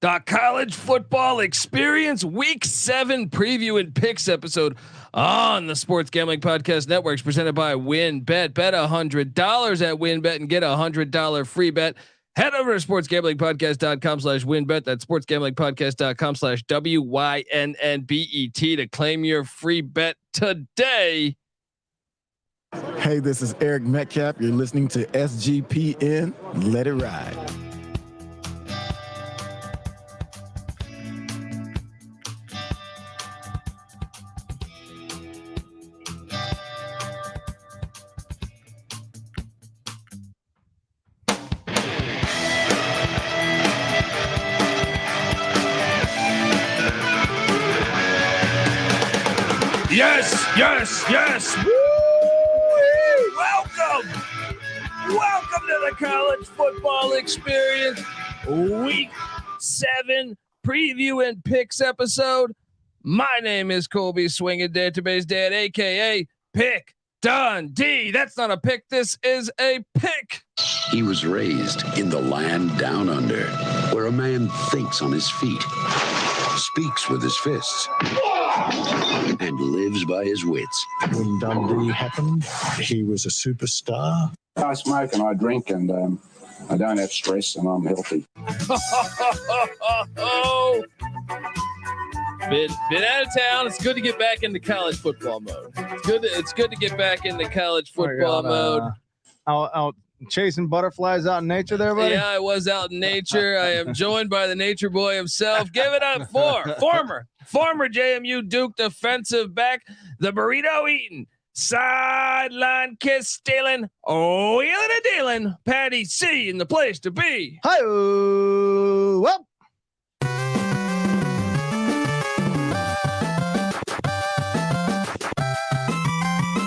The college football experience week 7 preview and picks episode on the Sports Gambling Podcast Network is presented by WinBet. Bet $100 at WinBet and get $100 free bet. Head over to sportsgamblingpodcast.com/winbet. That's sportsgamblingpodcast.com/WYNNBET to claim your free bet today. Hey, this is Eric Metcalf. You're listening to SGPN. Let it ride. Yes. Woo! Welcome to the college football experience week 7 preview and picks episode. My name is Colby Swinging Database Dad, aka Pick Dundee. That's not a pick. This is a pick. He was raised in the land down under, where a man thinks on his feet, speaks with his fists, and lives by his wits. When Dundee happened, he was a superstar. I smoke and I drink and I don't have stress and I'm healthy. Been out of town. It's good to get back into college football mode. It's good to get back into college football mode. Out chasing butterflies out in nature there, buddy? Yeah, I was out in nature. I am joined by the nature boy himself. Give it up for former JMU Duke defensive back, the burrito eating, sideline kiss stealing, wheeling and dealing, Patty C in the place to be. Hi-oh. Well,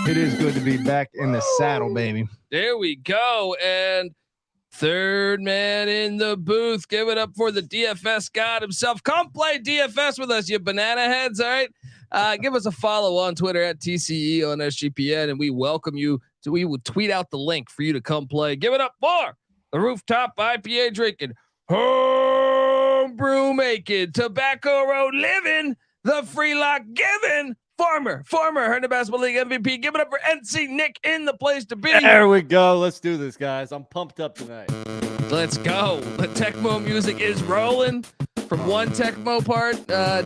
it is good to be back in the saddle, baby. There we go. And third man in the booth. Give it up for the DFS god himself. Come play DFS with us, you banana heads. All right. Give us a follow on Twitter at TCE on SGPN, and we welcome you to. We will tweet out the link for you to come play. Give it up for the rooftop IPA drinking, homebrew making, tobacco road living, the free lock giving. Former Herndon Basketball League MVP. Give it up for NC Nick in the place to be. There we go. Let's do this, guys. I'm pumped up tonight. Let's go. The Tecmo music is rolling from one Tecmo part to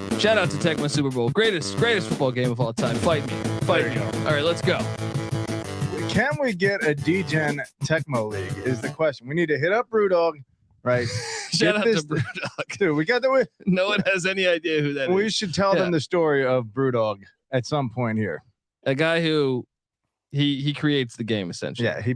2. Shout out to Tecmo Super Bowl. Greatest football game of all time. Fight me. All right, let's go. Can we get a D-Gen Tecmo League is the question. We need to hit up Brewdog. Right. Shout out to Brewdog. Dude, we got the no one has any idea who that is. We should tell them the story of Brewdog at some point here. A guy who he creates the game essentially. Yeah, he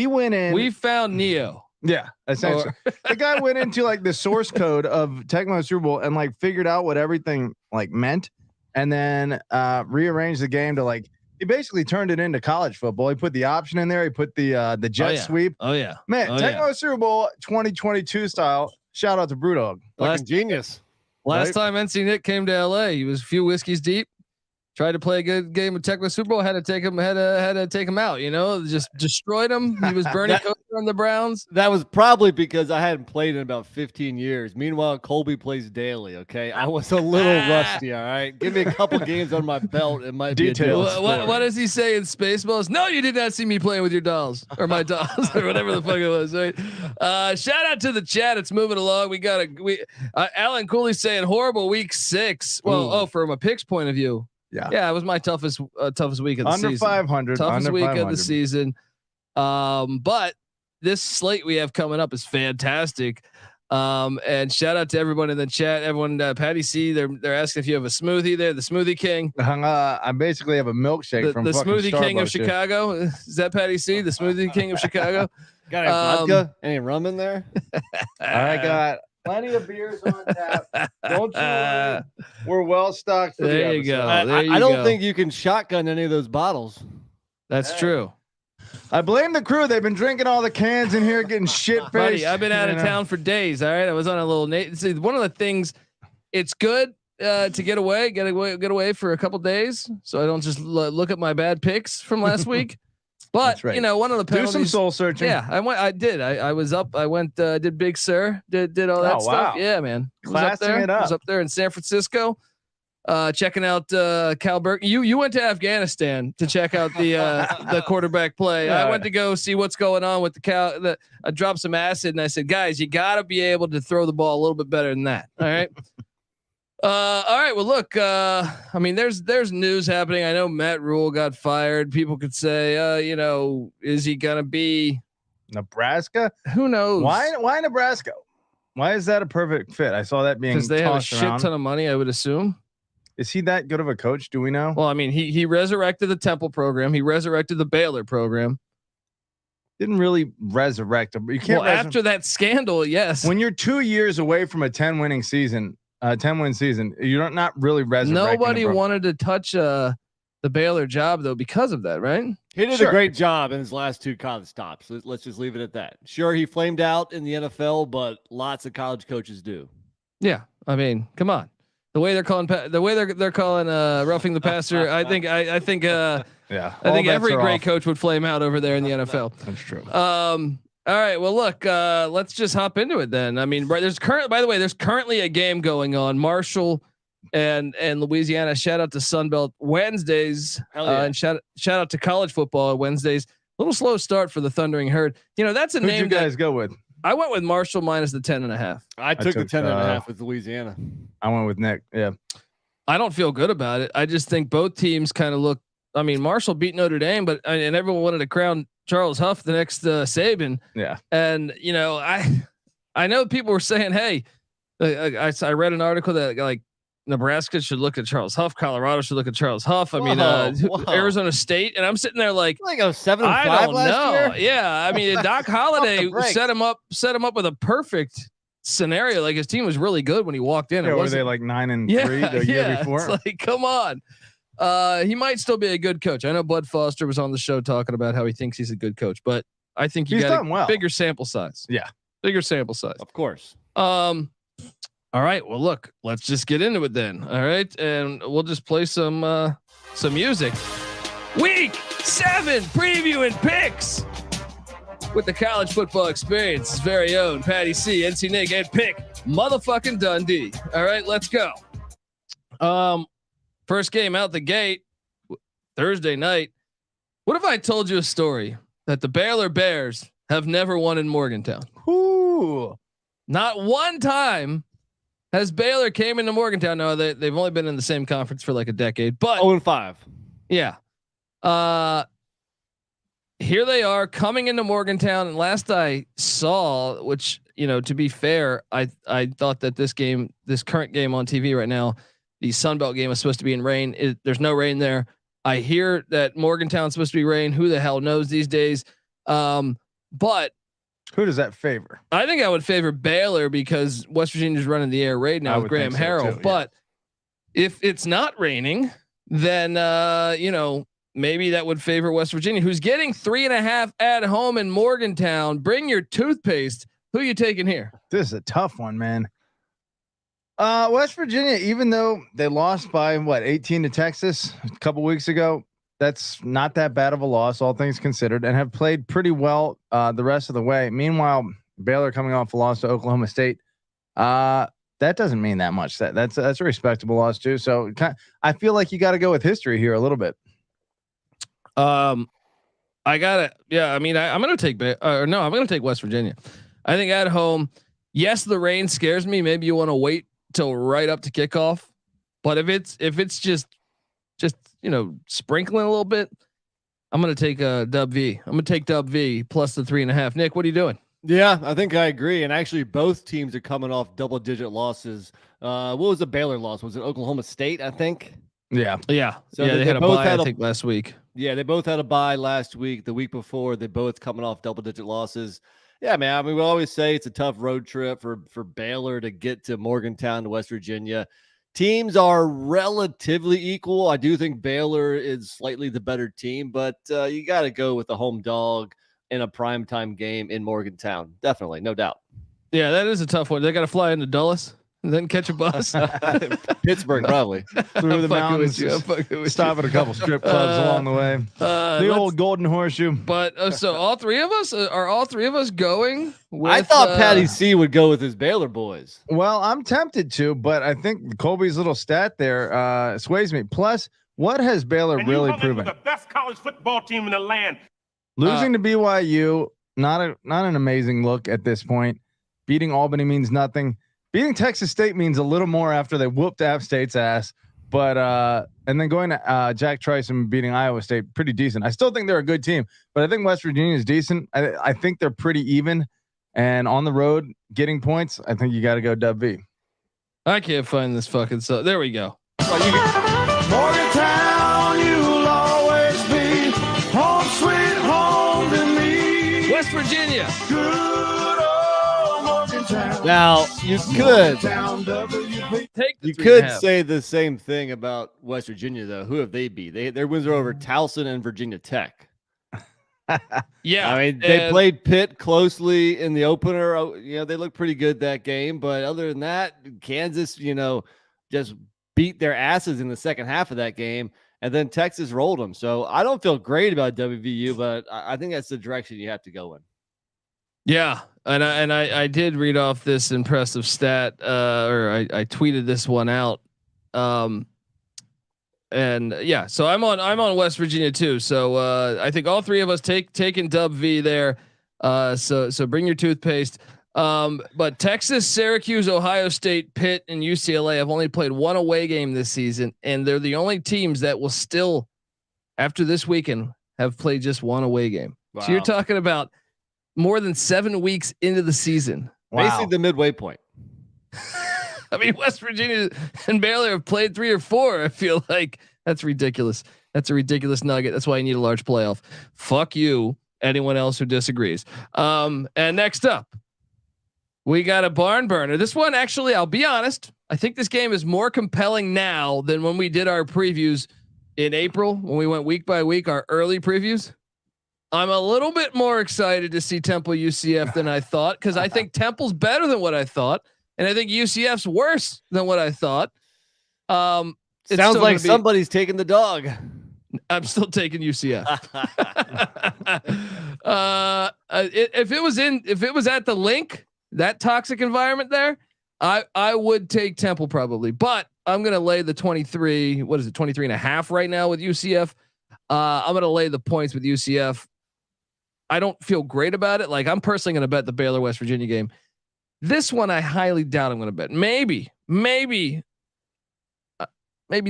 went in. We found Neo. Yeah, essentially. The guy went into like the source code of Tecmo Super Bowl and like figured out what everything like meant, and then rearranged the game to like. He basically turned it into college football. He put the option in there. He put the jet sweep. Oh yeah, man! Tecmo Super Bowl 2022 style. Shout out to Brewdog. Last genius. Last time NC Nick came to LA, he was a few whiskeys deep. Tried to play a good game of Tecmo Super Bowl. Had to take him out. You know, just destroyed him. He was Bernie Kosar on the Browns. That was probably because I hadn't played in about 15 years. Meanwhile, Colby plays daily. Okay, I was a little rusty. All right, give me a couple games on my belt. It might details. be what does he say in Spaceballs? No, you did not see me playing with your dolls or my dolls or whatever the fuck it was. Right. Shout out to the chat. It's moving along. We got Alan Cooley saying horrible week 6. Well, from a picks point of view. Yeah, it was my toughest week of the season. Under 500. Toughest week of the season. But this slate we have coming up is fantastic. And shout out to everyone in the chat. Everyone, Patty C, they're asking if you have a smoothie there. The Smoothie King. I basically have a milkshake from the Smoothie Starbucks King of Chicago. Is that Patty C? The Smoothie King of Chicago. Got any vodka? Any rum in there? I got plenty of beers on tap. Don't you worry. We're well stocked. For there the you go. I don't think you can shotgun any of those bottles. That's true. I blame the crew. They've been drinking all the cans in here, getting shit faced. I've been out of town for days. All right, I was on a little. See, one of the things, it's good to get away for a couple days, so I don't just look at my bad picks from last week. But That's right. one of the Do penalties. some soul searching. Yeah, I did. I was up. I went. Did Big Sur. Did all that Oh, stuff. wow. Yeah, man. Classing it up. Was up there in San Francisco, checking out Cal Burke. You went to Afghanistan to check out the quarterback play. I went to go see what's going on with the Cal. I dropped some acid and I said, guys, you got to be able to throw the ball a little bit better than that. All right. All right. Well, look. I mean, there's news happening. I know Matt Rule got fired. People could say, is he gonna be Nebraska? Who knows? Why Nebraska? Why is that a perfect fit? I saw that being Because they have a tossed shit around. ton of money, I would assume. Is he that good of a coach? Do we know? Well, I mean, he resurrected the Temple program. He resurrected the Baylor program. Didn't really resurrect him. You can't. Well, after that scandal, yes. When you're 2 years away from a 10-win season, you're not really resurrecting. Nobody wanted to touch the Baylor job though because of that, right? He did a great job in his last 2 college stops. Let's just leave it at that. Sure, he flamed out in the NFL, but lots of college coaches do. Yeah, I mean, come on. The way they're calling roughing the passer, I think every great coach would flame out over there in the NFL. That's true. All right. Well, look, let's just hop into it then. I mean, there's currently a game going on. Marshall and Louisiana. Shout out to Sunbelt Wednesdays. And shout out to college football on Wednesdays. A little slow start for the Thundering Herd. That's a Who'd name you guys go with? I went with Marshall minus the 10.5. I took the 10.5 with Louisiana. I went with Nick. Yeah. I don't feel good about it. I just think both teams kind of look. I mean, Marshall beat Notre Dame, and everyone wanted to crown Charles Huff the next Saban. Yeah. And I know people were saying, hey, I read an article that like Nebraska should look at Charles Huff, Colorado should look at Charles Huff. I mean, Arizona State, and I'm sitting there like 7-5 I don't last know. year. Yeah, I mean, Doc Holliday set him up with a perfect scenario. Like his team was really good when he walked in. Yeah, were they like 9-3 the year before? It's like, come on. He might still be a good coach. I know Bud Foster was on the show talking about how he thinks he's a good coach, but I think he's got a bigger sample size. Yeah. Bigger sample size. Of course. All right. Well, look, let's just get into it then. All right. And we'll just play some music. Week 7 preview and picks with the college football experience's very own Patty C, NC Nick, and pick motherfucking Dundee. All right, let's go. First game out the gate, Thursday night. What if I told you a story that the Baylor Bears have never won in Morgantown? Ooh. Not one time has Baylor came into Morgantown. No, they've only been in the same conference for like a decade, but 0-5. Yeah. Here they are coming into Morgantown. And last I saw, which, to be fair, I thought that this current game on TV right now, the Sunbelt game was supposed to be in rain. There's no rain there. I hear that Morgantown's supposed to be rain. Who the hell knows these days? But who does that favor? I think I would favor Baylor because West Virginia's running the air raid now with Graham Harrell. But if it's not raining, then maybe that would favor West Virginia, who's getting 3.5 at home in Morgantown. Bring your toothpaste. Who are you taking here? This is a tough one, man. West Virginia, even though they lost by 18 to Texas a couple weeks ago, that's not that bad of a loss, all things considered, and have played pretty well the rest of the way. Meanwhile, Baylor coming off a loss to Oklahoma State, that doesn't mean that much. That's a respectable loss too. So I feel like you got to go with history here a little bit. I got it. Yeah, I mean, I'm going to take I'm going to take West Virginia. I think at home, yes, the rain scares me. Maybe you want to wait till right up to kickoff, but if it's just sprinkling a little bit, I'm going to take Dub V. I'm going to take Dub V plus the 3.5. Nick, what are you doing? Yeah, I think I agree. And actually, both teams are coming off double-digit losses. What was the Baylor loss? Was it Oklahoma State? I think. Yeah. So they had a bye, I think, last week. Yeah, they both had a bye last week. The week before, they both coming off double-digit losses. Yeah, man. I mean, we always say it's a tough road trip for Baylor to get to Morgantown to West Virginia. Teams are relatively equal. I do think Baylor is slightly the better team, but you got to go with the home dog in a primetime game in Morgantown. Definitely, no doubt. Yeah, that is a tough one. They got to fly into Dulles. and then catch a bus? Pittsburgh, probably. Through the mountains. Stop at a couple strip clubs along the way. The old Golden Horseshoe. But so all three of us are all three of us going? With, I thought Patty C would go with his Baylor boys. Well, I'm tempted to, but I think Colby's little stat there sways me. Plus, what has Baylor really proven? The best college football team in the land. Losing to BYU, not an amazing look at this point. Beating Albany means nothing. Beating Texas State means a little more after they whooped App State's ass. But and then going to Jack Trice and beating Iowa State, pretty decent. I still think they're a good team, but I think West Virginia is decent. I think they're pretty even. And on the road, getting points, I think you got to go Dub V. I can't find this fucking stuff. There we go. Morgantown, you'll always be home sweet home to me. West Virginia. Good old Morgantown. Now you could Take the you 3.5. could say the same thing about West Virginia though. Who have they beat? Their wins are over Towson and Virginia Tech. Yeah, I mean they played Pitt closely in the opener. You know they looked pretty good that game, but other than that, Kansas, just beat their asses in the second half of that game, and then Texas rolled them. So I don't feel great about WVU, but I think that's the direction you have to go in. Yeah, and I did read off this impressive stat, or I tweeted this one out, and yeah, so I'm on West Virginia too. So I think all three of us taking Dub V there. So bring your toothpaste. But Texas, Syracuse, Ohio State, Pitt, and UCLA have only played one away game this season, and they're the only teams that will still, after this weekend, have played just one away game. Wow. So you're talking about more than 7 weeks into the season. Basically the midway point. I mean, West Virginia and Baylor have played 3 or 4. I feel like that's ridiculous. That's a ridiculous nugget. That's why you need a large playoff. Fuck you. Anyone else who disagrees. And next up, we got a barn burner. This one, actually, I'll be honest. I think this game is more compelling now than when we did our previews in April, when we went week by week, our early previews. I'm a little bit more excited to see Temple UCF than I thought, because I think Temple's better than what I thought. And I think UCF's worse than what I thought. It sounds like somebody's taking the dog. I'm still taking UCF. If it was at the link, that toxic environment there, I would take Temple probably, but I'm going to lay the 23. What is it? 23.5 right now with UCF. I'm going to lay the points with UCF. I don't feel great about it. Like I'm personally going to bet the Baylor West Virginia game. This one, I highly doubt I'm going to bet. Maybe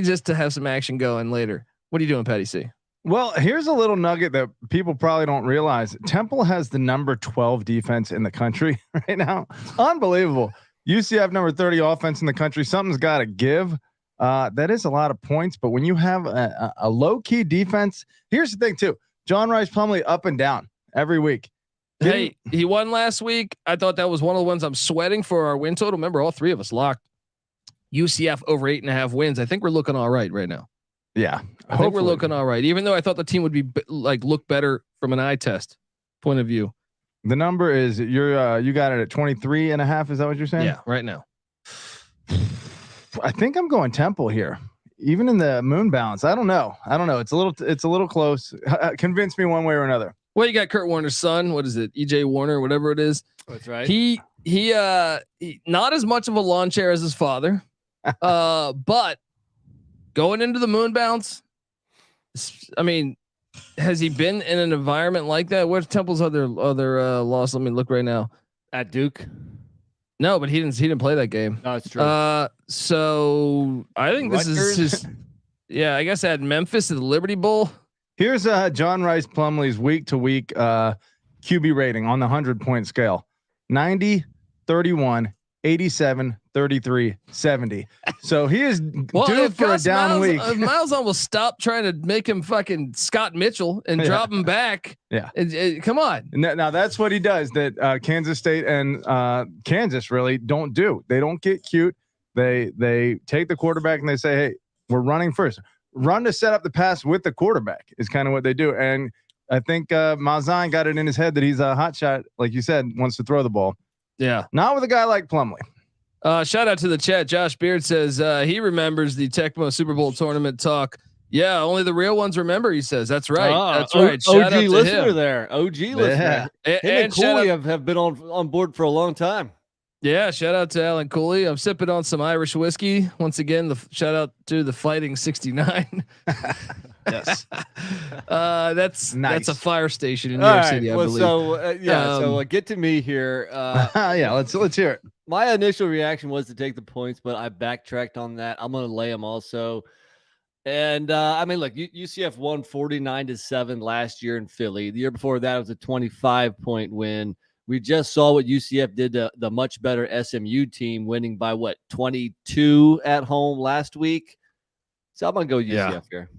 just to have some action going later. What are you doing, Patty C? Well, here's a little nugget that people probably don't realize. Temple has the number 12 defense in the country right now. Unbelievable. UCF number 30 offense in the country. Something's got to give. That is a lot of points, but when you have a low key defense, here's the thing too. John Rice Plumlee up and down every week. Hey, he won last week. I thought that was one of the ones I'm sweating for our win total. Remember, all three of us locked UCF over 8.5 wins. I think we're looking all right right now. Yeah, I think we're looking all right. Even though I thought the team would be look better from an eye test point of view. The number is you got it at 23.5. Is that what you're saying? Yeah, right now. I think I'm going Temple here, even in the moon balance. I don't know. It's a little close. Convince me one way or another. Well, you got Kurt Warner's son. What is it? EJ Warner, whatever it is. That's right. He not as much of a lawn chair as his father, but going into the moon bounce. I mean, has he been in an environment like that? Where's Temple's other loss? Let me look right now. At Duke. No, but he didn't play that game. No, it's true. So I think this is his. Yeah, I guess at Memphis at the Liberty Bowl. Here's John Rice Plumlee's week to week QB rating on the 100-point scale: 90, 31, 87, 33, 70. So he is due for a down week. If Miles will stop trying to make him fucking Scott Mitchell and drop him back. Yeah. Come on. Now that's what he does that Kansas State and Kansas really don't do. They don't get cute. They take the quarterback and they say, hey, we're running first. Run to set up the pass with the quarterback is kind of what they do. And I think Malzahn got it in his head that he's a hot shot, like you said, wants to throw the ball. Yeah. Not with a guy like Plumlee. Shout out to the chat. Josh Beard says he remembers the Tecmo Super Bowl tournament talk. Yeah, only the real ones remember. He says that's right. That's right. Shout OG out to listener him. there. OG listener. Him and Cooley have been on board for a long time. Yeah, shout out to Alan Cooley. I'm sipping on some Irish whiskey once again. The shout out to the Fighting 69. Yes, that's a fire station in New York City, I believe. So get to me here. Let's hear it. My initial reaction was to take the points, but I backtracked on that. I'm going to lay them also. And I mean, look, UCF won 49-7 last year in Philly. The year before that, it was a 25-point win. We just saw what UCF did to the much better SMU team, winning by 22 at home last week. So I'm gonna go UCF here.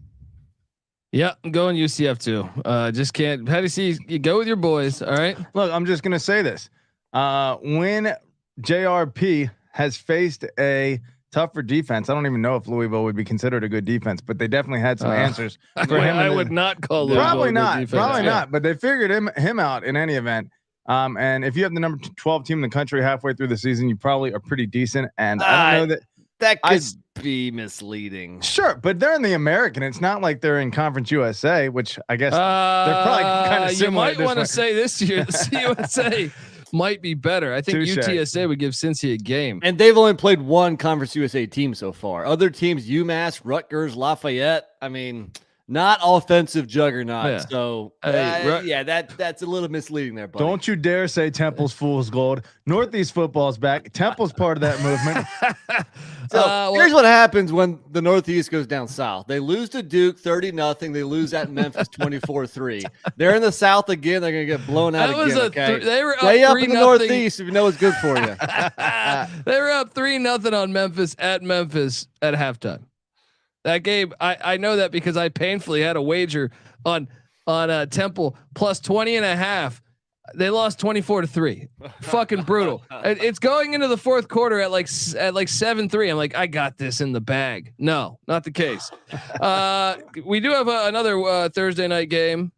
Yeah, I'm going UCF too. Just can't. How do you see? You go with your boys. All right. Look, I'm just gonna say this. When JRP has faced a tougher defense, I don't even know if Louisville would be considered a good defense, but they definitely had some answers for him. I would not call Louisville probably a good not. defense. Probably not. But they figured him out in any event. And if you have the number 12 team in the country halfway through the season, you probably are pretty decent. And I don't know that could be misleading. Sure, but they're in the American. It's not like they're in Conference USA, which I guess they're probably kind of similar. You might want to say this year the CUSA might be better. I think Touché. UTSA would give Cincy a game. And they've only played one Conference USA team so far. Other teams, UMass, Rutgers, Lafayette. I mean, not offensive juggernaut. Yeah. So that's a little misleading there, buddy. Don't you dare say Temple's fool's gold. Northeast football's back. Temple's part of that movement. Here's what happens when the Northeast goes down south. They lose to Duke 30-0. They lose at Memphis 24-3. They're in the South again. They're gonna get blown out again. They were Stay up in the 3-0. Northeast if you know what's good for you. They were up 3-0 on Memphis at halftime. That game, I know that because I painfully had a wager on Temple plus 20.5. They lost 24-3. Fucking brutal. It's going into the fourth quarter at like 7-3. I'm like, I got this in the bag. No, not the case. We do have another Thursday night game.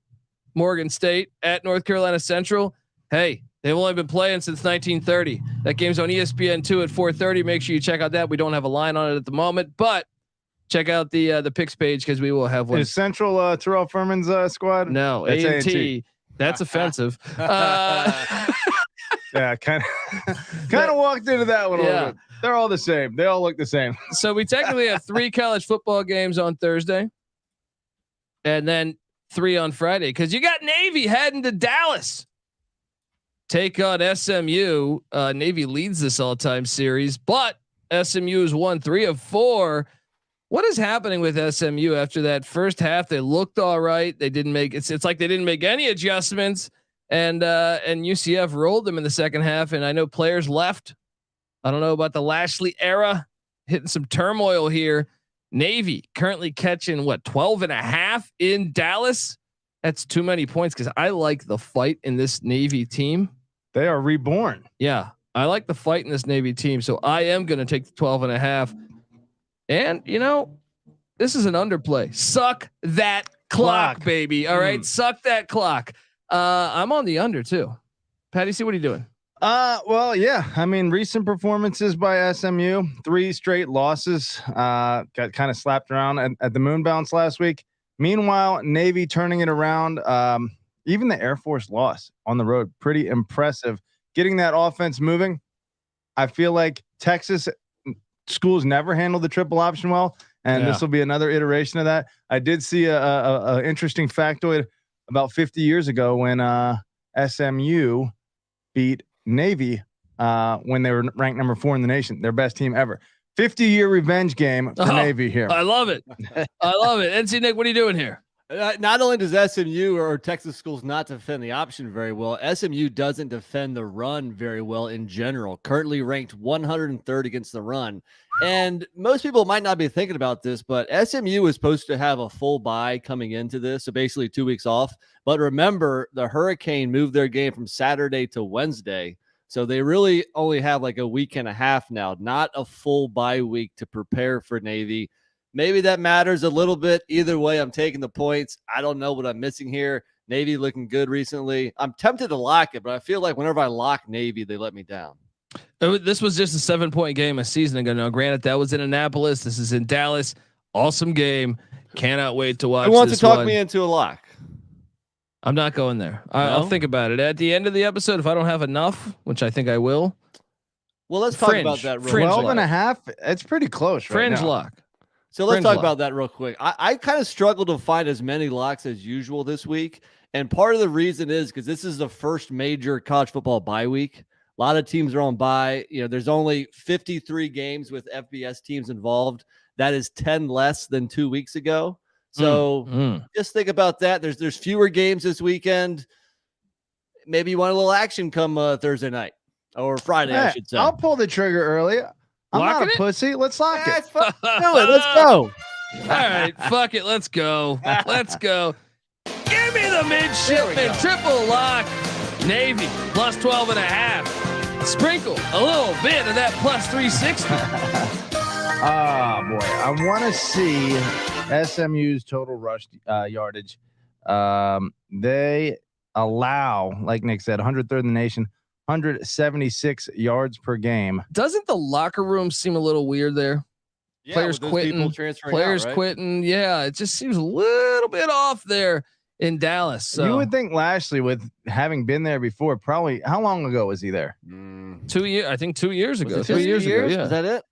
Morgan State at North Carolina Central. Hey, they've only been playing since 1930. That game's on ESPN2 at 4:30. Make sure you check out that. We don't have a line on it at the moment, but check out the picks page because we will have one. Is Central Terrell Furman's squad? No, A&T. That's offensive. Yeah, kind of walked into that one a little bit. They're all the same. They all look the same. So we technically have 3 college football games on Thursday, and then 3 on Friday because you got Navy heading to Dallas. Take on SMU. Navy leads this all-time series, but SMU has won 3 of 4. What is happening with SMU after that first half? They looked all right. They didn't make it's like they didn't make any adjustments, and UCF rolled them in the second half. And I know players left. I don't know about the Lashley era, hitting some turmoil here. Navy currently catching 12.5 in Dallas. That's too many points because I like the fight in this Navy team. They are reborn. Yeah, I like the fight in this Navy team. So I am going to take the 12.5. And this is an underplay. Suck that clock, baby. All right. Suck that clock. I'm on the under too. Patty C, what are you doing? Well, yeah. I mean, recent performances by SMU, 3 straight losses, got kind of slapped around at the moon bounce last week. Meanwhile, Navy turning it around. Even the Air Force loss on the road, pretty impressive. Getting that offense moving. I feel like Texas schools never handled the triple option well, and this will be another iteration of that. I did see a interesting factoid about 50 years ago when SMU beat Navy when they were ranked number 4 in the nation, their best team ever. 50-year revenge game for Navy here. I love it. I love it. NC Nick, what are you doing here? Not only does SMU or Texas schools not defend the option very well, SMU doesn't defend the run very well in general. Currently ranked 103rd against the run. And most people might not be thinking about this, but SMU is supposed to have a full bye coming into this, so basically 2 weeks off. But remember, the Hurricane moved their game from Saturday to Wednesday. So they really only have like a week and a half now, not a full bye week to prepare for Navy. Maybe that matters a little bit. Either way, I'm taking the points. I don't know what I'm missing here. Navy looking good recently. I'm tempted to lock it, but I feel like whenever I lock Navy, they let me down. This was just a 7-point game a season ago. Now, granted, that was in Annapolis. This is in Dallas. Awesome game. Cannot wait to watch. Who wants this to talk one. me into a lock? I'm not going there. No? I'll think about it at the end of the episode. If I don't have enough, which I think I will. Well, let's talk about that. Real 12 and a half. It's pretty close. Fringe right now. lock. So let's Fringe talk lock. about that real quick. I kind of struggled to find as many locks as usual this week. And part of the reason is because this is the first major college football bye week. A lot of teams are on bye. There's only 53 games with FBS teams involved. That is 10 less than 2 weeks ago. So just think about that. There's fewer games this weekend. Maybe you want a little action come Thursday night or Friday, I should say. I'll pull the trigger early. I'm not a pussy. Let's lock it. Do it. Let's go. All right, fuck it. Let's go. Let's go. Give me the midshipman triple lock. Navy plus 12 and a half. Sprinkle a little bit of that plus 360. Oh boy, I want to see SMU's total rush yardage. They allow, like Nick said, 103rd in the nation, 176 yards per game. Doesn't the locker room seem a little weird there? Yeah, Players with those people quitting. transferring Players out, right? quitting. Yeah, it just seems a little bit off there in Dallas. So. You would think Lashley, with having been there before, probably how long ago was he there? 2 years. I think 2 years ago. Was it 3 2 years ago. years? Yeah, Is that it?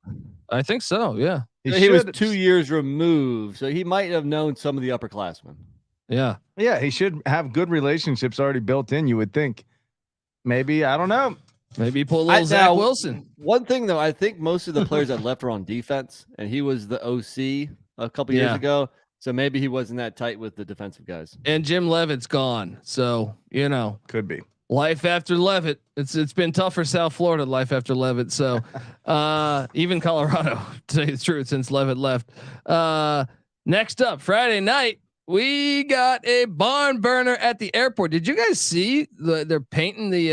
I think so. Yeah. He was should- 2 years removed, so he might have known some of the upperclassmen. Yeah. Yeah, he should have good relationships already built in. You would think. Maybe, I don't know. Maybe pull a little Zach Wilson. One thing though, I think most of the players that left were on defense, and he was the OC a couple years ago. So maybe he wasn't that tight with the defensive guys. And Jim Levitt's gone. So, could be life after Levitt. It's been tough for South Florida, life after Levitt. So even Colorado, to tell you the truth, since Levitt left. Next up, Friday night, we got a barn burner at the airport. Did you guys see they're painting you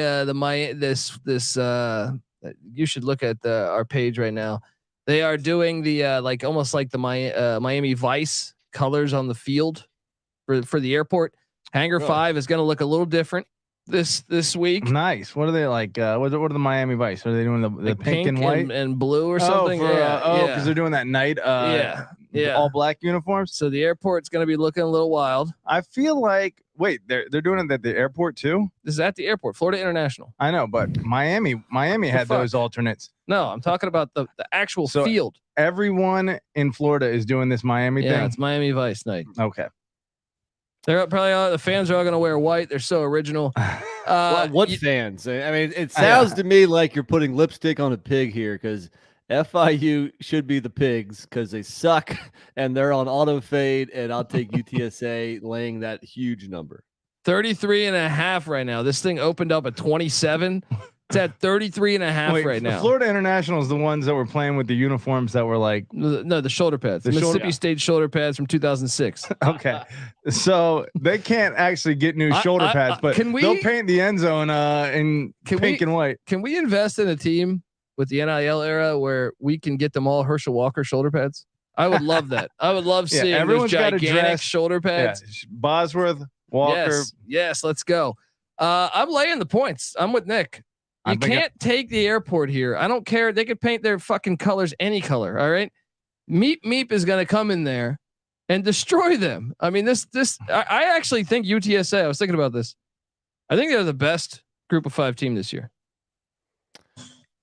should look at our page right now. They are doing the almost like the Miami Vice colors on the field for the airport. Hangar 5 is going to look a little different this week. Nice. What are they like? What are the Miami Vice? Are they doing the Like pink and white and blue or something? because they're doing that night. All black uniforms. So the airport's going to be looking a little wild. I feel like they're doing it at the airport too. This is at the airport, Florida International. I know, but Miami had those alternates. No, I'm talking about the actual field. Everyone in Florida is doing this Miami thing. It's Miami Vice night. Okay. They're probably the fans are all going to wear white. They're so original. What fans? I mean, it sounds to me like you're putting lipstick on a pig here, because FIU should be the pigs because they suck and they're on auto fade, and I'll take UTSA laying that huge number. 33.5 right now. This thing opened up at 27. It's at 33.5 right now. Florida International is the ones that were playing with the uniforms that were like the shoulder pads, the Mississippi State shoulder pads from 2006. Okay, so they can't actually get new shoulder pads, but they'll paint the end zone in pink and white. Can we invest in a team with the NIL era where we can get them all Herschel Walker shoulder pads? I would love that. I would love seeing those gigantic shoulder pads. Yeah. Bosworth, Walker. Yes, let's go. I'm laying the points. I'm with Nick. You can't take the airport here. I don't care. They could paint their fucking colors any color. All right. Meep is going to come in there and destroy them. I mean, I actually think UTSA, I was thinking about this. I think they're the best group of 5 team this year.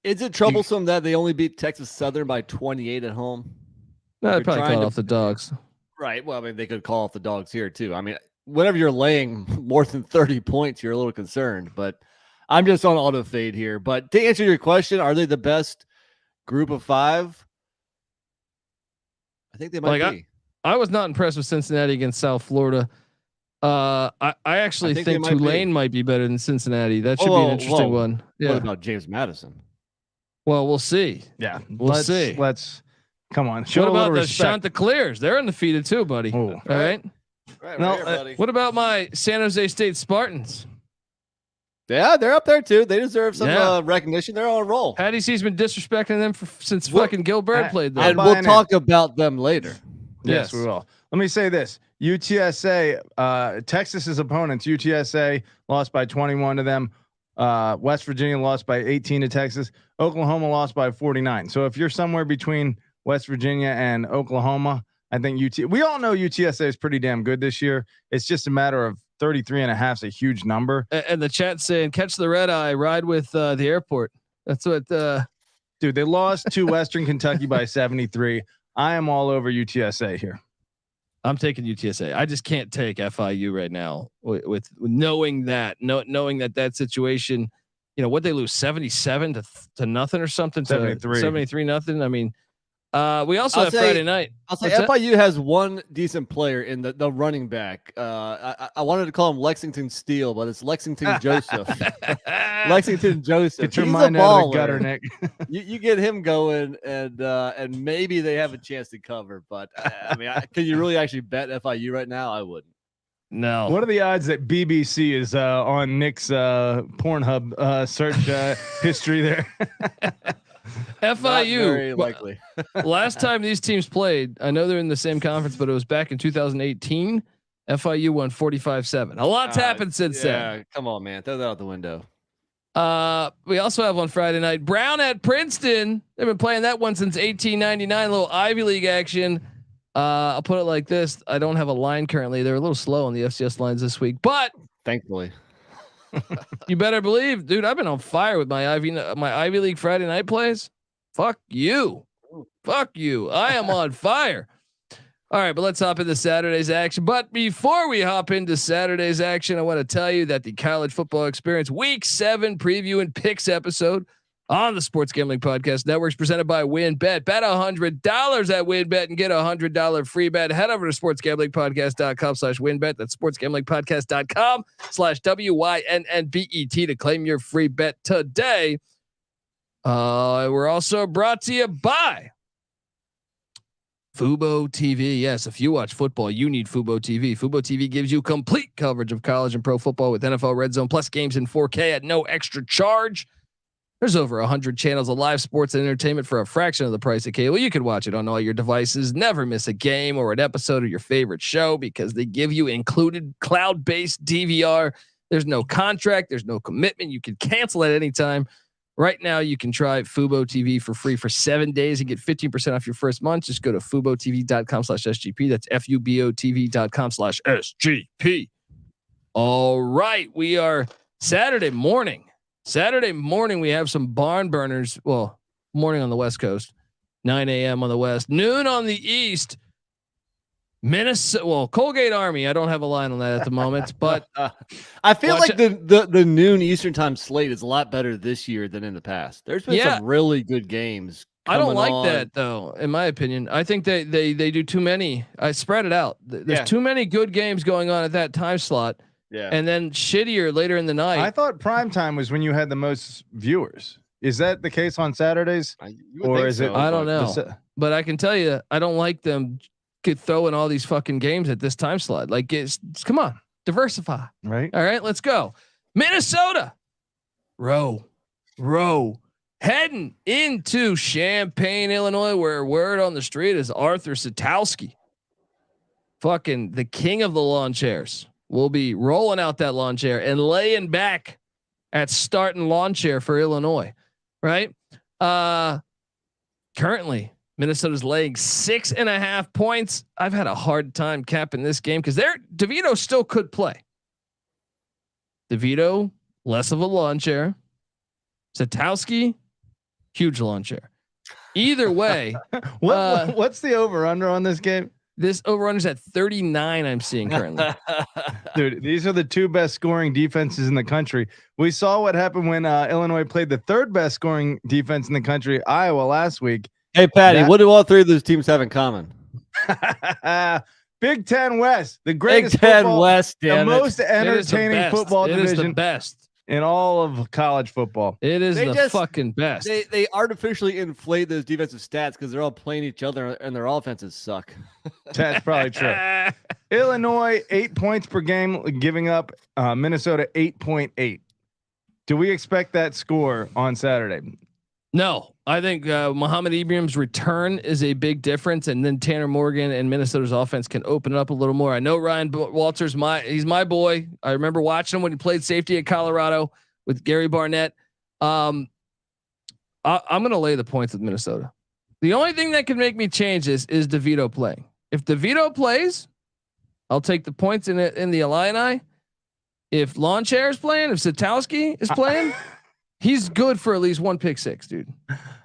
Is it troublesome that they only beat Texas Southern by 28 at home? No, they're probably call off the dogs. Right. Well, I mean, they could call off the dogs here too. I mean, whenever you're laying more than 30 points, you're a little concerned, but I'm just on auto fade here. But to answer your question, are they the best group of 5? I think they might be. I was not impressed with Cincinnati against South Florida. I actually think Tulane might be better than Cincinnati. That should be an interesting one. Yeah. What about James Madison? Well, we'll see. Yeah, we'll see. Let's come on. What about the Chanticleers? They're undefeated too, buddy. Ooh. All right. What about my San Jose State Spartans? Yeah, they're up there too. They deserve some recognition. They're on a roll. Patty C's been disrespecting them since fucking Gilbert played there. And we'll talk about them later. Yes, we will. Let me say this. UTSA, Texas's opponents, UTSA lost by 21 to them. West Virginia lost by 18 to Texas. Oklahoma lost by 49. So if you're somewhere between West Virginia and Oklahoma, I think we all know UTSA is pretty damn good this year. It's just a matter of 33.5 is a huge number. And the chat saying, catch the red eye, ride with the airport. That's what, dude, they lost to Western Kentucky by 73. I am all over UTSA here. I'm taking UTSA. I just can't take FIU right now with knowing that, knowing that situation, you know, what they lose 77 to nothing or something, 73 nothing. I mean, we also have Friday night. I'll say FIU has one decent player in the running back. I wanted to call him Lexington Steele, but it's Lexington Joseph. Lexington Joseph. Get your mind out of the gutter, Nick. you get him going, and maybe they have a chance to cover. But I mean, can you really actually bet FIU right now? I wouldn't. No. What are the odds that BBC is on Nick's Pornhub search history there? FIU, very likely. Last time these teams played, I know they're in the same conference, but it was back in 2018. FIU won 45-7. A lot's happened since then. Come on, man, throw that out the window. We also have on Friday night Brown at Princeton. They've been playing that one since 1899. A little Ivy League action. I'll put it like this: I don't have a line currently. They're a little slow on the FCS lines this week, but thankfully. You better believe, dude, I've been on fire with my Ivy League Friday night plays. Fuck you. I am on fire. All right, but let's hop into Saturday's action. But before we hop into Saturday's action, I want to tell you that the College Football Experience Week 7 preview and picks episode on the Sports Gambling Podcast Network is presented by WinBet. Bet $100 at WinBet and get $100 free bet. Head over to sportsgamblingpodcast.com/WinBet. That's sportsgamblingpodcast.com/WYNNBET to claim your free bet today. We're also brought to you by Fubo TV. Yes, if you watch football, you need Fubo TV. Fubo TV gives you complete coverage of college and pro football with NFL Red Zone plus games in 4K at no extra charge. There's over 100 channels of live sports and entertainment for a fraction of the price of cable. You can watch it on all your devices. Never miss a game or an episode of your favorite show because they give you included cloud-based DVR. There's no contract. There's no commitment. You can cancel at any time. Right now, you can try Fubo TV for free for 7 days and get 15% off your first month. Just go to FuboTV.com/SGP. That's FUBOTV.com/SGP. All right. We are Saturday morning, we have some barn burners. Well, morning on the West Coast, 9 a.m. on the West, noon on the East. Minnesota, well, Colgate Army. I don't have a line on that at the moment, but I feel like the noon Eastern time slate is a lot better this year than in the past. There's been some really good games. I don't like that though. In my opinion, I think they do too many. I spread it out. There's too many good games going on at that time slot. Yeah. And then shittier later in the night. I thought prime time was when you had the most viewers. Is that the case on Saturdays? Or is it? I don't know. But I can tell you, I don't like them throwing all these fucking games at this time slot. Like, come on, diversify. Right. All right, let's go. Minnesota. Row. Heading into Champaign, Illinois, where word on the street is Arthur Satowski, fucking the king of the lawn chairs, will be rolling out that lawn chair and laying back at starting lawn chair for Illinois. Right. Currently Minnesota's laying 6.5 points. I've had a hard time capping this game because DeVito still could play. DeVito, less of a lawn chair. Satowski, huge lawn chair. Either way, what's the over under on this game? This over under is at 39. I'm seeing currently. Dude, these are the two best scoring defenses in the country. We saw what happened when Illinois played the third best scoring defense in the country, Iowa, last week. Hey, Patty, what do all three of those teams have in common? Big Ten West, the greatest Big Ten football, West, the most entertaining football division. It is the best in all of college football. It is the fucking best. They artificially inflate those defensive stats because they're all playing each other and their offenses suck. That's probably true. Illinois 8 points per game, giving up Minnesota 8.8. Do we expect that score on Saturday? No, I think Muhammad Ibrahim's return is a big difference, and then Tanner Morgan and Minnesota's offense can open it up a little more. I know Ryan Walters, he's my boy. I remember watching him when he played safety at Colorado. with Gary Barnett. I'm going to lay the points with Minnesota. The only thing that can make me change this is DeVito playing. If DeVito plays, I'll take the points in the Illini. If Lawn Chair is playing, if Satowski is playing, he's good for at least 1 pick six, dude.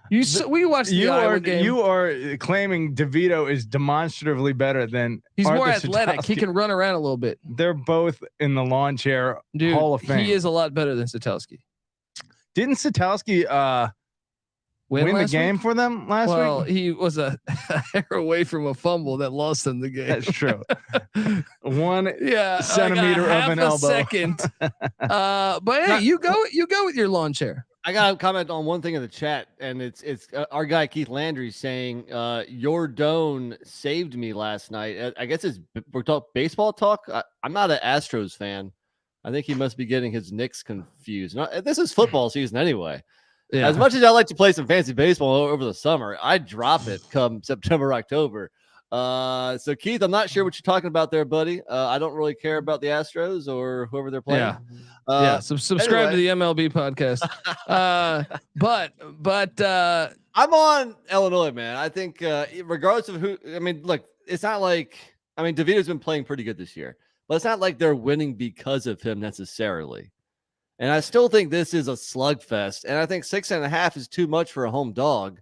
We watched the Iowa game. You are claiming DeVito is demonstratively better than he's Arthur more athletic. Satowski. He can run around a little bit. They're both in the Lawn Chair Dude, Hall of Fame. He is a lot better than Satowski. Didn't Satowski win the game for them last week? Well, he was a hair away from a fumble that lost them the game. That's true. 1 yeah, centimeter like of an elbow. Second. But hey, you go with your Lawn Chair. I got a comment on one thing in the chat, and it's our guy Keith Landry saying, "Your Doan saved me last night." I guess we're talking baseball talk. I'm not an Astros fan. I think he must be getting his Knicks confused. This is football season anyway. Yeah. As much as I like to play some fancy baseball over the summer, I drop it come September, October. So Keith, I'm not sure what you're talking about there, buddy. I don't really care about the Astros or whoever they're playing. Yeah. Subscribe to the MLB podcast. But I'm on Illinois, man. I think regardless of who, I mean, look, it's not like, DeVito's been playing pretty good this year, but it's not like they're winning because of him necessarily. And I still think this is a slugfest. And I think 6.5 is too much for a home dog.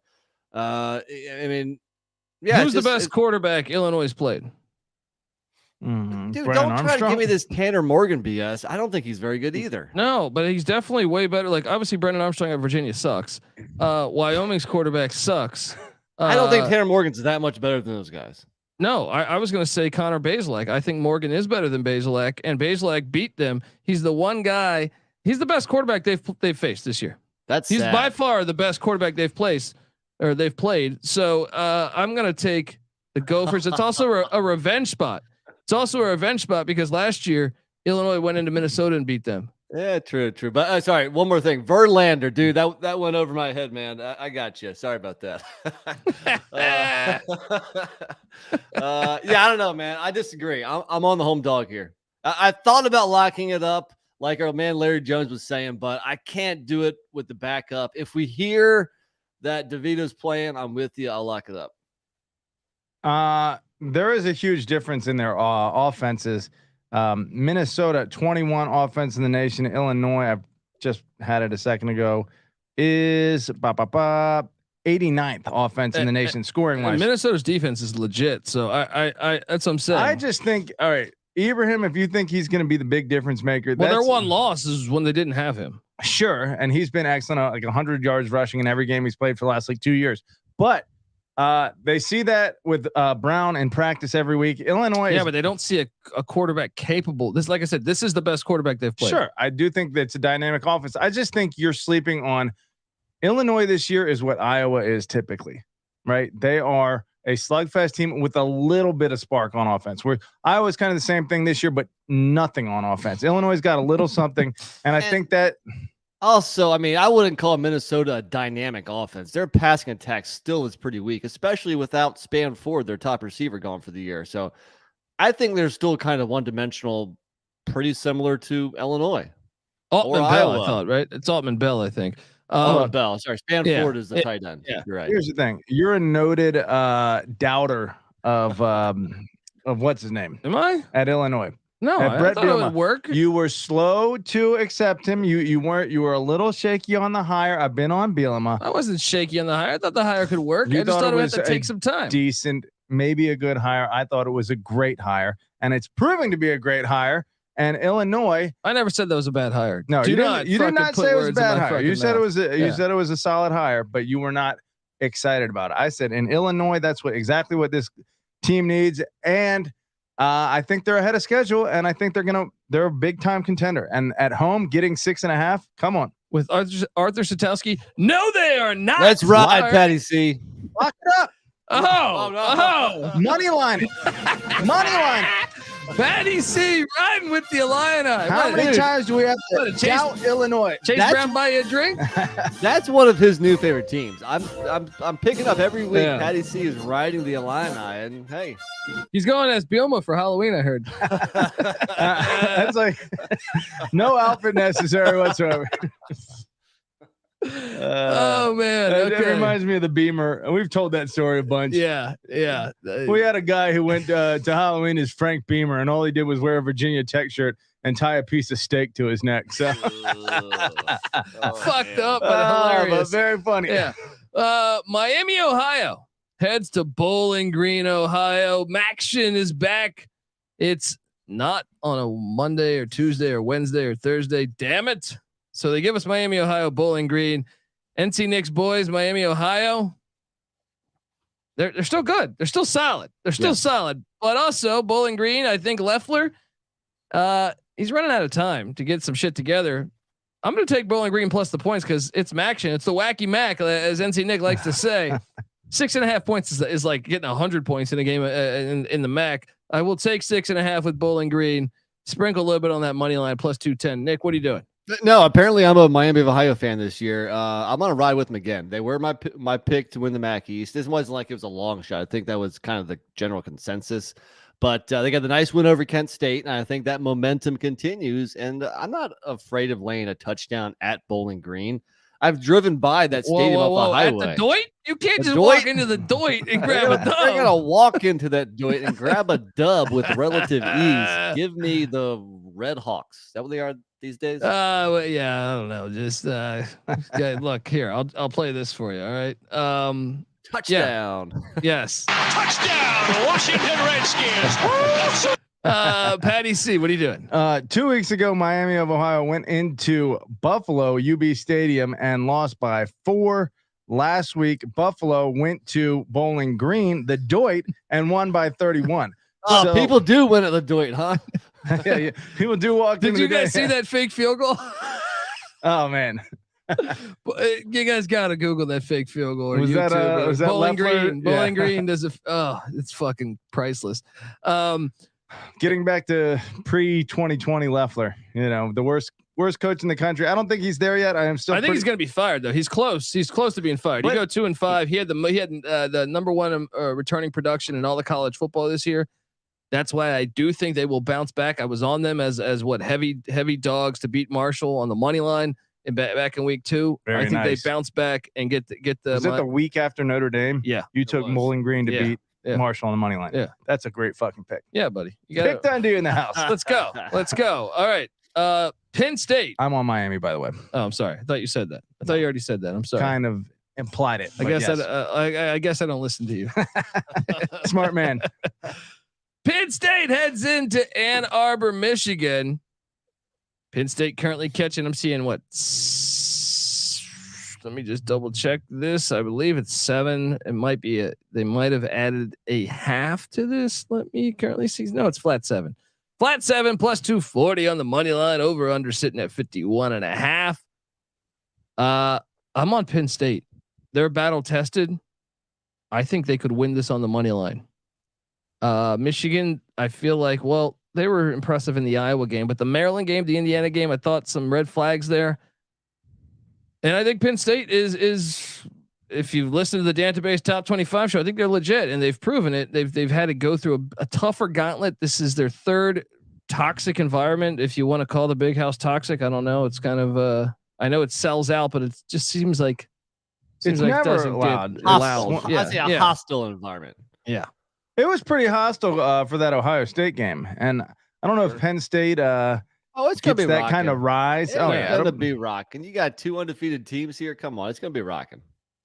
Yeah. Who's the best quarterback Illinois has played? Dude, Brennan don't try Armstrong? to give me this Tanner Morgan BS. I don't think he's very good either. No, but he's definitely way better. Like obviously Brennan Armstrong at Virginia sucks. Wyoming's quarterback sucks. I don't think Tanner Morgan's that much better than those guys. No, I was going to say Connor Bazelak. I think Morgan is better than Bazelak, and Bazelak beat them. He's the one guy. He's the best quarterback they've faced this year. He's sad. By far the best quarterback they've played. So I'm going to take the Gophers. It's also a revenge spot. It's also a revenge spot because last year Illinois went into Minnesota and beat them. Yeah, true. But sorry, one more thing. Verlander, dude, that went over my head, man. I got you. Sorry about that. Yeah, I don't know, man. I disagree. I'm on the home dog here. I thought about locking it up, like our man Larry Jones was saying, but I can't do it with the backup. If we hear that DeVito's playing, I'm with you. I'll lock it up. There is a huge difference in their offenses. Minnesota, 21 offense in the nation. Illinois, I've just had it a second ago, is 89th offense in the nation scoring wise. Minnesota's defense is legit. So I that's what I'm saying. I just think, all right, Ibrahim, if you think he's going to be the big difference maker, well, their one loss is when they didn't have him. Sure, and he's been excellent, like 100 yards rushing in every game he's played for the last 2 years. But they see that with Brown in practice every week. Illinois, but they don't see a quarterback capable. This, like I said, this is the best quarterback they've played. Sure, I do think that's a dynamic offense. I just think you're sleeping on Illinois this year is what Iowa is typically, right? They are a slugfest team with a little bit of spark on offense. Where Iowa's kind of the same thing this year, but nothing on offense. Illinois got a little something, and I think that. Also, I wouldn't call Minnesota a dynamic offense. Their passing attack still is pretty weak, especially without Span Ford, their top receiver, gone for the year. So I think they're still kind of one-dimensional, pretty similar to Illinois. Altman Bell, I thought, right? It's Altman Bell, I think. Altman Bell. Sorry, Span Ford is the tight end. Yeah, you're right. Here's the thing. You're a noted doubter of what's his name? Am I? At Illinois. No, I thought it would work. You were slow to accept him. You weren't. You were a little shaky on the hire. I've been on Bielema. I wasn't shaky on the hire. I thought the hire could work. I just thought it would have to take some time. Decent, maybe a good hire. I thought it was a great hire, and it's proving to be a great hire. And Illinois, I never said that was a bad hire. No, you did not say it was a bad hire. You said it was. You said it was a solid hire, but you were not excited about it. I said in Illinois, that's exactly what this team needs, and. I think they're ahead of schedule, and I think they're a big time contender. And at home, getting 6.5. Come on, with Arthur Satowski. No, they are not. That's right, Patty C. Lock it up. Oh, money line, money line. Patty C riding with the Illini. How many times do we have to doubt Illinois? Chase Brown buy you a drink? That's one of his new favorite teams. I'm picking up every week. Yeah. Patty C is riding the Illini, and hey, He's going as Bielma for Halloween, I heard. That's like no outfit necessary whatsoever. Oh man, That okay. reminds me of the Beamer, and we've told that story a bunch. Yeah. We had a guy who went to Halloween as Frank Beamer, and all he did was wear a Virginia Tech shirt and tie a piece of steak to his neck. So Fucked up, but but hilarious. very funny. Yeah. Miami, Ohio heads to Bowling Green, Ohio. Maction is back. It's not on a Monday or Tuesday or Wednesday or Thursday. Damn it. So they give us Miami, Ohio, Bowling Green. NC Knicks boys, Miami, Ohio. They're still good. They're still solid. They're still solid. But also Bowling Green, I think Leffler, he's running out of time to get some shit together. I'm going to take Bowling Green plus the points because it's Maction. It's the wacky Mac, as NC Nick likes to say. 6.5 points is like getting 100 points in a game in the Mac. I will take 6.5 with Bowling Green. Sprinkle a little bit on that money line plus 210. Nick, what are you doing? no. Apparently, I'm a Miami of Ohio fan this year. I'm gonna ride with them again. They were my pick to win the MAC East. This wasn't like it was a long shot. I think that was kind of the general consensus. But they got the nice win over Kent State, and I think that momentum continues. And I'm not afraid of laying a touchdown at Bowling Green. I've driven by that stadium off the highway. At the Doit? You can't The just Doit? walk into the Doit and grab a They're gonna dub. walk into that Doit and grab a dub with relative ease. Give me the Red Hawks. Is that what they are these days? Well, yeah, I don't know. Just yeah, look here. I'll play this for you. All right. Touchdown. Yes. Touchdown, Washington Redskins. Patty C, what are you doing? 2 weeks ago, Miami of Ohio went into Buffalo UB Stadium and lost by 4. Last week, Buffalo went to Bowling Green, the Doit, and won by 31. Oh, So- people do win at the Doit, huh? yeah, people do walk. Did into you the guys day. see that fake field goal? Oh man, You guys gotta Google that fake field goal. Or Was that, YouTube. was that Bowling Leffler? Green? Bowling Yeah. Green does it's fucking priceless. getting back to pre-2020 Leffler, the worst coach in the country. I don't think he's there yet. I think he's gonna be fired though. He's close. He's close to being fired. He go 2-5. He had the number one returning production in all the college football this year. That's why I do think they will bounce back. I was on them as what heavy dogs to beat Marshall on the money line back in week 2. Very I think nice. they bounce back and get the. Was it the week after Notre Dame? Yeah, You took was. Bowling Green to Yeah. beat Yeah. Marshall on the money line. Yeah. That's a great fucking pick. yeah, buddy. You Pick got Dundee in the house. Let's go. Let's go. All right. Penn State. I'm on Miami, by the way. Oh, I'm sorry. I thought you said that. I thought you already said that. I'm sorry. Kind of implied it. I but guess yes. I guess I don't listen to you. Smart man. Penn State heads into Ann Arbor, Michigan. Penn State currently catching. I'm seeing what? Let me just double check this. I believe it's 7. It might be they might have added a half to this. Let me currently see. No, it's flat 7. Flat 7 plus 240 on the money line. Over under sitting at 51.5. I'm on Penn State. They're battle tested. I think they could win this on the money line. Michigan, I feel like, well, they were impressive in the Iowa game, but the Maryland game, the Indiana game, I thought some red flags there. And I think Penn State is if you listen to the Database Top 25 show, I think they're legit and they've proven it. They've had to go through a tougher gauntlet. This is their 3rd toxic environment. If you want to call the big house toxic, I don't know. It's kind of I know it sells out, but it just seems like It's never doesn't loud. get It's- loud. I say a hostile environment. Yeah. It was pretty hostile for that Ohio State game, and I don't know if Penn State Oh, it's gonna gets be that rocking. kind of rise. Yeah, Oh it's yeah, gonna it'll- be rocking. You got 2 undefeated teams here. Come on, it's gonna be rocking.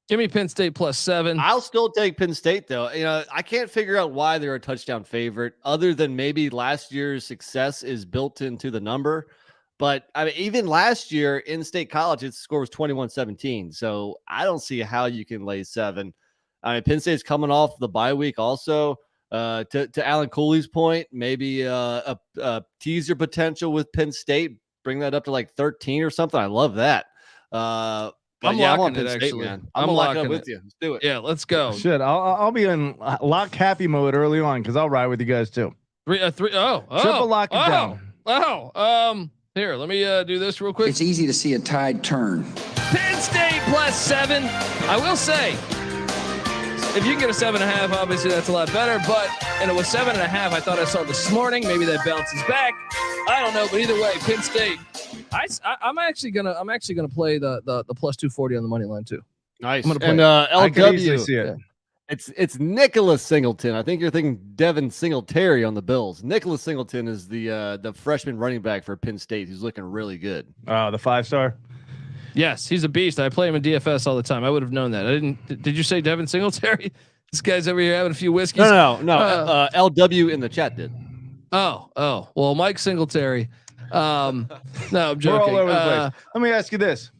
Give me Penn State plus 7. I'll still take Penn State though. I can't figure out why they're a touchdown favorite, other than maybe last year's success is built into the number. But I mean, even last year in State College, its score was 21-17. So I don't see how you can lay 7. I mean, Penn State's coming off the bye week also. To Alan Cooley's point, maybe a teaser potential with Penn State, bring that up to like 13 or something. I love that. But I'm yeah, I'm locking on it, Penn State, actually. man. I'm I'm locking locking up with it. you. Let's do it. Yeah, let's go. Shit, I'll be in lock happy mode early on because I'll ride with you guys too. Three. Oh, triple lock it down. Here, let me do this real quick. It's easy to see a tide turn. Penn State +7. I will say, if you can get a 7.5, obviously that's a lot better. But and it was 7.5. I thought I saw this morning. Maybe that bounces back. I don't know, but either way, Penn State. I'm actually gonna play the +240 on the money line too. Nice. I'm gonna play and I could easily LW. see it. It's Nicholas Singleton. I think you're thinking Devin Singletary on the Bills. Nicholas Singleton is the freshman running back for Penn State. He's looking really good. Oh, the 5-star. Yes, he's a beast. I play him in DFS all the time. I would have known that. I didn't. Did you say Devin Singletary? This guy's over here having a few whiskeys. No. LW in the chat did. Oh. Well, Mike Singletary. No, I'm joking. We're all over the place. Let me ask you this.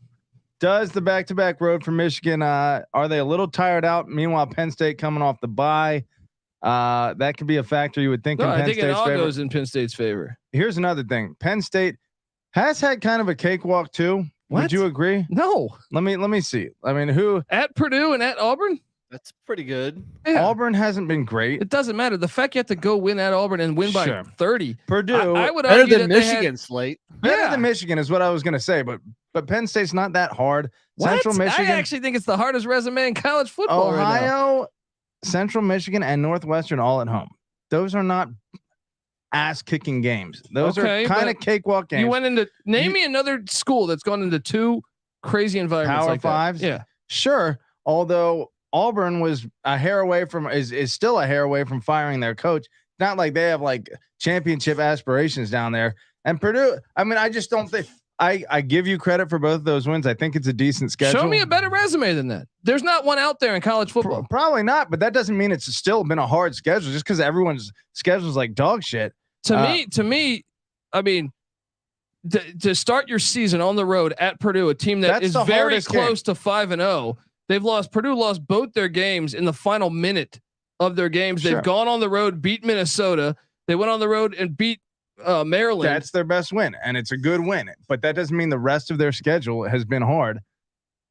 Does the back-to-back road for Michigan, are they a little tired out? Meanwhile, Penn State coming off the bye. That could be a factor you would think in I Penn think State's it all favor. goes in Penn State's favor. Here's another thing. Penn State has had kind of a cakewalk too. What? Would you agree? No. Let me see. I mean, who At Purdue and at Auburn? That's pretty good. Yeah. Auburn hasn't been great. It doesn't matter. The fact you have to go win at Auburn and win Sure. by 30. Purdue I would Better argue than that they Michigan, had, Slate. better than Michigan is what I was going to say, but Penn State's not that hard. What? Central Michigan, I actually think it's the hardest resume in college football right now. Ohio, Central Michigan, and Northwestern all at home. Those are not ass-kicking games. Those Okay, are kind of but cakewalk games. You went into me another school that's gone into two crazy environments. Power like that. fives? Yeah. Sure, although Auburn was a hair away from is still a hair away from firing their coach. Not like they have like championship aspirations down there. And Purdue, I mean, I just don't think I give you credit for both of those wins. I think it's a decent schedule. Show me a better resume than that. There's not one out there in college football. Probably not, but that doesn't mean it's still been a hard schedule just because everyone's schedule is like dog shit. To me, I mean, to start your season on the road at Purdue, a team that is very close to 5-0. Purdue lost both their games in the final minute of their games. They've gone on the road, beat Minnesota. They went on the road and beat Maryland. That's their best win, and it's a good win. But that doesn't mean the rest of their schedule has been hard.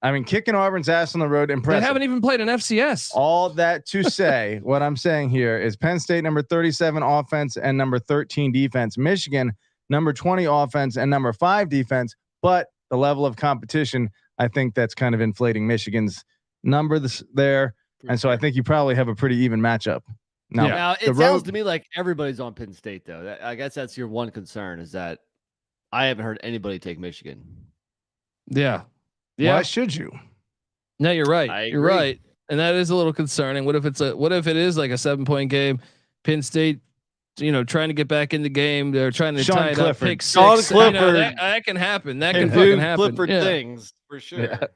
I mean, kicking Auburn's ass on the road, impressive. They haven't even played an FCS. All that to say, what I'm saying here is Penn State number 37 offense and number 13 defense. Michigan number 20 offense and number 5 defense. But the level of competition, I think that's kind of inflating Michigan's number there. And so I think you probably have a pretty even matchup. Now it sounds to me like everybody's on Penn State, though. I guess that's your one concern is that I haven't heard anybody take Michigan. Yeah. Why should you? No, you're right. You're right. And that is a little concerning. What if it is like a 7-point game? Penn State, trying to get back in the game. They're trying to tie it up. Pick 6. Sean Clifford. That can happen. That can fucking happen. Clifford things for sure. Yeah.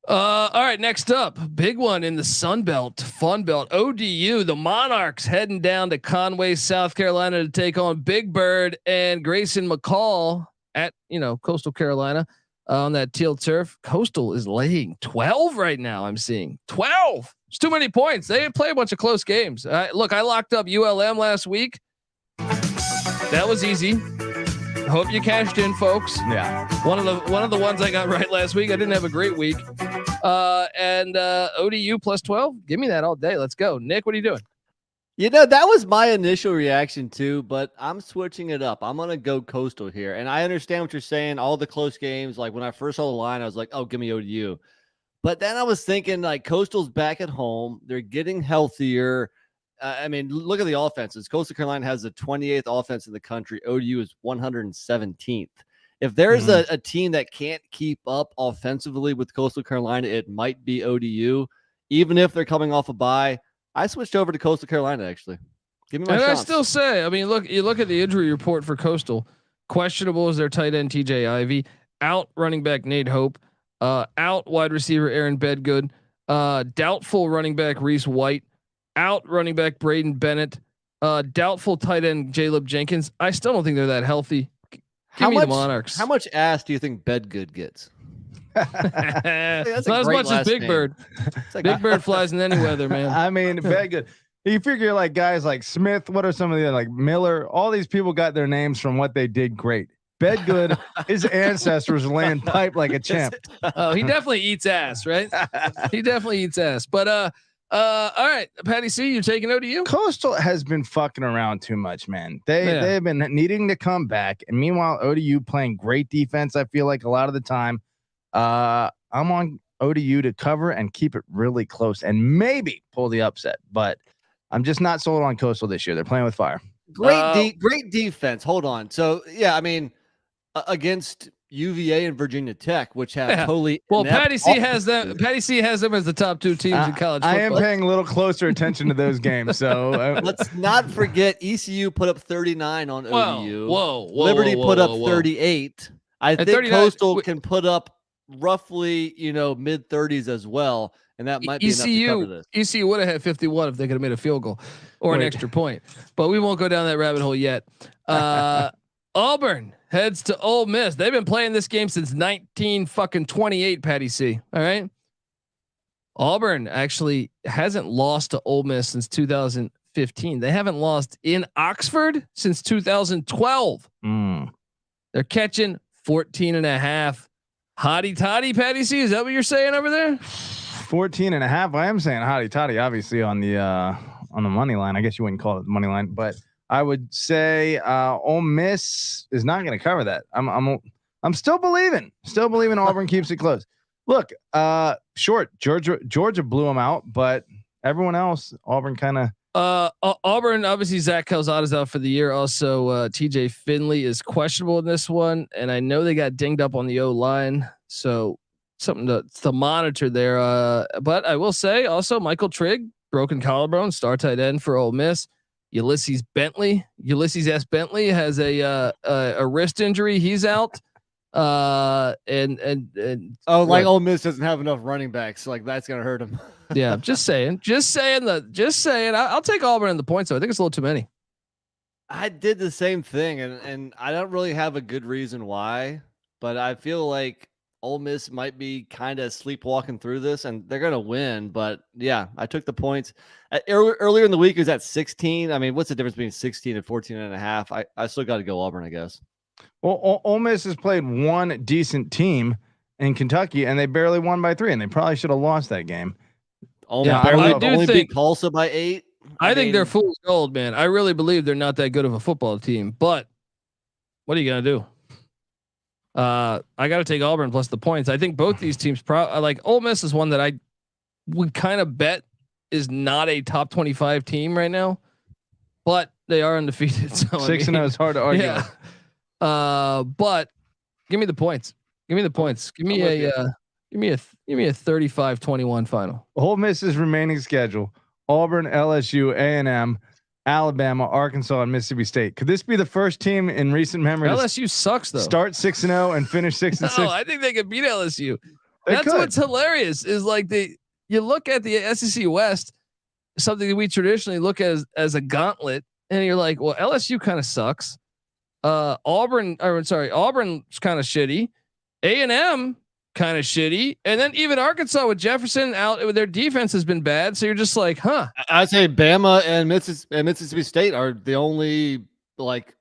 All right, next up, big one in the Sun Belt, Fun Belt, ODU, the Monarchs heading down to Conway, South Carolina to take on Big Bird and Grayson McCall at, Coastal Carolina on that teal turf. Coastal is laying 12 right now. I'm seeing 12. It's too many points. They play a bunch of close games. Look, I locked up ULM last week. That was easy. Hope you cashed in, folks. Yeah. One of the ones I got right last week. I didn't have a great week. And ODU +12. Give me that all day. Let's go. Nick, what are you doing? That was my initial reaction too, but I'm switching it up. I'm going to go Coastal here. And I understand what you're saying. All the close games, like when I first saw the line, I was like, oh, give me ODU. But then I was thinking like Coastal's back at home. They're getting healthier. I mean, look at the offenses. Coastal Carolina has the 28th offense in the country. ODU is 117th. If there's a team that can't keep up offensively with Coastal Carolina, it might be ODU. Even if they're coming off a bye, I switched over to Coastal Carolina, actually. Give me my shot. shots. I still say, I mean, you look at the injury report for Coastal. Questionable is their tight end TJ Ivy. Out running back Nate Hope. Out wide receiver Aaron Bedgood. Doubtful running back Reese White. Out running back Braden Bennett. Doubtful tight end Jaleb Jenkins. I still don't think they're that healthy. Give me the Monarchs. How much ass do you think Bedgood gets? That's not as much as Big Bird. Like Big Bird flies in any weather, man. I mean, Bedgood. You figure like guys like Smith. What are some of the like Miller? All these people got their names from what they did great. Bedgood, his ancestors laying pipe like a champ. Oh, he definitely eats ass, right? He definitely eats ass. But All right, Patty C, you're taking ODU. Coastal has been fucking around too much, man. They've been needing to come back, and meanwhile, ODU playing great defense. I feel like a lot of the time, I'm on ODU to cover and keep it really close and maybe pull the upset, but I'm just not sold on Coastal this year. They're playing with fire. Great defense. Hold on. So yeah, I mean, against UVA and Virginia Tech, which have totally Patty C has them. Patty C has them as the top two teams in college football. I am paying a little closer attention to those games. So let's not forget ECU put up 39 on ODU. Whoa! Liberty put up 38. I think Coastal can put up roughly, mid 30s as well, and that might be enough to cover this. ECU would have had 51 if they could have made a field goal or an extra point, but we won't go down that rabbit hole yet. Auburn heads to Ole Miss. They've been playing this game since 1928. Patty C. All right. Auburn actually hasn't lost to Ole Miss since 2015. They haven't lost in Oxford since 2012. They're catching 14.5. Hotty toddy, Patty C. Is that what you're saying over there? 14.5. I am saying hotty toddy, obviously on the money line. I guess you wouldn't call it the money line, but I would say Ole Miss is not going to cover that. I'm still believing. Still believing Auburn keeps it close. Look, short Georgia blew them out, but everyone else, Auburn kind of. Auburn, obviously Zach Calzada's out for the year. Also, TJ Finley is questionable in this one, and I know they got dinged up on the O line, so something to monitor there. But I will say also Michael Trigg, broken collarbone, star tight end for Ole Miss. Ulysses S. Bentley has a wrist injury. He's out. And Ole Miss doesn't have enough running backs. Like that's gonna hurt him. Yeah, just saying. I'll take Auburn in the points though. I think it's a little too many. I did the same thing, and I don't really have a good reason why, but I feel like Ole Miss might be kind of sleepwalking through this, and they're gonna win. But yeah, I took the points. Earlier in the week, it was at 16. I mean, what's the difference between 16 and 14.5? I still got to go Auburn, I guess. Well, Ole Miss has played one decent team in Kentucky, and they barely won by 3, and they probably should have lost that game. I do think Tulsa by 8. I think they're fool's gold, man. I really believe they're not that good of a football team. But what are you gonna do? I got to take Auburn plus the points. I think both these teams, like Ole Miss is one that I would kind of bet is not a top 25 team right now, but they are undefeated. So 6-0 is hard to argue. Yeah. But give me the points. Give me the points. Give me a 35-21 final. Ole Miss's remaining schedule: Auburn, LSU, A&M, Alabama, Arkansas, and Mississippi State. Could this be the first team in recent memory? LSU sucks though. Start 6-0 and finish 6-6. No, I think they could beat LSU. That's what's hilarious is like you look at the SEC West, something that we traditionally look as a gauntlet, and you're like, well, LSU kind of sucks. Auburn's kind of shitty. A&M kind of shitty, and then even Arkansas with Jefferson out, their defense has been bad. So you're just like, huh? I'd say Bama and Mississippi State are the only like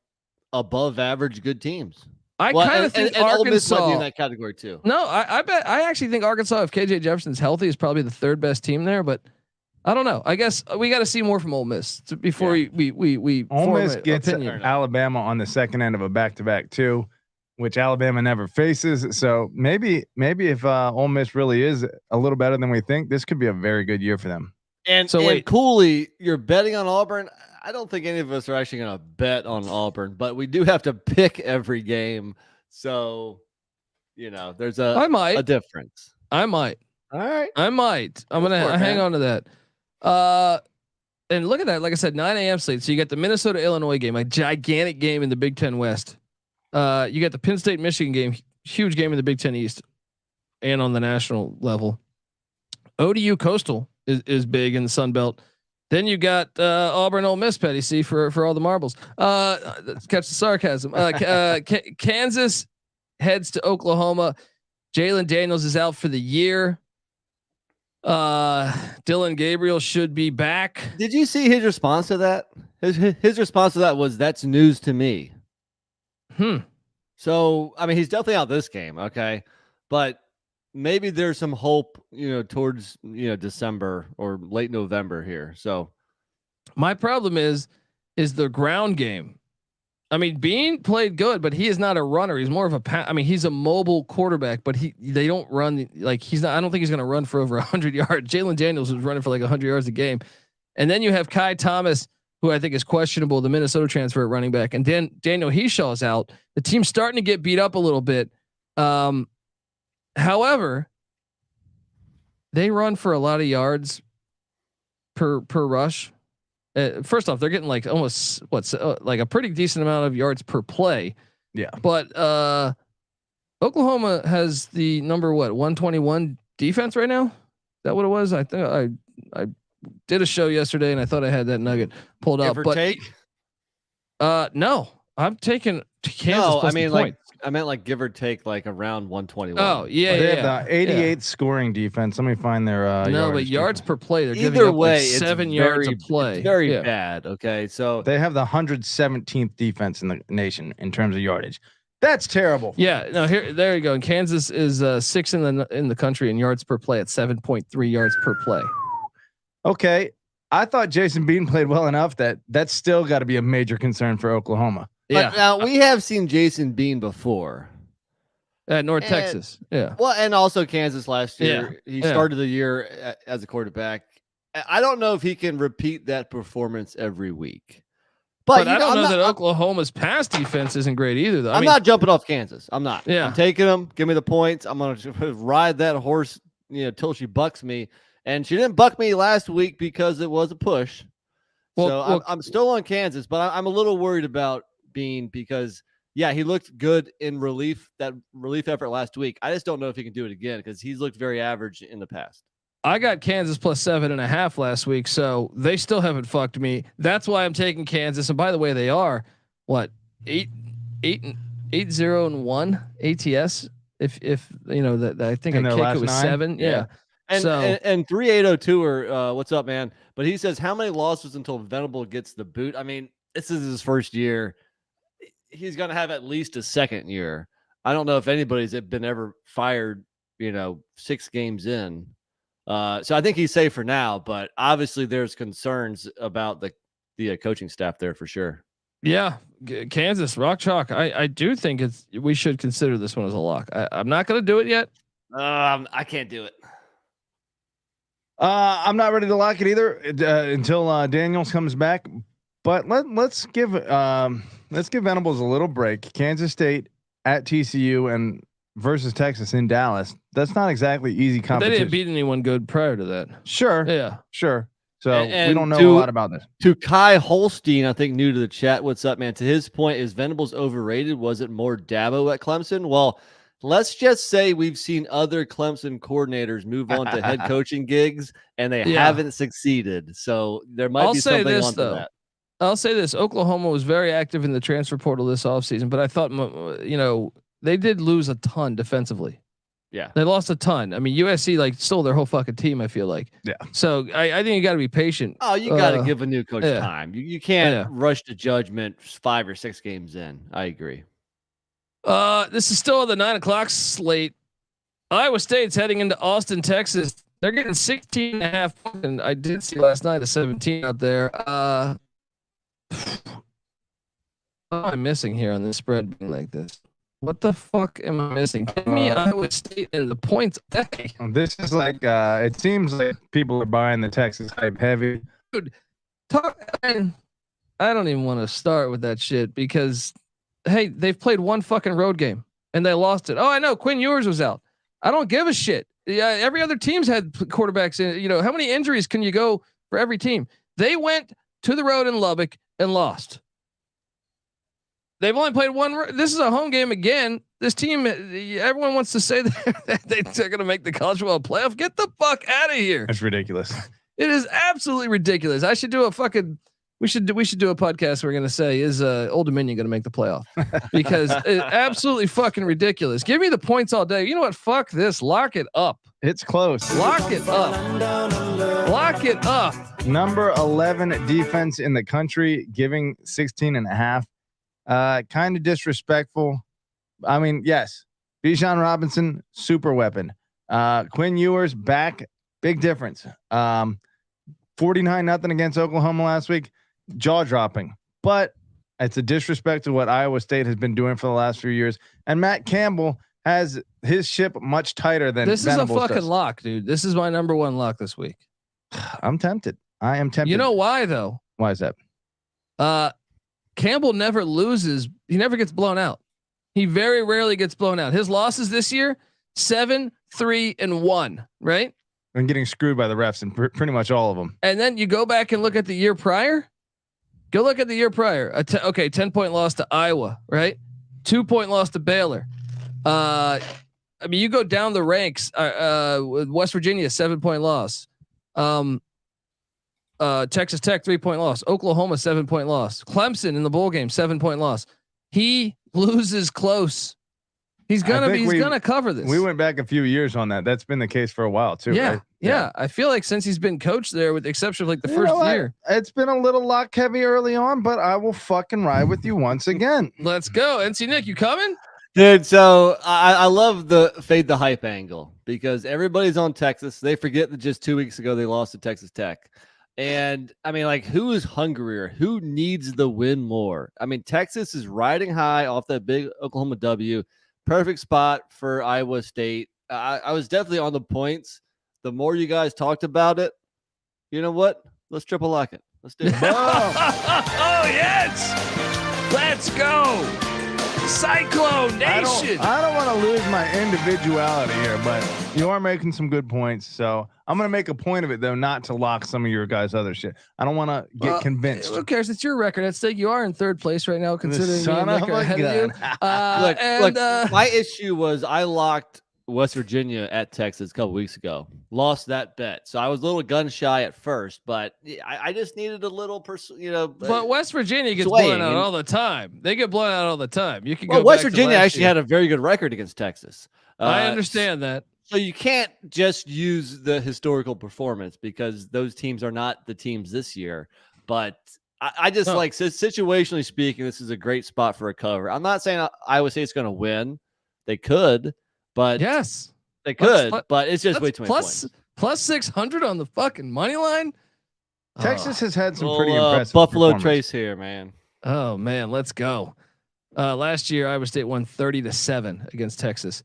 above average good teams. I kind of think Arkansas Ole Miss might be in that category too. No, I actually think Arkansas, if KJ Jefferson's healthy, is probably the third best team there. But I don't know. I guess we got to see more from Ole Miss before we Ole Miss gets Alabama on the second end of a back-to-back too, which Alabama never faces. So maybe if Ole Miss really is a little better than we think, this could be a very good year for them. And Cooley, you're betting on Auburn. I don't think any of us are actually going to bet on Auburn, but we do have to pick every game. So, there's a difference. I might. All right. I'm going to hang on to that. And look at that. Like I said, 9 a.m. slate. So you got the Minnesota Illinois game, a gigantic game in the Big Ten West. You got the Penn State Michigan game, huge game in the Big Ten East and on the national level. ODU Coastal is big in the Sun Belt. Then you got Auburn, Ole Miss, Petty C for all the marbles. Catch the sarcasm. Kansas heads to Oklahoma. Jalen Daniels is out for the year. Dylan Gabriel should be back. Did you see his response to that? His response to that was, "That's news to me." So, I mean, he's definitely out this game. Okay. But maybe there's some hope, towards, December or late November here. So my problem is the ground game. I mean, Bean played good, but he is not a runner. He's more of a he's a mobile quarterback, but they don't run he's not. I don't think he's going to run for over 100 yards. Jalen Daniels was running for like 100 yards a game, and then you have Kai Thomas, who I think is questionable, the Minnesota transfer at running back, and then Daniel Heshaw's out. The team's starting to get beat up a little bit. However, they run for a lot of yards per rush. First off, they're getting like almost like a pretty decent amount of yards per play. Yeah. But Oklahoma has the number 121 defense right now. Is that what it was? I think I did a show yesterday and I thought I had that nugget pulled up. But take? No, I'm taking Kansas. No, plus I mean the point. I meant like give or take like around 121. Oh yeah, they have the 88th scoring defense. Let me find their but yards per play. They're either giving up way, like 7 yards a play. It's very bad. Okay, so they have the 117th defense in the nation in terms of yardage. That's terrible. Yeah, no, there you go. And Kansas is 6th in the country in yards per play at 7.3 yards per play. Okay, I thought Jason Bean played well enough that's still got to be a major concern for Oklahoma. But now we have seen Jason Bean before at North Texas. Yeah. Well, and also Kansas last year. Yeah. He started the year as a quarterback. I don't know if he can repeat that performance every week. But I don't know that Oklahoma's pass defense isn't great either, though. I'm not jumping off Kansas. I'm not. Yeah. I'm taking them. Give me the points. I'm going to ride that horse, till she bucks me. And she didn't buck me last week because it was a push. I'm still on Kansas, but I'm a little worried about Bean because he looked good in that relief effort last week. I just don't know if he can do it again because he's looked very average in the past. I got Kansas plus 7.5 last week, so they still haven't fucked me. That's why I'm taking Kansas. And by the way, they are 8-0-1 ATS. If that I think I kicked it was 7. Yeah. And 3802 or what's up, man? But he says how many losses until Venable gets the boot? I mean, this is his first year. He's going to have at least a second year. I don't know if anybody's been ever fired, 6 games in. So I think he's safe for now, but obviously there's concerns about the coaching staff there for sure. Yeah. Kansas rock chalk. I do think we should consider this one as a lock. I'm not going to do it yet. I can't do it. I'm not ready to lock it either until Daniels comes back, but let's give Venables a little break. Kansas State at TCU and versus Texas in Dallas. That's not exactly easy competition. They didn't beat anyone good prior to that. Sure. Yeah. Sure. So and we don't know a lot about this. To Kai Holstein, I think new to the chat. What's up, man? To his point, is Venables overrated? Was it more Dabo at Clemson? Well, let's just say we've seen other Clemson coordinators move on to head coaching gigs and they haven't succeeded. So there might be something on that. I'll say this. Oklahoma was very active in the transfer portal this offseason, but I thought, they did lose a ton defensively. Yeah. They lost a ton. I mean, USC stole their whole fucking team, I feel like. Yeah. So I think you got to be patient. Oh, you got to give a new coach time. You can't rush to judgment 5 or 6 games in. I agree. This is still the 9:00 slate. Iowa State's heading into Austin, Texas. They're getting 16.5. And I did see last night a 17 out there. What am I missing here on this spread being like this? What the fuck am I missing? Give me Iowa State and the points. This is it seems like people are buying the Texas hype heavy. Dude, I don't even want to start with that shit because, hey, they've played one fucking road game and they lost it. Oh, I know. Quinn Ewers was out. I don't give a shit. Yeah, every other team's had quarterbacks in. How many injuries can you go for every team? They went to the road in Lubbock and lost. They've only played one. This is a home game again. This team, everyone wants to say that they're going to make the college football playoff. Get the fuck out of here. That's ridiculous. It is absolutely ridiculous. I should do we should do a podcast. We're going to say, is Old Dominion going to make the playoff? Because it's absolutely fucking ridiculous. Give me the points all day. You know what? Fuck this. Lock it up. It's close. Lock it up. Lock it up. Number 11 defense in the country, giving 16.5. Kind of disrespectful. I mean, yes, Bijan Robinson, super weapon. Quinn Ewers back, big difference. 49-0 against Oklahoma last week, jaw dropping, but it's a disrespect to what Iowa State has been doing for the last few years. And Matt Campbell has his ship much tighter than this Venables is a fucking does. Lock, dude. This is my number one lock this week. I'm tempted. I am tempted. You know why though? Why is that? Campbell never loses. He never gets blown out. He very rarely gets blown out. His losses this year, 7, 3, and 1, right? I'm getting screwed by the refs and pretty much all of them. And then you go back and look at the year prior. Go look at the year prior. 10-point loss to Iowa, right? 2-point loss to Baylor. I mean, you go down the ranks. West Virginia, 7-point loss. Texas Tech, 3-point loss. Oklahoma, 7-point loss. Clemson in the bowl game, 7-point loss. He loses close. He's gonna cover this. We went back a few years on that. That's been the case for a while too. Yeah, right? yeah. I feel like since he's been coached there, with the exception of like the first year, it's been a little lock heavy early on, but I will fucking ride with you once again. Let's go. NC Nick, you coming? Dude, so I love the fade the hype angle because everybody's on Texas. They forget that just 2 weeks ago they lost to Texas Tech. And I mean, like, who is hungrier? Who needs the win more? I mean, Texas is riding high off that big Oklahoma W. Perfect spot for Iowa State. I was definitely on the points. The more you guys talked about it, you know what? Let's triple lock it. Let's do it. Oh, yes. Let's go. Cyclone Nation. I don't want to lose my individuality here, but you are making some good points. So I'm going to make a point of it, though, not to lock some of your guys' other shit. I don't want to get convinced. Who cares? It's your record at stake. You are in third place right now, considering me and Nick are ahead of you. Look, my issue was I locked West Virginia at Texas a couple weeks ago. Lost that bet. So I was a little gun shy at first, but I just needed a little But West Virginia gets blown out all the time. They get blown out all the time. You can go West Virginia actually had a very good record against Texas. I understand that. So you can't just use the historical performance because those teams are not the teams this year. But I just like situationally speaking, this is a great spot for a cover. I'm not saying Iowa State's going to win. They could, but yes, they could. But it's just way too many points. Plus 600 on the fucking money line. Texas has had some pretty impressive Buffalo Trace here, man. Oh man, let's go. Last year Iowa State won 30-7 against Texas.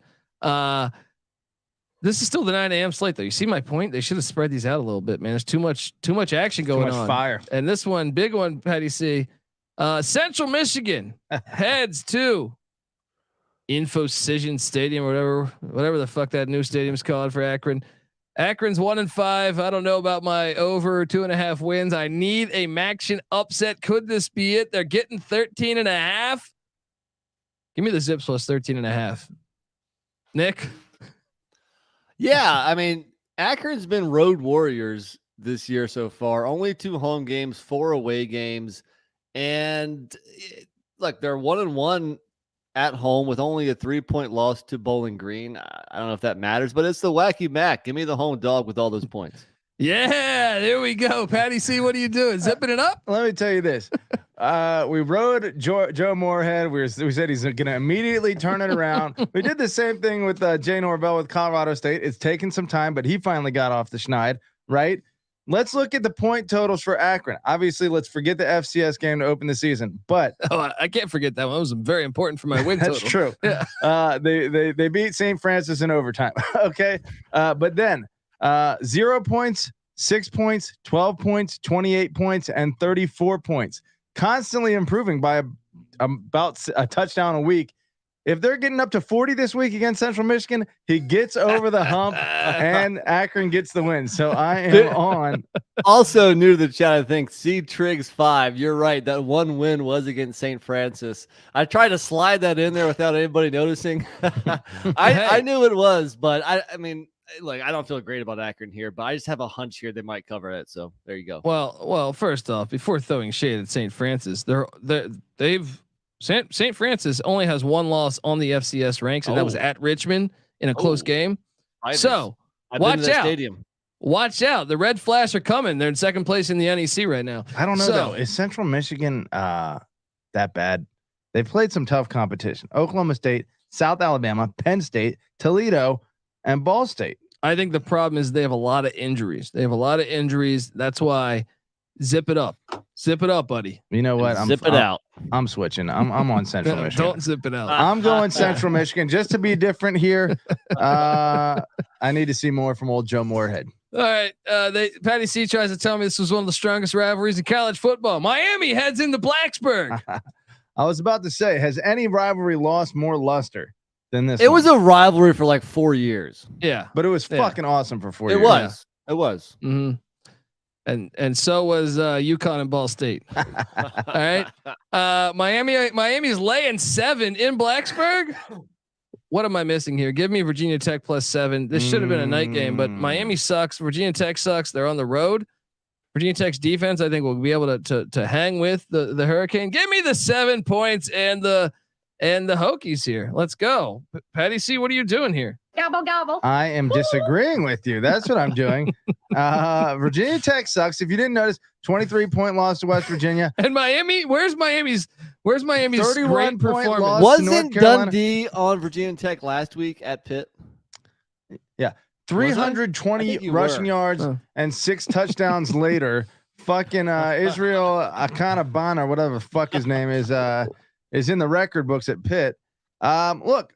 This is still the 9 a.m. slate, though. You see my point? They should have spread these out a little bit, man. There's too much action going on. Fire. And this one, big one, Patty C. Central Michigan heads to Infocision Stadium, or whatever the fuck that new stadium's called for Akron. Akron's 1-5. I don't know about my over 2.5 wins. I need a Maxion upset. Could this be it? They're getting 13.5. Give me the Zips plus 13.5. Nick. Yeah, I mean, Akron's been road warriors this year so far. Only 2 home games, 4 away games, and look, they're 1-1 at home with only a 3-point loss to Bowling Green. I don't know if that matters, but it's the Wacky Mac. Give me the home dog with all those points. Yeah, there we go. Patty C, what are you doing? Zipping it up? Let me tell you this. We rode Joe Moorhead. We said he's going to immediately turn it around. We did the same thing with Jay Norvell with Colorado State. It's taken some time, but he finally got off the schneid, right? Let's look at the point totals for Akron. Obviously, let's forget the FCS game to open the season, but I can't forget that one. It was very important for my win total. That's true. Yeah. They beat St. Francis in overtime. Okay. But then 0 points, 6 points, 12 points, 28 points, and 34 points. Constantly improving by about a touchdown a week. If they're getting up to 40 this week against Central Michigan, he gets over the hump and Akron gets the win. So I am on. Also new to the chat, I think C Triggs 5. You're right. That one win was against St. Francis. I tried to slide that in there without anybody noticing. I knew it was, but I mean, like, I don't feel great about Akron here, but I just have a hunch here they might cover it. So there you go. Well, first off, before throwing shade at St. Francis, St. Francis only has 1 loss on the FCS ranks, and that was at Richmond in a close game. So watch out. Stadium. Watch out. The Red Flash are coming. They're in second place in the NEC right now. I don't know though. Is Central Michigan that bad? They've played some tough competition. Oklahoma State, South Alabama, Penn State, Toledo, and Ball State. I think the problem is they have a lot of injuries. That's why zip it up, buddy. You know what? Zip it out. I'm switching. I'm on Central Michigan. Don't zip it out. I'm going Central Michigan just to be different here. I need to see more from old Joe Moorhead. All right. Patty C tries to tell me this was one of the strongest rivalries in college football. Miami heads into Blacksburg. I was about to say, has any rivalry lost more luster than this? It was a rivalry for like 4 years. Yeah. But it was fucking awesome for 4 years. It was. Mm-hmm. And so was UConn and Ball State. All right. Miami's laying 7 in Blacksburg. What am I missing here? Give me Virginia Tech +7. This should have been a night game, but Miami sucks. Virginia Tech sucks. They're on the road. Virginia Tech's defense, I think, will be able to hang with the Hurricane. Give me the 7 points and the Hokies here. Let's go. Patty C, what are you doing here? Gobble, gobble. I am disagreeing with you. That's what I'm doing. Virginia Tech sucks. If you didn't notice, 23-point loss to West Virginia. And Miami, where's Miami's 31 great performance? loss. Wasn't Dundee on Virginia Tech last week at Pitt? Yeah. 320 rushing yards and 6 touchdowns later. Fucking Israel Akanabana, or whatever the fuck his name is in the record books at Pitt. Look,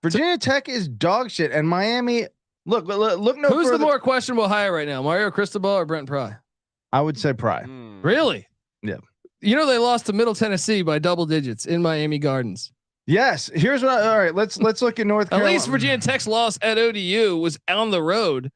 Virginia Tech is dog shit, and Miami. Look no Who's further. the more questionable hire right now, Mario Cristobal or Brent Pry? I would say Pry. Really? Yeah. You know they lost to Middle Tennessee by double digits in Miami Gardens. Yes. Here's what. All right. Let's look at North Carolina. At least Virginia Tech's loss at ODU was on the road.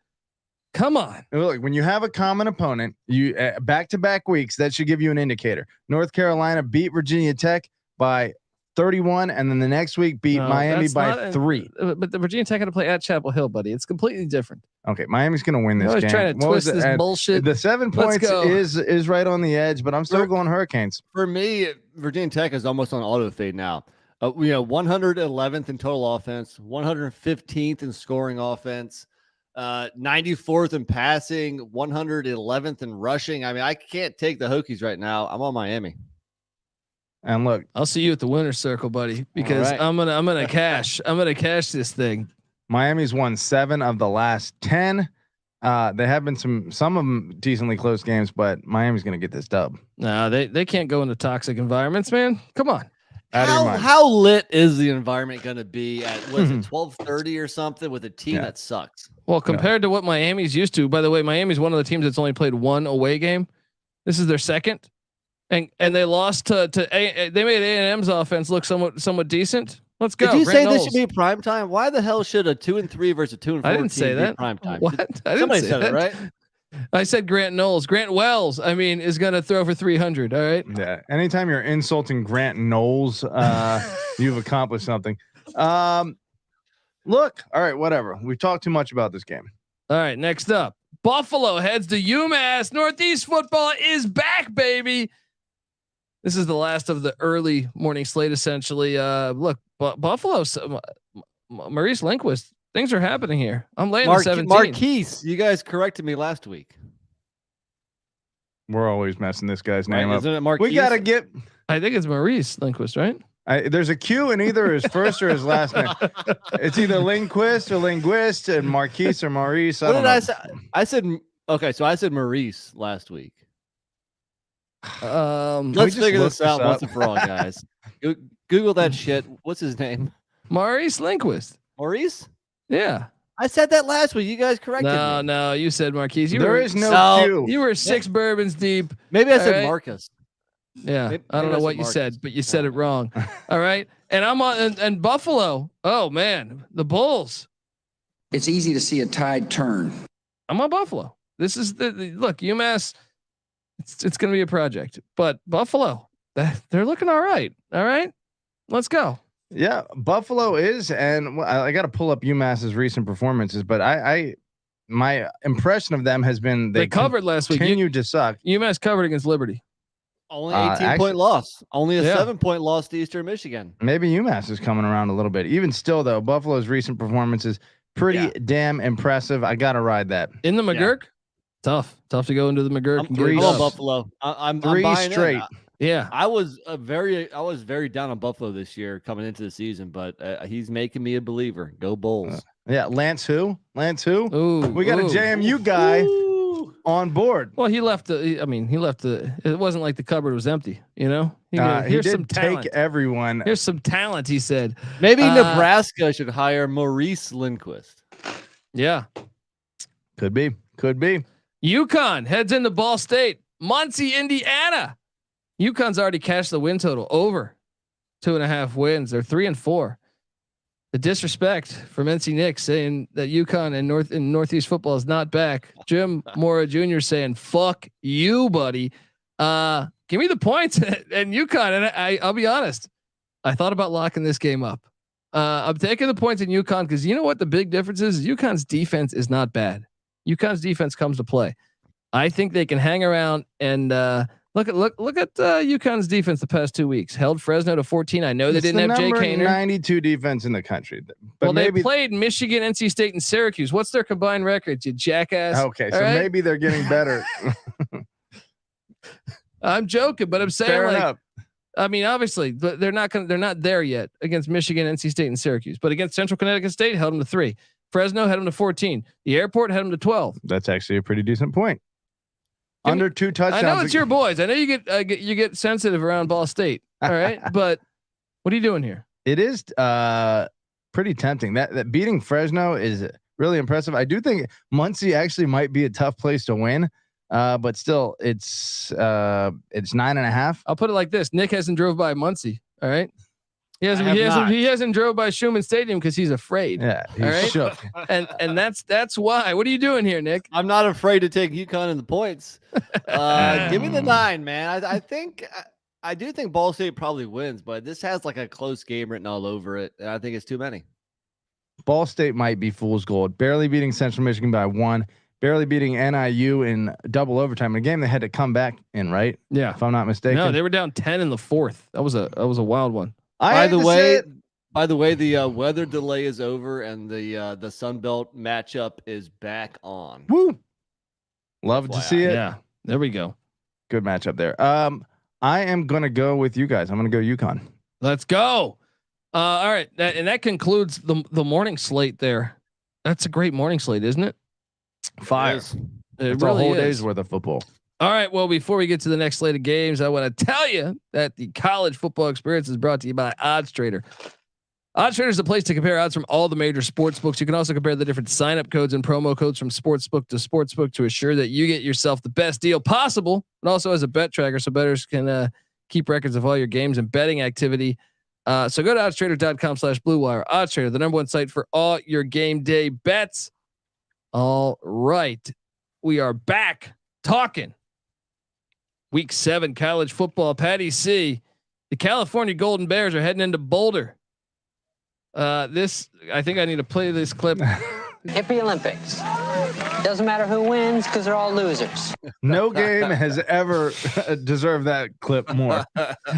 Come on. Look, when you have a common opponent, you back-to-back weeks, that should give you an indicator. North Carolina beat Virginia Tech by 31, and then the next week beat Miami by 3. But the Virginia Tech had to play at Chapel Hill, buddy. It's completely different. Okay, Miami's going to win this game. Trying to twist this bullshit. The 7 points is right on the edge, but I'm still going Hurricanes. For me, Virginia Tech is almost on auto fade now. 111th in total offense, 115th in scoring offense, 94th in passing, 111th in rushing. I mean, I can't take the Hokies right now. I'm on Miami. And look, I'll see you at the winner's circle, buddy, because I'm gonna cash. I'm gonna cash this thing. Miami's won 7 of the last 10. There have been some of them decently close games, but Miami's gonna get this dub. No, they can't go into toxic environments, man. Come on. How lit is the environment going to be at 12:30 or something with a team that sucks? Well, compared to what Miami's used to, by the way, Miami's one of the teams that's only played 1 away game. This is their second, and they lost to they made A&M's offense look somewhat decent. Let's go. Did you say Knowles. this should be prime time? Why the hell should a 2-3 versus a 2-4 I didn't say that. Prime time? What? I didn't Somebody say said that. it, right? I said Grant Knowles. Grant Wells, I mean, is going to throw for 300. All right. Yeah. Anytime you're insulting Grant Knowles, you've accomplished something. Look. All right. Whatever. We've talked too much about this game. All right. Next up, Buffalo heads to UMass. Northeast football is back, baby. This is the last of the early morning slate, essentially. Look, Buffalo, Maurice Lindquist. Things are happening here. I'm laying 17. Marquise, you guys corrected me last week. We're always messing this guy's name up. Isn't it Marquise? We got to get. I think it's Maurice Lindquist, right? There's a Q in either his first or his last name. It's either Lindquist or Linguist, and Marquise or Maurice. What did I say? I said okay. So I said Maurice last week. Let's figure this out once and for all, guys. Google that shit. What's his name? Maurice Lindquist. Maurice? Yeah. I said that last week. You guys corrected me. No, you said Marquise. There is no Q. You were 6 bourbons deep. Maybe I said Marcus. Yeah, maybe I don't know what you said, but you said it wrong. All right, and I'm on and Buffalo. Oh man, the Bulls. It's easy to see a tide turn. I'm on Buffalo. This is the look UMass. It's going to be a project, but Buffalo, they're looking all right. All right, let's go. Yeah, Buffalo is, and I got to pull up UMass's recent performances, but my impression of them has been they covered last week. Continued to suck. UMass covered against Liberty. Only 18-point loss. Only a 7-point loss to Eastern Michigan. Maybe UMass is coming around a little bit. Even still, though, Buffalo's recent performances pretty damn impressive. I got to ride that. In the McGurk, tough to go into the McGurk. I'm on Buffalo. I'm 3 straight. Yeah, I was very down on Buffalo this year coming into the season, but he's making me a believer. Go Bulls. Yeah, Lance who? Ooh, We got a JMU guy on board. Well, he left the. It wasn't like the cupboard was empty. You know. He Here's did some talent. take everyone. Here's some talent. He said. Maybe Nebraska should hire Maurice Lindquist. Yeah. Could be. UConn heads into Ball State. Muncie, Indiana. UConn's already cashed the win total over 2.5 wins. They're 3-4. The disrespect from NC Nick saying that UConn and Northeast football is not back. Jim Mora Jr. saying, fuck you, buddy. Give me the points and UConn. And I'll be honest. I thought about locking this game up. I'm taking the points in UConn because you know what the big difference is? UConn's defense is not bad. UConn's defense comes to play. I think they can hang around and look at UConn's defense the past 2 weeks. Held Fresno to 14. I know they didn't have Jay Kaner. 92 defense in the country. But they played Michigan, NC State, and Syracuse. What's their combined records? You jackass. Okay, so maybe they're getting better. I'm joking, but I'm saying Fair enough. I mean, obviously, but they're not there yet against Michigan, NC State, and Syracuse. But against Central Connecticut State, held them to 3. Fresno had them to 14. The Airport had them to 12. That's actually a pretty decent point. Under 2 touchdowns. I know it's your boys. I know you get sensitive around Ball State. All right, but what are you doing here? It is pretty tempting. That beating Fresno is really impressive. I do think Muncie actually might be a tough place to win. But still, it's 9.5. I'll put it like this: Nick hasn't drove by Muncie. All right, he hasn't drove by Schumann Stadium because he's afraid. Yeah, he's all right? shook. And that's why. What are you doing here, Nick? I'm not afraid to take UConn in the points. Give me the 9, man. I do think Ball State probably wins, but this has like a close game written all over it. And I think it's too many. Ball State might be fool's gold. Barely beating Central Michigan by 1. Barely beating NIU in double overtime. A game they had to come back in, right? Yeah, if I'm not mistaken. No, they were down 10 in the 4th. That was a wild one. By the way, the weather delay is over and the Sun Belt matchup is back on. Woo! Love to see it. Yeah, there we go. Good matchup there. I am gonna go with you guys. I'm gonna go UConn. Let's go. All right, that concludes the morning slate there. That's a great morning slate, isn't it? Fire. It's really a whole day's worth of football. All right. Well, before we get to the next slate of games, I want to tell you that the college football experience is brought to you by Odds Trader. Odds Trader is the place to compare odds from all the major sports books. You can also compare the different sign-up codes and promo codes from sportsbook to sportsbook to assure that you get yourself the best deal possible. It also has a bet tracker so bettors can keep records of all your games and betting activity. So go to oddstrader.com/Blue Wire. Odds Trader, the #1 site for all your game day bets. All right. We are back talking Week 7 college football. Patty C. The California Golden Bears are heading into Boulder. I think I need to play this clip. Hippie Olympics. Doesn't matter who wins because they're all losers. No game has ever deserved that clip more.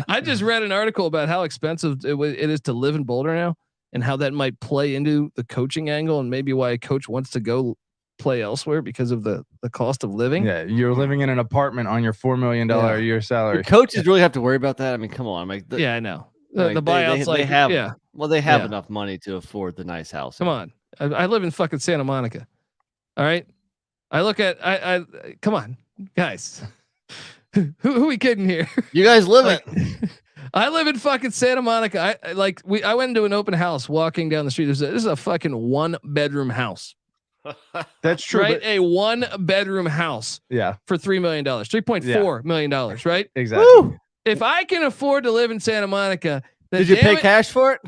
I just read an article about how expensive it is to live in Boulder now and how that might play into the coaching angle and maybe why a coach wants to go play elsewhere because of the cost of living. Yeah, you're living in an apartment on your $4 million a year salary. The coaches really have to worry about that. I mean, come on. I know. The buyouts they have enough money to afford the nice house. Come on. I live in fucking Santa Monica. All right. I look at I come on, guys. Who we kidding here? You guys live it. I live in fucking Santa Monica. I went into an open house walking down the street. This is a fucking 1-bedroom house. That's true. Right? A 1-bedroom house. Yeah. For $3 million, $3.4 million. Right? Exactly. Woo! If I can afford to live in Santa Monica, did you pay cash for it?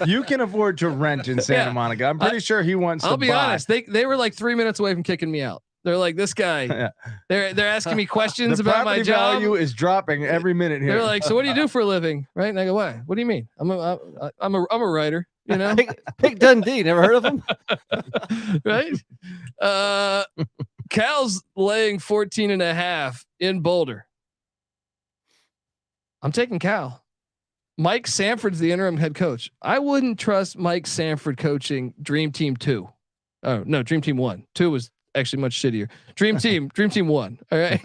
You can afford to rent in Santa Monica. I'm pretty sure he wants. I'll be honest. They were like 3 minutes away from kicking me out. They're like, this guy. They're asking me questions about my job. The value is dropping every minute here. They're like, so what do you do for a living? Right? And I go, why? What do you mean? I'm a writer. You know, pick Dundee. Never heard of him. Right? Cal's laying 14.5 in Boulder. I'm taking Cal. Mike Sanford's the interim head coach. I wouldn't trust Mike Sanford coaching Dream Team 2. Oh no, Dream Team 1. 2 was actually much shittier. Dream Team 1. All right.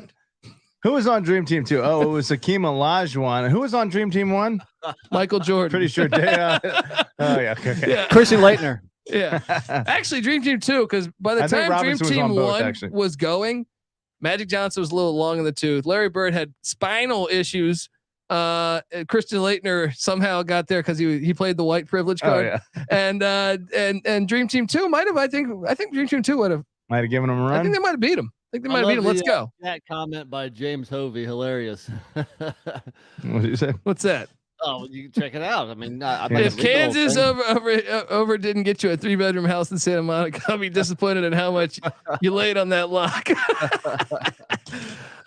Who was on Dream Team 2? Oh, it was Hakeem Olajuwon. Who was on Dream Team 1? Michael Jordan. Pretty sure. Oh, yeah. Okay. Yeah. Christian Leitner. Yeah. Actually, Dream Team 2, because by the time Dream Robinson was Team on both, 1 actually. was going, Magic Johnson was a little long in the tooth. Larry Bird had spinal issues. Christian Leitner somehow got there because he played the white privilege card. Oh, yeah. And Dream Team 2 might have. I think Dream Team 2 might have given him a run. I think they might have beat him. Let's go. That comment by James Hovey, hilarious. What did you say? What's that? Oh, you can check it out. I mean, if Kansas over didn't get you a 3-bedroom house in Santa Monica, I'll be disappointed in how much you laid on that lock.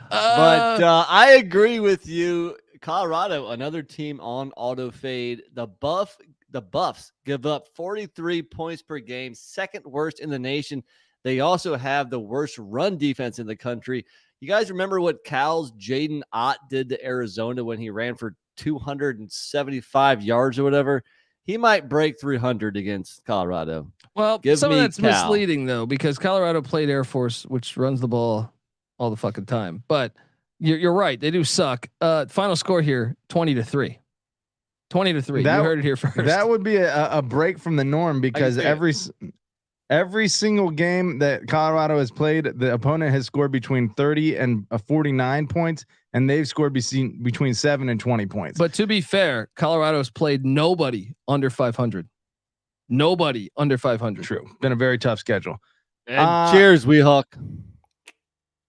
But I agree with you. Colorado, another team on auto fade. The Buffs give up 43 points per game, second worst in the nation. They also have the worst run defense in the country. You guys remember what Cal's Jaden Ott did to Arizona when he ran for 275 yards or whatever? He might break 300 against Colorado. Well, some of that's misleading though, because Colorado played Air Force, which runs the ball all the fucking time. But you're right. They do suck. Final score here, 20-3. 20-3. You heard it here first. That would be a break from the norm, because every single game that Colorado has played, the opponent has scored between 30 and 49 points, and they've scored between 7 and 20 points. But to be fair, Colorado's played nobody under 500. Nobody under 500. True. Been a very tough schedule. And cheers, Weehawk.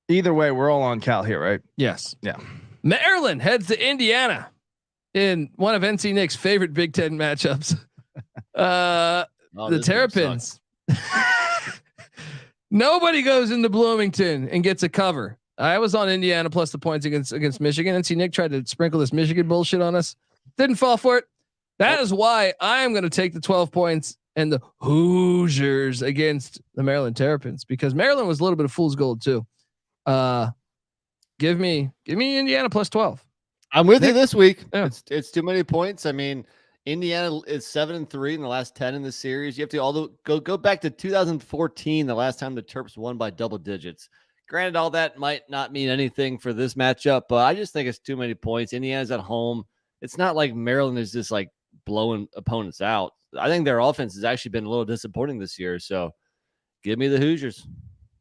Either way, we're all on Cal here, right? Yes. Yeah. Maryland heads to Indiana in one of NC Nick's favorite Big Ten matchups. The Terrapins. Nobody goes into Bloomington and gets a cover. I was on Indiana plus the points against Michigan. NC Nick tried to sprinkle this Michigan bullshit on us. Didn't fall for it. That is why I am going to take the 12 points and the Hoosiers against the Maryland Terrapins, because Maryland was a little bit of fool's gold too. Give me Indiana plus 12. I'm with you this week. Yeah. It's too many points. I mean, Indiana is 7-3 in the last 10 in the series. You have to go back to 2014, the last time the Terps won by double digits. Granted, all that might not mean anything for this matchup, but I just think it's too many points. Indiana's at home. It's not like Maryland is just like blowing opponents out. I think their offense has actually been a little disappointing this year. So give me the Hoosiers.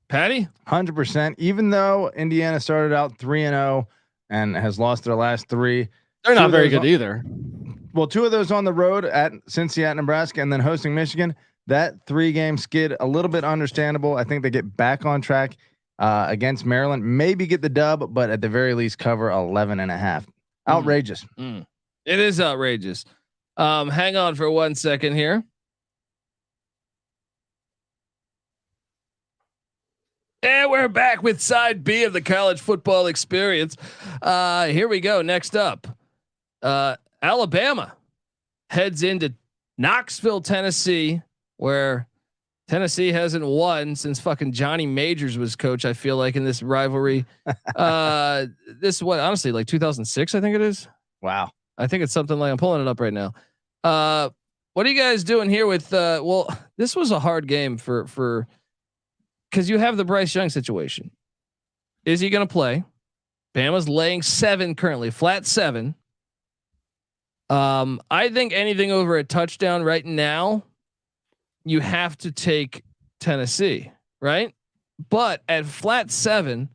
Patty, 100%. Even though Indiana started out 3-0 and has lost their last 3, they're not very good either. Well, 2 of those on the road at Cincinnati, Nebraska, and then hosting Michigan. That 3-game skid, a little bit understandable. I think they get back on track against Maryland. Maybe get the dub, but at the very least cover 11.5. Outrageous. It is outrageous. Hang on for 1 second here. And we're back with side B of the college football experience. Here we go. Next up, Alabama heads into Knoxville, Tennessee, where Tennessee hasn't won since fucking Johnny Majors was coach. I feel like in this rivalry, this is what, honestly, like 2006, I think it is. Wow. I think it's something like, I'm pulling it up right now. What are you guys doing here with, well, this was a hard game for, cause you have the Bryce Young situation. Is he going to play? Bama's laying 7 currently, flat 7. I think anything over a touchdown right now, you have to take Tennessee, right? But at flat 7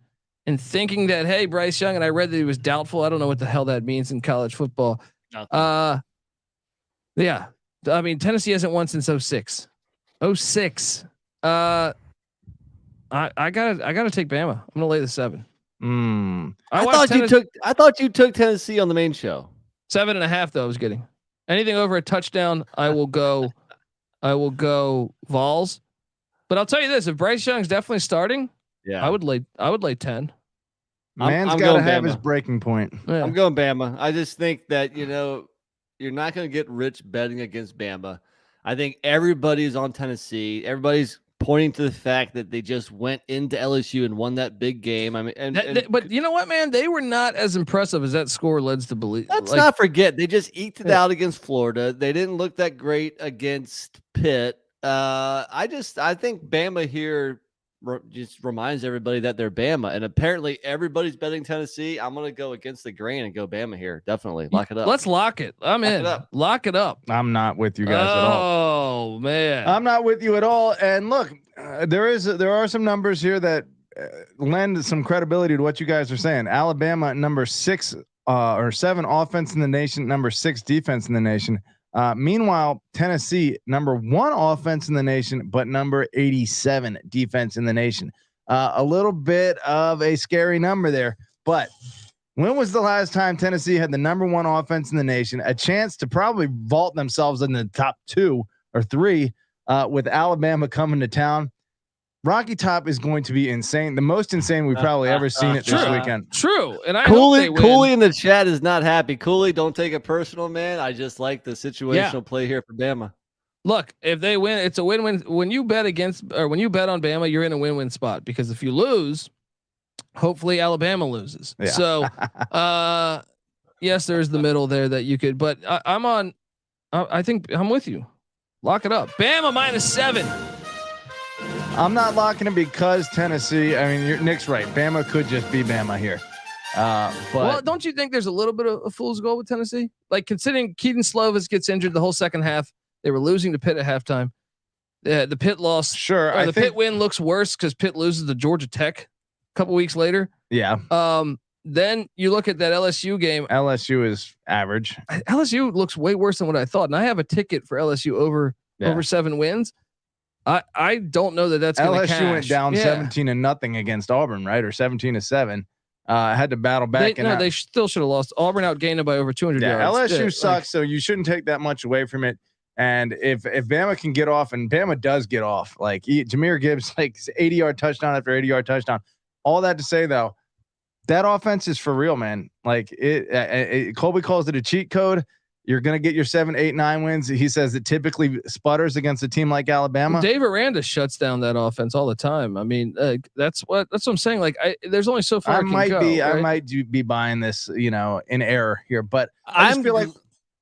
and thinking that, hey, Bryce Young, and I read that he was doubtful. I don't know what the hell that means in college football. Yeah. I mean, Tennessee hasn't won since 06. 06. I gotta take Bama. I'm gonna lay the 7. I thought you took Tennessee on the main show. 7.5 though. I was getting anything over a touchdown. I will go Vols. But I'll tell you this: if Bryce Young's definitely starting, I would lay 10. Man's got to have his breaking point. Yeah. I'm going Bama. I just think that you're not going to get rich betting against Bama. I think everybody's on Tennessee. Everybody's pointing to the fact that they just went into LSU and won that big game. I mean, but you know what, man? They were not as impressive as that score leads to believe. Let's not forget they just eked it out against Florida. They didn't look that great against Pitt. I think Bama here just reminds everybody that they're Bama, and apparently everybody's betting Tennessee. I'm going to go against the grain and go Bama here. Definitely lock it up. Let's lock it. I'm in. Lock it up. I'm not with you guys at all. Oh man, I'm not with you at all. And look, there are some numbers here that lend some credibility to what you guys are saying. Alabama number 6 or 7 offense in the nation, number 6 defense in the nation. Meanwhile, Tennessee number 1 offense in the nation, but number 87 defense in the nation. A little bit of a scary number there. But when was the last time Tennessee had the number 1 offense in the nation, a chance to probably vault themselves in the top 2 or 3 with Alabama coming to town? Rocky Top is going to be insane. The most insane we've probably ever seen it this weekend. True. And I Cooley in the chat is not happy. Cooley, don't take it personal, man. I just like the situational play here for Bama. Look, if they win, it's a win-win. When you bet against, or when you bet on Bama, you're in a win-win spot, because if you lose, hopefully Alabama loses. Yeah. So, yes, there's the middle there that you could, but I think I'm with you. Lock it up. Bama -7. I'm not locking it because Tennessee. I mean, Nick's right. Bama could just be Bama here. But don't you think there's a little bit of a fool's gold with Tennessee? Like, considering Keaton Slovis gets injured the whole second half, they were losing to Pitt at halftime. The Pitt loss, sure. The Pitt win looks worse because Pitt loses to Georgia Tech a couple weeks later. Yeah. Then you look at that LSU game. LSU is average. LSU looks way worse than what I thought, and I have a ticket for LSU over 7 wins. I don't know that that's going to cash. LSU went down 17-0 against Auburn, right? Or 17-7. Had to battle back. They still should have lost. Auburn outgained it by over 200 yards. LSU sucks, so you shouldn't take that much away from it. And if Bama can get off, and Bama does get off, like Jahmyr Gibbs, like 80-yard touchdown after 80-yard touchdown. All that to say, though, that offense is for real, man. Like Colby calls it a cheat code. You're going to get your 7, 8, 9 wins. He says it typically sputters against a team like Alabama. Dave Aranda shuts down that offense all the time. I mean, that's what I'm saying. Like, there's only so far I might be buying this, in error here, but I just feel like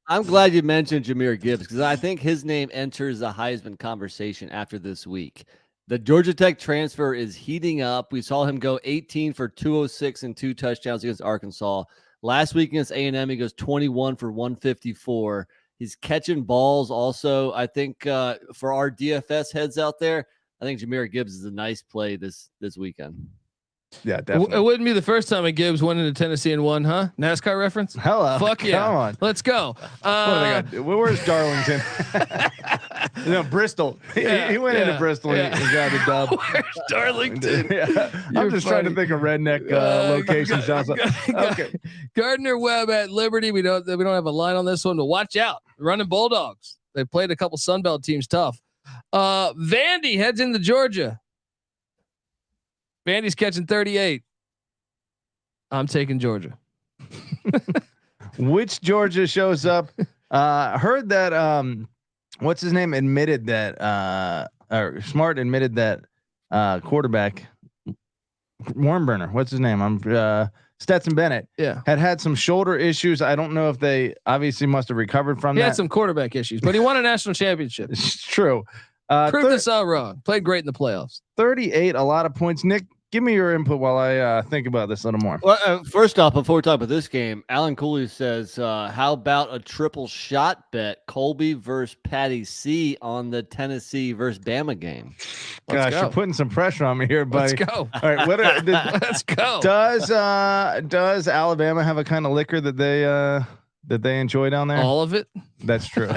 I'm glad you mentioned Jahmyr Gibbs, because I think his name enters the Heisman conversation after this week. The Georgia Tech transfer is heating up. We saw him go 18 for 206 and 2 touchdowns against Arkansas. Last week against A&M, he goes 21 for 154. He's catching balls also. I think for our DFS heads out there, I think Jahmyr Gibbs is a nice play this weekend. Yeah, definitely. It wouldn't be the first time a Gibbs went into Tennessee and won, huh? NASCAR reference? Hello. Fuck yeah. Come on. Let's go. Where's Darlington? Bristol. He went into Bristol and he got the dub. Where's Darlington? I'm just trying to think of redneck locations. Okay. Gardner Webb at Liberty. We don't have a line on this one, but watch out. Running Bulldogs. They played a couple Sunbelt teams tough. Vandy heads into Georgia. Vandy's catching 38. I'm taking Georgia. Which Georgia shows up? Heard that what's his name admitted that or Smart admitted that quarterback Wormburner. What's his name? I'm Stetson Bennett. Yeah. Had some shoulder issues. I don't know if they obviously must have recovered from that. He had some quarterback issues, but he won a national championship. It's true. Proved us all wrong. Played great in the playoffs. 38, a lot of points. Nick, give me your input while I think about this a little more. Well, first off, before we talk about this game, Alan Cooley says, how about a triple shot bet, Colby versus Patty C on the Tennessee versus Bama game? Gosh, you're putting some pressure on me here, buddy. Let's go. All right, let's go. Does Alabama have a kind of liquor that they enjoy down there? All of it. That's true.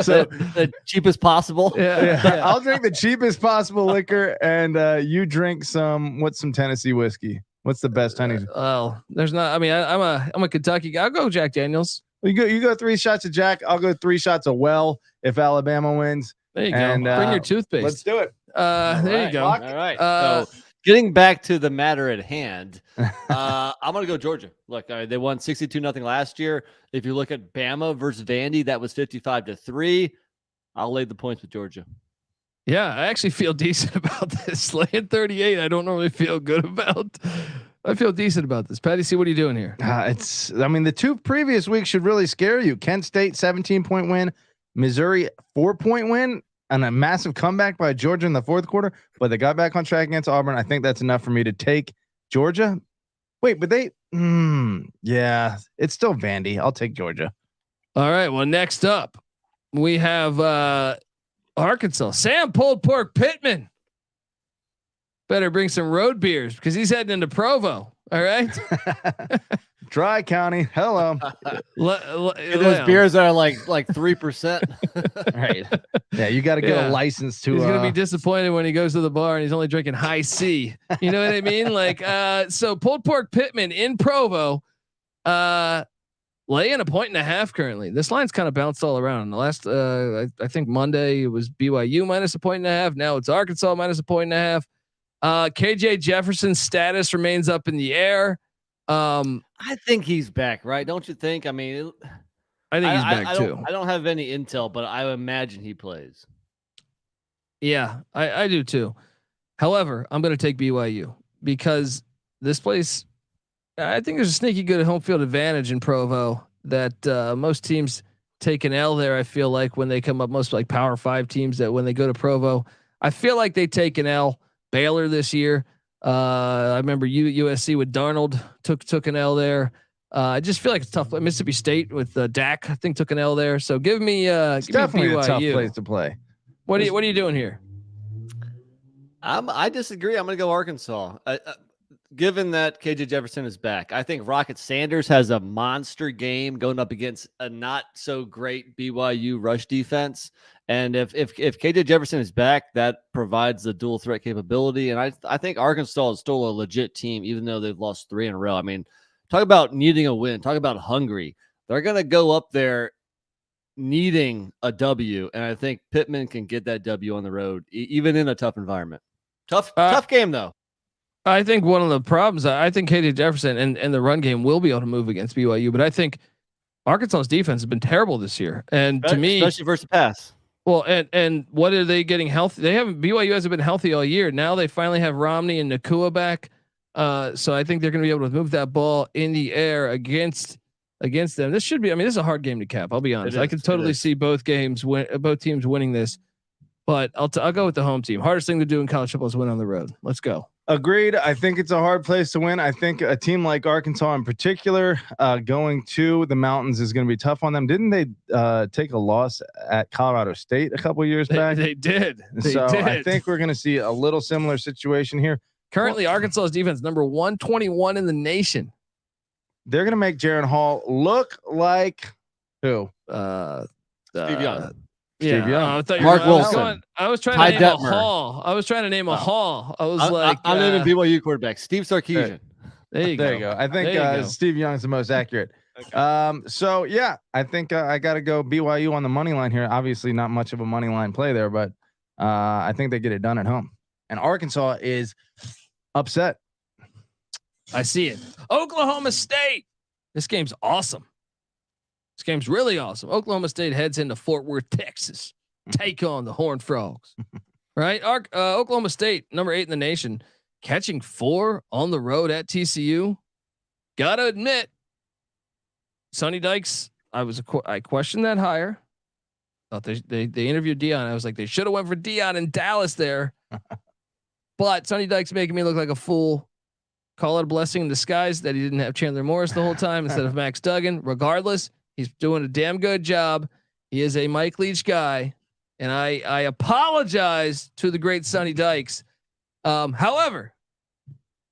So the cheapest possible. Yeah. I'll drink the cheapest possible liquor, and you drink some Tennessee whiskey. What's the best Tennessee? There's not. I mean, I'm a Kentucky guy. I'll go Jack Daniels. You go 3 shots of Jack. I'll go 3 shots of Well if Alabama wins. There you go. Bring your toothpaste. Let's do it. There you go. All right. So getting back to the matter at hand, I'm going to go Georgia. Look, they won 62-0 last year. If you look at Bama versus Vandy, that was 55-3. I'll lay the points with Georgia. Yeah, I actually feel decent about this. Laying 38, I don't normally feel good about. I feel decent about this. Patty C, what are you doing here? The 2 previous weeks should really scare you. Kent State 17-point win, Missouri 4-point win. on a massive comeback by Georgia in the fourth quarter, but they got back on track against Auburn. I think that's enough for me to take Georgia. Wait, but yeah, it's still Vandy. I'll take Georgia. All right. Well, next up we have Arkansas. Sam Pulled Pork Pittman. Better bring some road beers because he's heading into Provo. All right. Dry County. Hello. Those beers that are like 3%. Right. Yeah, you got to get a license to. He's gonna be disappointed when he goes to the bar and he's only drinking High C. You know what I mean? Like, so Pulled Pork Pittman in Provo, laying 1.5 currently. This line's kind of bounced all around. The last, I think Monday it was BYU minus 1.5. Now it's Arkansas minus 1.5. KJ Jefferson's status remains up in the air. I think he's back, right? Don't you think? I mean, I think he's back too. I don't have any intel, but I imagine he plays. Yeah, I do too. However, I'm going to take BYU because this place, I think there's a sneaky good home field advantage in Provo that most teams take an L there. I feel like when they come up, most like Power 5 teams that when they go to Provo, I feel like they take an L. Baylor this year. I remember USC with Darnold took an L there. I just feel like it's tough. Mississippi State with Dak, I think took an L there. So give me definitely BYU. A tough place to play. What are you doing here? I disagree. I'm going to go Arkansas. Given that KJ Jefferson is back, I think Rocket Sanders has a monster game going up against a not so great BYU rush defense. And if KJ Jefferson is back, that provides the dual threat capability. And I think Arkansas is still a legit team, even though they've lost 3 in a row. I mean, talk about needing a win. Talk about hungry. They're going to go up there needing a W. And I think Pittman can get that W on the road, even in a tough environment. Tough game, though. I think one of the problems, I think KJ Jefferson and the run game will be able to move against BYU, but I think Arkansas's defense has been terrible this year. And to me, especially versus pass. Well, and what are they getting healthy? BYU hasn't been healthy all year. Now they finally have Romney and Nakua back. So I think they're going to be able to move that ball in the air against them. This is a hard game to cap. I'll be honest. I can totally see both teams winning this, but I'll go with the home team. Hardest thing to do in college football is win on the road. Let's go. Agreed. I think it's a hard place to win. I think a team like Arkansas in particular, going to the mountains is going to be tough on them. Didn't they take a loss at Colorado State a couple of years back? They did. I think we're going to see a little similar situation here. Currently, Arkansas's defense number 121 in the nation. They're going to make Jaron Hall look like who? Steve Young. Yeah, Young. I thought Mark Wilson. I was trying to name a Hall. I was trying to name a Hall. I was I'm naming BYU quarterback Steve Sarkisian. There you go. I think Steve Young's the most accurate. Okay. So yeah, I think I got to go BYU on the money line here. Obviously, not much of a money line play there, but I think they get it done at home. And Arkansas is upset. I see it. Oklahoma State. This game's awesome. This game's really awesome. Oklahoma State heads into Fort Worth, Texas, take on the Horned Frogs. Right? Oklahoma State, number 8 in the nation, catching 4 on the road at TCU. Gotta admit, Sonny Dykes. I questioned that hire. Thought they interviewed Dion. I was like, they should have went for Dion in Dallas there. But Sonny Dykes making me look like a fool. Call it a blessing in disguise that he didn't have Chandler Morris the whole time instead of Max Duggan. Regardless, he's doing a damn good job. He is a Mike Leach guy, and I apologize to the great Sonny Dykes. However,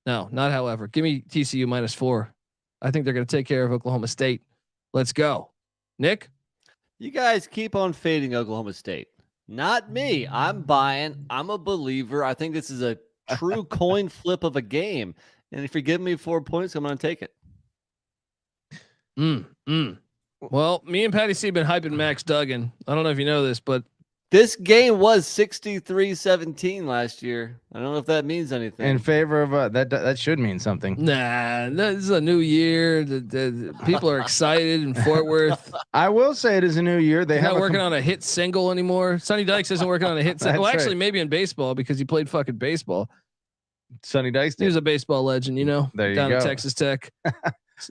no, not however. Give me TCU -4. I think they're going to take care of Oklahoma State. Let's go, Nick. You guys keep on fading Oklahoma State. Not me. I'm buying. I'm a believer. I think this is a true coin flip of a game. And if you give me 4 points, I'm going to take it. Well, me and Patty C have been hyping Max Duggan. I don't know if you know this, but this game was 63-17 last year. I don't know if that means anything. In favor of that should mean something. Nah, this is a new year. The people are excited in Fort Worth. I will say it is a new year. They're not working on a hit single anymore. Sonny Dykes isn't working on a hit single. Well, actually, maybe in baseball because he played fucking baseball. Sonny Dykes. He was a baseball legend, you know. There you down go. at Texas Tech.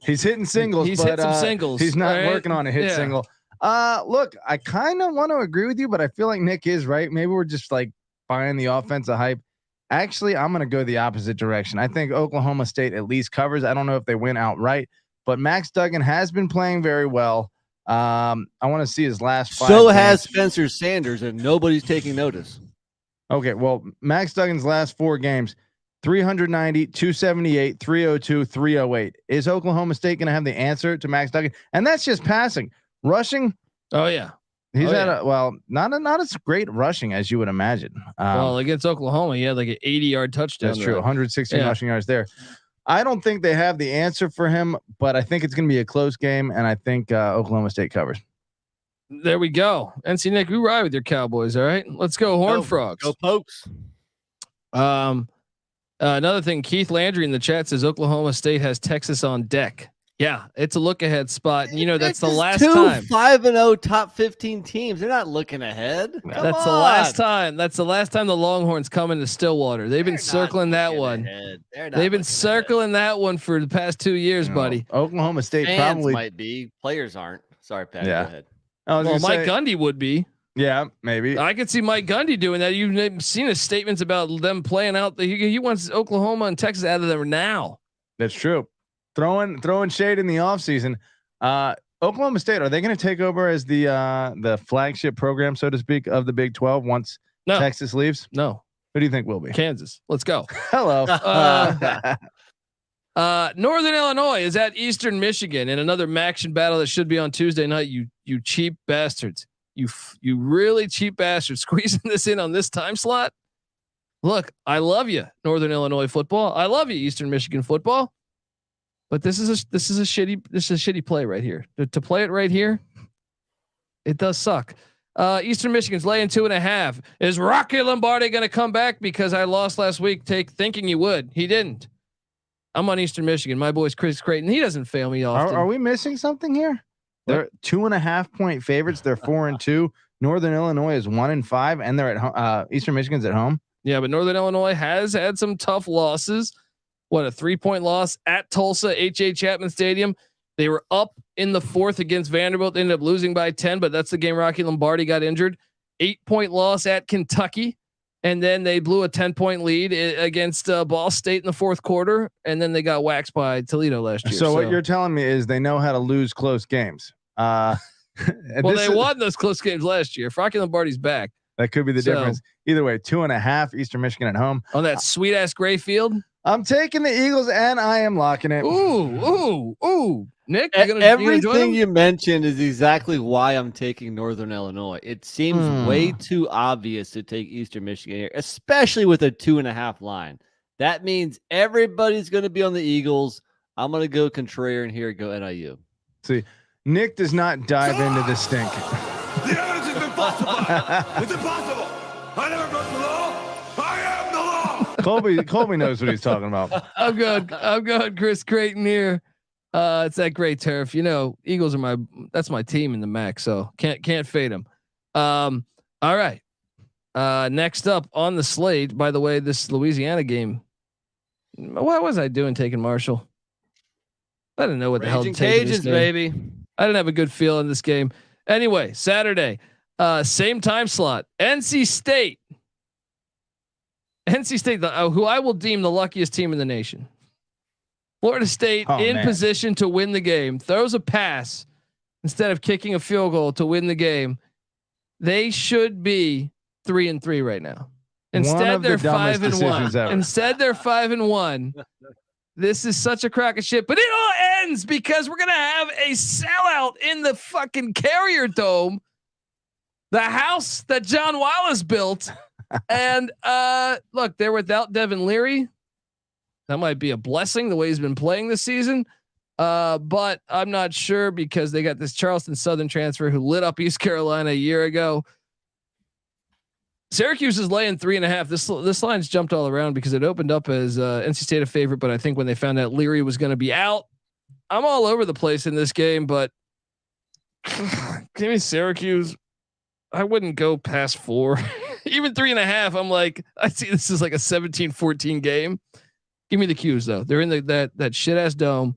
He's hitting singles. He's hit some singles. He's not working on a hit single. Look, I kind of want to agree with you, but I feel like Nick is right. Maybe we're just like buying the offensive hype. Actually, I'm going to go the opposite direction. I think Oklahoma State at least covers. I don't know if they win outright, but Max Duggan has been playing very well. I want to see his last 5 So games. has Spencer Sanders, and nobody's taking notice. Okay, well, Max Duggan's last 4 games, 390, 278, 302, 308. Is Oklahoma State going to have the answer to Max Duggan? And that's just passing. Rushing. Oh yeah. He's not as great rushing as you would imagine. Well, against Oklahoma, he had like an 80-yard touchdown. That's true. 116 rushing yards there. I don't think they have the answer for him, but I think it's going to be a close game, and I think Oklahoma State covers. There we go. NC Nick, we ride with your Cowboys. All right, let's go Horned Frogs. Go Pokes. Another thing, Keith Landry in the chat says Oklahoma State has Texas on deck. Yeah, it's a look ahead spot. And, you know, that's the last time. 5-0 top 15 teams. They're not looking ahead. That's the last time. That's the last time the Longhorns come into Stillwater. They've been circling that one. They've been circling that one for the past 2 years, buddy. Oklahoma State Fans probably might be. Players aren't. Sorry, Pat. Yeah. Go ahead. Well, Mike Gundy would be. Yeah, maybe. I could see Mike Gundy doing that. You've seen his statements about them playing out. He wants Oklahoma and Texas out of there now. That's true. Throwing shade in the offseason. Oklahoma State, are they going to take over as the flagship program, so to speak, of the Big 12 once Texas leaves? No. Who do you think will be? Kansas. Let's go. Hello. Northern Illinois is at Eastern Michigan in another Maction battle that should be on Tuesday night. You cheap bastards. You really cheap bastards squeezing this in on this time slot. Look, I love you, Northern Illinois football. I love you, Eastern Michigan football. But this is a shitty play right here. To play it right here, it does suck. Eastern Michigan's laying 2.5. Is Rocky Lombardi going to come back? Because I lost last week. Thinking he would. He didn't. I'm on Eastern Michigan. My boy's Chris Creighton. He doesn't fail me often. Are we missing something here? They're 2.5 point favorites. They're 4-2. Northern Illinois is 1-5, and they're at home. Eastern Michigan's at home. Yeah, but Northern Illinois has had some tough losses. What, a 3-point loss at Tulsa, H.A. Chapman Stadium. They were up in the 4th against Vanderbilt. They ended up losing by 10, but that's the game Rocky Lombardi got injured. 8-point loss at Kentucky. And then they blew a 10-point lead against Ball State in the 4th quarter. And then they got waxed by Toledo last year. So what you're telling me is they know how to lose close games. Well, they won those close games last year. If Rocky Lombardi's back. That could be the difference. Either way, 2.5 Eastern Michigan at home. On that sweet ass gray field. I'm taking the Eagles and I am locking it. Ooh. Nick, everything you mentioned is exactly why I'm taking Northern Illinois. It seems way too obvious to take Eastern Michigan here, especially with a 2.5 line. That means everybody's going to be on the Eagles. I'm going to go contrarian here. Go NIU. See, Nick does not dive into the stink. The evidence has been falsified. It's impossible. I never broke the law. I am the law. Colby knows what he's talking about. I'm good. Chris Creighton here. It's that great turf. You know, Eagles are that's my team in the MAC, so can't fade them. All right. Next up on the slate, by the way, this Louisiana game. What was I doing taking Marshall? I didn't know what the hell to take this game. Baby. I didn't have a good feel in this game. Anyway, Saturday, same time slot. NC State, who I will deem the luckiest team in the nation. Florida State position to win the game, throws a pass instead of kicking a field goal to win the game. They should be 3-3 right now. Instead, they're 5-1. Instead, they're 5-1. This is such a crock of shit, but it all ends because we're gonna have a sellout in the fucking Carrier Dome, the house that John Wallace built. And look, they're without Devin Leary. That might be a blessing the way he's been playing this season. But I'm not sure because they got this Charleston Southern transfer who lit up East Carolina a year ago. Syracuse is laying 3.5. This line's jumped all around because it opened up as NC State a favorite, but I think when they found out Leary was going to be out, I'm all over the place in this game. But give me Syracuse. I wouldn't go past 4, even 3.5. I'm like, I see this is like a 17-14 game. Give me the Qs though. They're in that shit ass dome.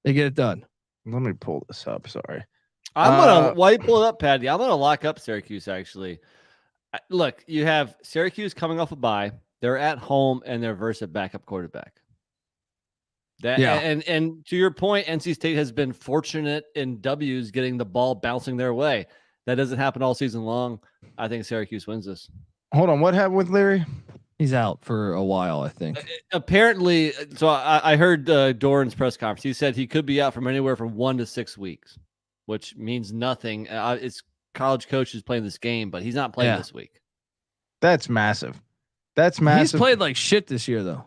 They get it done. Let me pull this up. Sorry. I'm gonna while you pull it up, Patty. I'm gonna lock up Syracuse. Actually, look, you have Syracuse coming off a bye. They're at home and they're versus a backup quarterback. And to your point, NC State has been fortunate in W's getting the ball bouncing their way. That doesn't happen all season long. I think Syracuse wins this. Hold on, what happened with Leary? He's out for a while, I think. Apparently, so I heard Doran's press conference. He said he could be out from anywhere from 1 to 6 weeks, which means nothing. It's college coaches playing this game, but he's not playing this week. That's massive. That's massive. He's played like shit this year, though.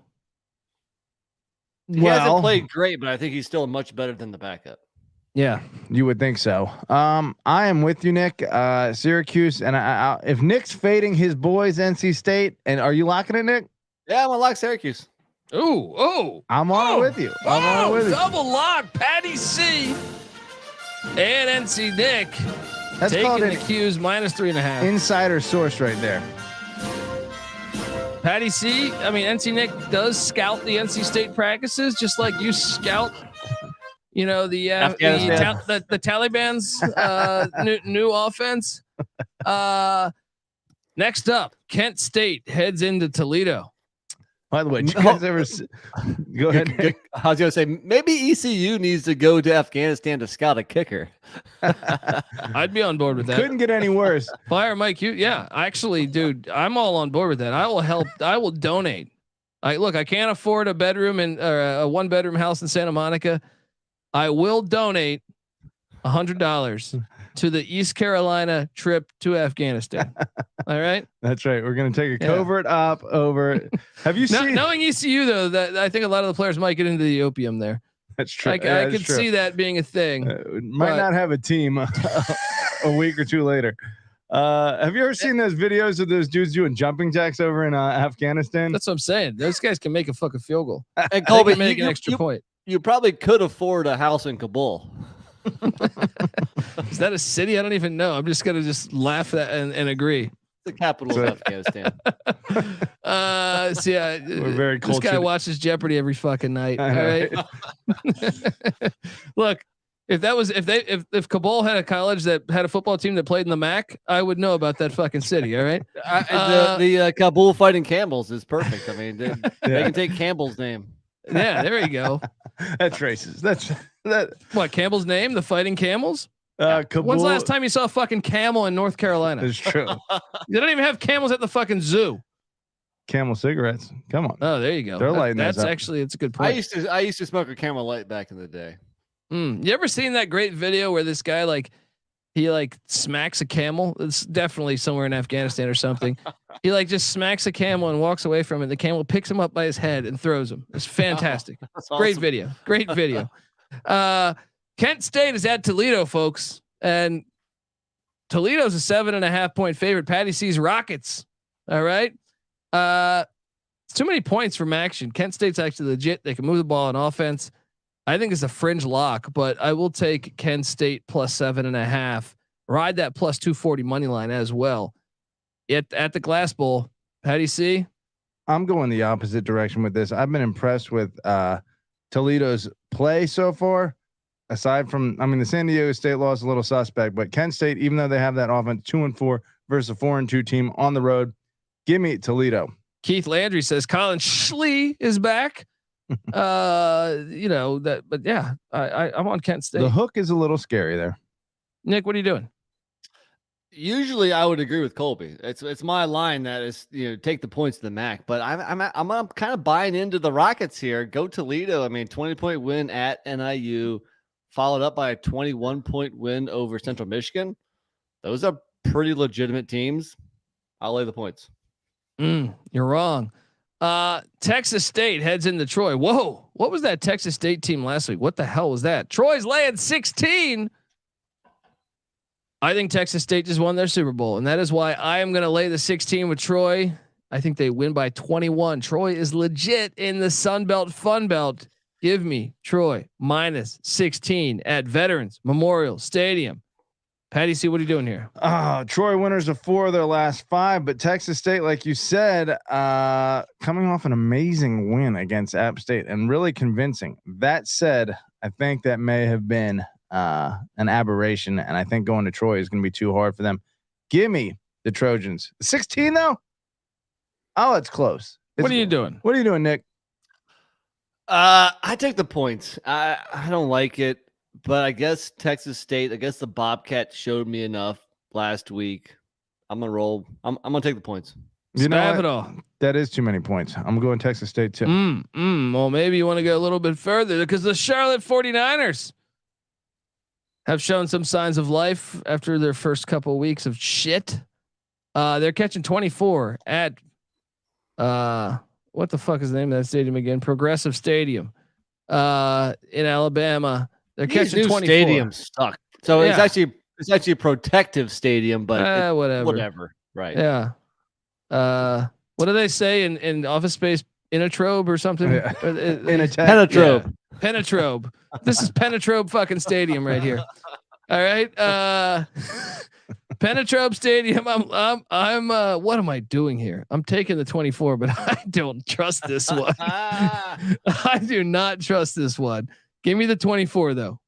He hasn't played great, but I think he's still much better than the backup. Yeah, you would think so. I am with you, Nick. Syracuse, and if Nick's fading his boys, NC State, and are you locking it, Nick? Yeah, I'm gonna lock Syracuse. I'm on it with you. I'm on it with you. Double lock, Patty C and NC Nick. That's taking the Q's -3.5. Insider source right there. Patty C, I mean, NC Nick does scout the NC State practices, just like you scout, the Taliban's new offense. Next up, Kent State heads into Toledo. By the way, did you guys ever go ahead? I was going to say maybe ECU needs to go to Afghanistan to scout a kicker. I'd be on board with that. Couldn't get any worse. Fire Mike, actually, dude, I'm all on board with that. I will help. I will donate. I can't afford a bedroom and a 1-bedroom house in Santa Monica. I will donate $100 to the East Carolina trip to Afghanistan. All right. That's right. We're going to take a covert op over. Have you seen knowing ECU though, that I think a lot of the players might get into the opium there. That's true. I could see that being a thing. Might not have a team a week or two later. Have you ever seen those videos of those dudes doing jumping jacks over in Afghanistan? That's what I'm saying. Those guys can make a fucking field goal. And Colby, make an extra point. You probably could afford a house in Kabul. Is that a city? I don't even know. I'm just gonna laugh at that and agree. The capital of Afghanistan. We're very cultured. This guy watches Jeopardy every fucking night. All right. Look, if Kabul had a college that had a football team that played in the MAC, I would know about that fucking city. All right. The Kabul Fighting Camels is perfect. I mean, they can take Campbell's name. Yeah, there you go. That's racist. That's that. What, Campbell's name? The Fighting Camels? Kabul. When's the last time you saw a fucking camel in North Carolina? It's true. They don't even have camels at the fucking zoo. Camel cigarettes. Come on. Oh, there you go. They're lighting that's up. actually, it's a good point. I used to smoke a Camel Light back in the day. You ever seen that great video where this guy he smacks a camel? It's definitely somewhere in Afghanistan or something. He just smacks a camel and walks away from it. The camel picks him up by his head and throws him. It's fantastic. That's awesome. Great video. Great video. Kent State is at Toledo, folks, and Toledo's a 7.5 point favorite. Patty C's Rockets. All right. It's too many points from action. Kent State's actually legit. They can move the ball on offense. I think it's a fringe lock, but I will take Kent State plus 7.5. Ride that plus 240 money line as well. At the Glass Bowl, Patty C. I'm going the opposite direction with this. I've been impressed with Toledo's play so far. Aside from, the San Diego State loss, a little suspect, but Kent State, even though they have that offense, 2-4 versus a 4-2 team on the road, give me Toledo. Keith Landry says Colin Schley is back. But yeah, I'm on Kent State. The hook is a little scary there. Nick, what are you doing? Usually I would agree with Colby. It's my line that is, take the points to the MAC, but I'm kind of buying into the Rockets here. Go Toledo. 20-point win at NIU, followed up by a 21-point win over Central Michigan. Those are pretty legitimate teams. I'll lay the points. You're wrong. Texas State heads into Troy. Whoa, what was that Texas State team last week? What the hell was that? Troy's laying 16. I think Texas State just won their Super Bowl, and that is why I am going to lay the 16 with Troy. I think they win by 21. Troy is legit in the Sun Belt Fun Belt. Give me Troy minus 16 at Veterans Memorial Stadium. Patty C, what are you doing here? Troy winners of 4 of their last 5, but Texas State, like you said, coming off an amazing win against App State and really convincing. That said, I think that may have been an aberration, and I think going to Troy is going to be too hard for them. Give me the Trojans. 16 though. Oh, it's close. What are you doing? What are you doing, Nick? I take the points. I don't like it, but I guess Texas State. I guess the Bobcats showed me enough last week. I'm gonna roll. I'm gonna take the points. Stab it all. That is too many points. I'm going Texas State too. Well, maybe you want to go a little bit further because the Charlotte 49ers have shown some signs of life after their first couple of weeks of shit. They're catching 24 at what the fuck is the name of that stadium again? Progressive Stadium in Alabama. They're catching 24. Stadiums suck. So it's actually a protective stadium, but whatever. Right. Yeah. What do they say in Office Space? Inatrobe or something? Yeah. Penetrobe. Yeah. Penetrobe. This is Penetrobe fucking stadium right here. All right. Penetrobe Stadium. I'm what am I doing here? I'm taking the 24, but I don't trust this one. I do not trust this one. Give me the 24 though.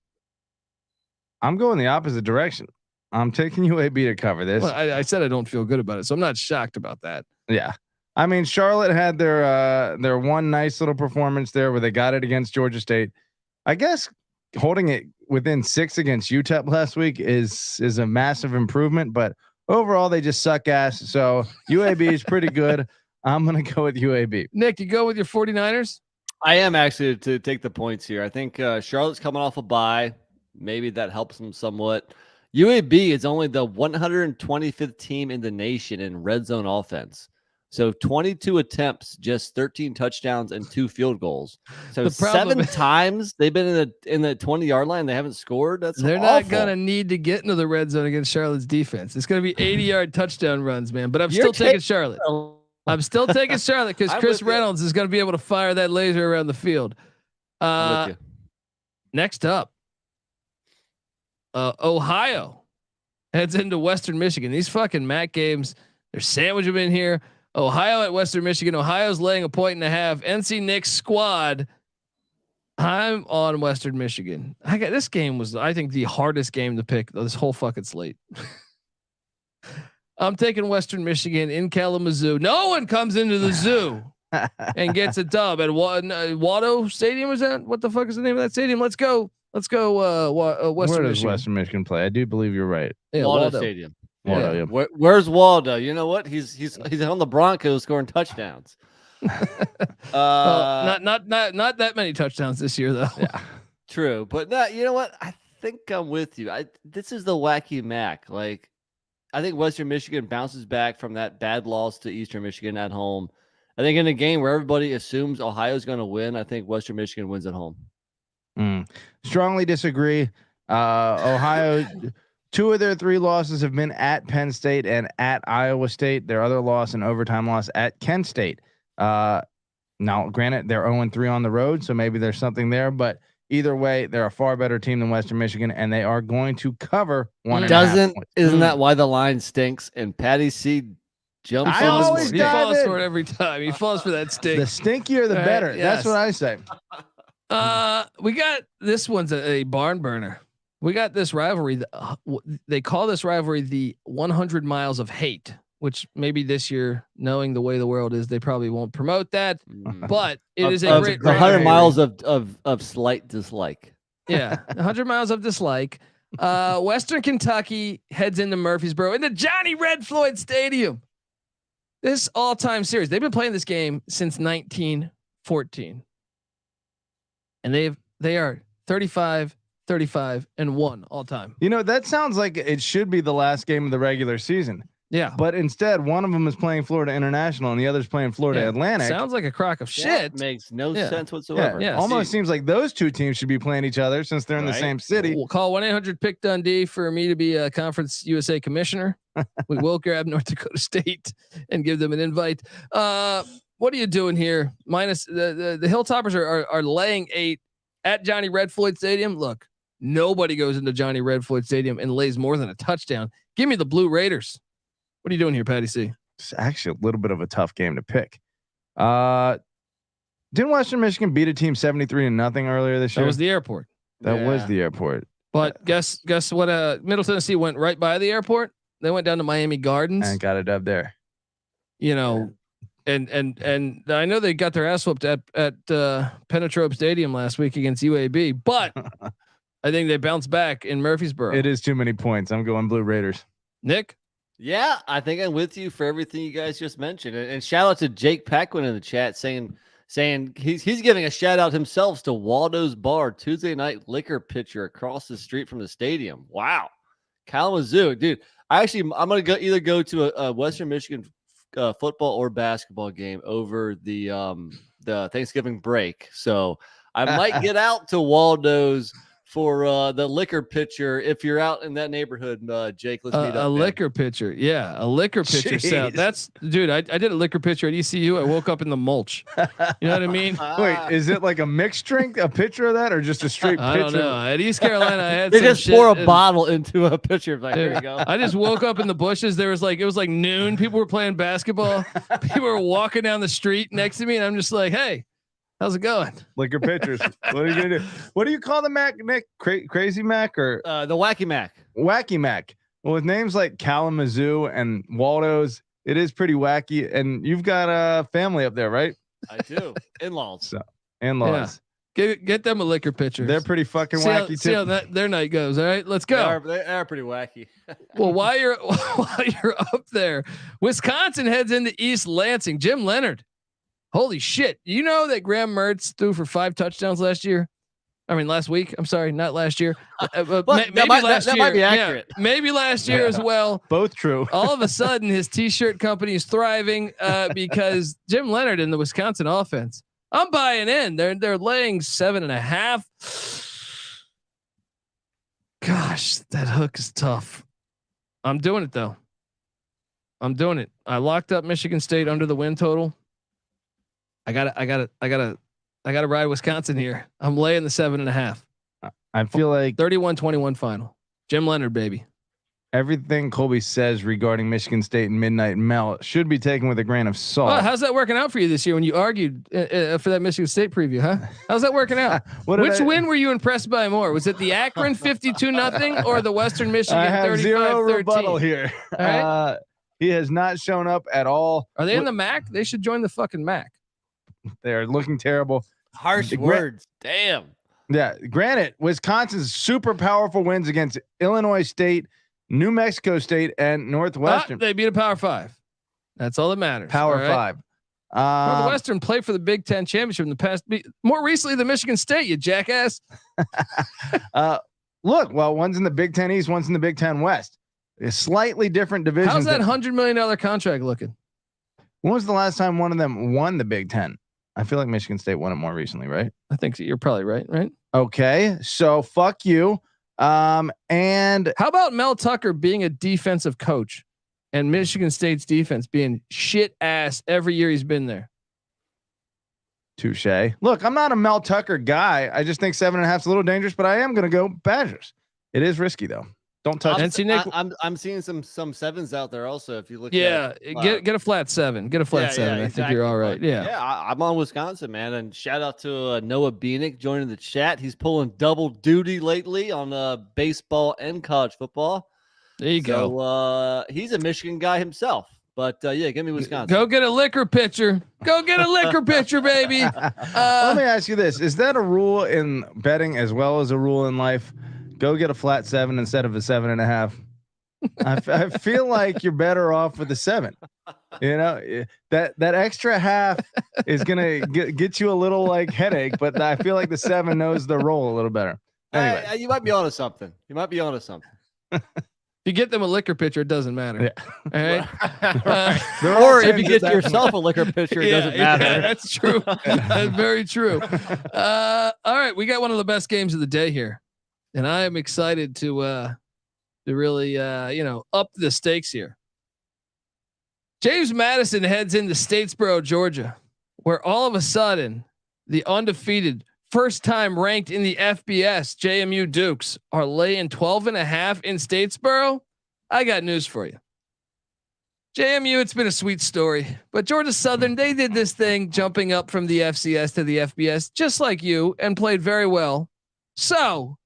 I'm going the opposite direction. I'm taking UAB to cover this. Well, I said I don't feel good about it, so I'm not shocked about that. Yeah. I mean, Charlotte had their one nice little performance there where they got it against Georgia State. I guess holding it within 6 against UTEP last week is a massive improvement, but overall they just suck ass. So UAB is pretty good. I'm going to go with UAB. Nick, you go with your 49ers? I am actually to take the points here. I think Charlotte's coming off a bye. Maybe that helps them somewhat. UAB is only the 125th team in the nation in red zone offense. So 22 attempts, just 13 touchdowns and 2 field goals. So 7 times they've been in the 20-yard line. They haven't scored. They're not gonna need to get into the red zone against Charlotte's defense. It's gonna be 80-yard touchdown runs, man. But I'm still taking Charlotte. I'm still taking Charlotte because Chris Reynolds is gonna be able to fire that laser around the field. Next up, Ohio heads into Western Michigan. These fucking MAC games, they're sandwiching in here. Ohio at Western Michigan. Ohio's laying 1.5. NC Nick's squad. I'm on Western Michigan. This game was, I think, the hardest game to pick this whole fucking slate. I'm taking Western Michigan in Kalamazoo. No one comes into the zoo and gets a dub at Watto Stadium. Is that what the fuck is the name of that stadium? Let's go. Western Where does Michigan. Western Michigan play? I do believe you're right. Yeah, Waldo Stadium. Waldo, yeah. Where's Waldo? You know what? He's on the Broncos scoring touchdowns. Not that many touchdowns this year though. Yeah, true. But you know what? I think I'm with you. This is the wacky MAC. Like, I think Western Michigan bounces back from that bad loss to Eastern Michigan at home. I think in a game where everybody assumes Ohio's going to win, I think Western Michigan wins at home. Strongly disagree. Ohio, 2 of their 3 losses have been at Penn State and at Iowa State. Their other loss, an overtime loss at Kent State. Now, granted, they're 0-3 on the road, so maybe there's something there. But either way, they're a far better team than Western Michigan, and they are going to cover 1.5 points. Isn't that why the line stinks? And Patty C jumps. He falls for it every time. He falls for that stink. The stinkier, the better. Yes. That's what I say. We got this one's a barn burner. We got this rivalry. They call this rivalry the 100 miles of hate, which maybe this year, knowing the way the world is, they probably won't promote that. But it is a great 100 miles of slight dislike. Yeah, 100 miles of dislike. Western Kentucky heads into Murfreesboro into Johnny Red Floyd Stadium. This all-time series. They've been playing this game since 1914. And they are 35-1 all time. You know, that sounds like it should be the last game of the regular season. Yeah. But instead, one of them is playing Florida International and the other's playing Florida Atlantic. Sounds like a crock of shit. That makes no sense whatsoever. Yeah. Almost seems like those 2 teams should be playing each other since they're in the same city. We'll call 1-800-PICK Dundee for me to be a Conference USA commissioner. We will grab North Dakota State and give them an invite. What are you doing here? Minus the Hilltoppers are laying 8 at Johnny Red Floyd Stadium. Look, nobody goes into Johnny Red Floyd Stadium and lays more than a touchdown. Give me the Blue Raiders. What are you doing here, Patty C? It's actually a little bit of a tough game to pick. Didn't Western Michigan beat a team 73-0 earlier this year? That was the airport. That was the airport. But guess what? Middle Tennessee went right by the airport. They went down to Miami Gardens and got a dub there. You know, and I know they got their ass whooped at Penetrope Stadium last week against UAB, but I think they bounced back in Murfreesboro. It is too many points. I'm going Blue Raiders. Nick? Yeah, I think I'm with you for everything you guys just mentioned. And shout out to Jake Paquin in the chat saying he's giving a shout out himself to Waldo's Bar, Tuesday night liquor pitcher across the street from the stadium. Wow. Kalamazoo, dude. I'm going to either go to a Western Michigan football or basketball game over the Thanksgiving break. So I might get out to Waldo's for the liquor pitcher. If you're out in that neighborhood, Jake, let's meet up. Liquor pitcher. Yeah. A liquor pitcher sound. That's dude. I did a liquor pitcher at ECU. I woke up in the mulch. You know what I mean? Wait, is it like a mixed drink, a pitcher of that, or just a straight pitcher? I don't know. At East Carolina, I had they just pour a bottle into a pitcher. Like, there you go. I just woke up in the bushes. It was like noon. People were playing basketball. People were walking down the street next to me, and I'm just like, hey. How's it going? Liquor pitchers. What are you gonna do? What do you call the Mac, Nick? Crazy Mac or the Wacky Mac? Wacky Mac. Well, with names like Kalamazoo and Waldo's, it is pretty wacky. And you've got a family up there, right? I do. In-laws. So, in-laws. Yeah. Get them a liquor pitcher. They're pretty fucking wacky too. See how their night goes. All right, let's go. They are pretty wacky. Well, while you're up there, Wisconsin heads into East Lansing. Jim Leonard. Holy shit. You know that Graham Mertz threw for 5 touchdowns last year? I mean, last week. I'm sorry, not last year. Maybe last year. That might be accurate. Yeah, maybe last year as well. Both true. All of a sudden, his t-shirt company is thriving because Jim Leonard in the Wisconsin offense. I'm buying in. They're laying 7.5. Gosh, that hook is tough. I'm doing it though. I'm doing it. I locked up Michigan State under the win total. I gotta ride Wisconsin here. I'm laying the 7.5. I feel like 31-21 final. Jim Leonard, baby. Everything Colby says regarding Michigan State and Midnight Melt should be taken with a grain of salt. Oh, how's that working out for you this year when you argued for that Michigan State preview, huh? How's that working out? Which win were you impressed by more? Was it the Akron 52-0 or the Western Michigan 35-13? I have zero rebuttal here. All right? He has not shown up at all. Are they in the MAC? They should join the fucking MAC. They're looking terrible. Harsh words. Damn. Yeah. Granted, Wisconsin's super powerful wins against Illinois State, New Mexico State, and Northwestern. They beat a Power 5. That's all that matters. Power 5. Northwestern played for the Big Ten championship in the past. More recently than Michigan State, you jackass. Look, well, one's in the Big Ten East, one's in the Big Ten West. A slightly different division. How's that $100 million contract looking? When was the last time one of them won the Big Ten? I feel like Michigan State won it more recently, right? I think so. You're probably right. Okay. So fuck you. And how about Mel Tucker being a defensive coach and Michigan State's defense being shit ass every year he's been there? Touche. Look, I'm not a Mel Tucker guy. I just think 7.5 is a little dangerous, but I am going to go Badgers. It is risky though. Don't touch it. I'm seeing some 7s out there also. If you look, get a flat 7. Get a flat 7. Yeah, I think you're all right. I'm on Wisconsin, man. And shout out to Noah Beanick joining the chat. He's pulling double duty lately on baseball and college football. There you go. So he's a Michigan guy himself. But give me Wisconsin. Go get a liquor pitcher. Go get a liquor pitcher, baby. Let me ask you this: is that a rule in betting as well as a rule in life? Go get a flat 7 instead of a 7.5. I feel like you're better off with the 7. You know, that extra half is gonna get you a little like headache, but I feel like the 7 knows the role a little better. Anyway, you might be onto something. If you get them a liquor pitcher, it doesn't matter. Yeah. All right. Or if you get yourself a liquor pitcher, it doesn't matter. Yeah, that's true. That's very true. All right, we got one of the best games of the day here. And I am excited to really, up the stakes here. James Madison heads into Statesboro, Georgia, where all of a sudden the undefeated, first time ranked in the FBS JMU Dukes are laying 12.5 in Statesboro. I got news for you. JMU, it's been a sweet story, but Georgia Southern, they did this thing jumping up from the FCS to the FBS, just like you, and played very well. So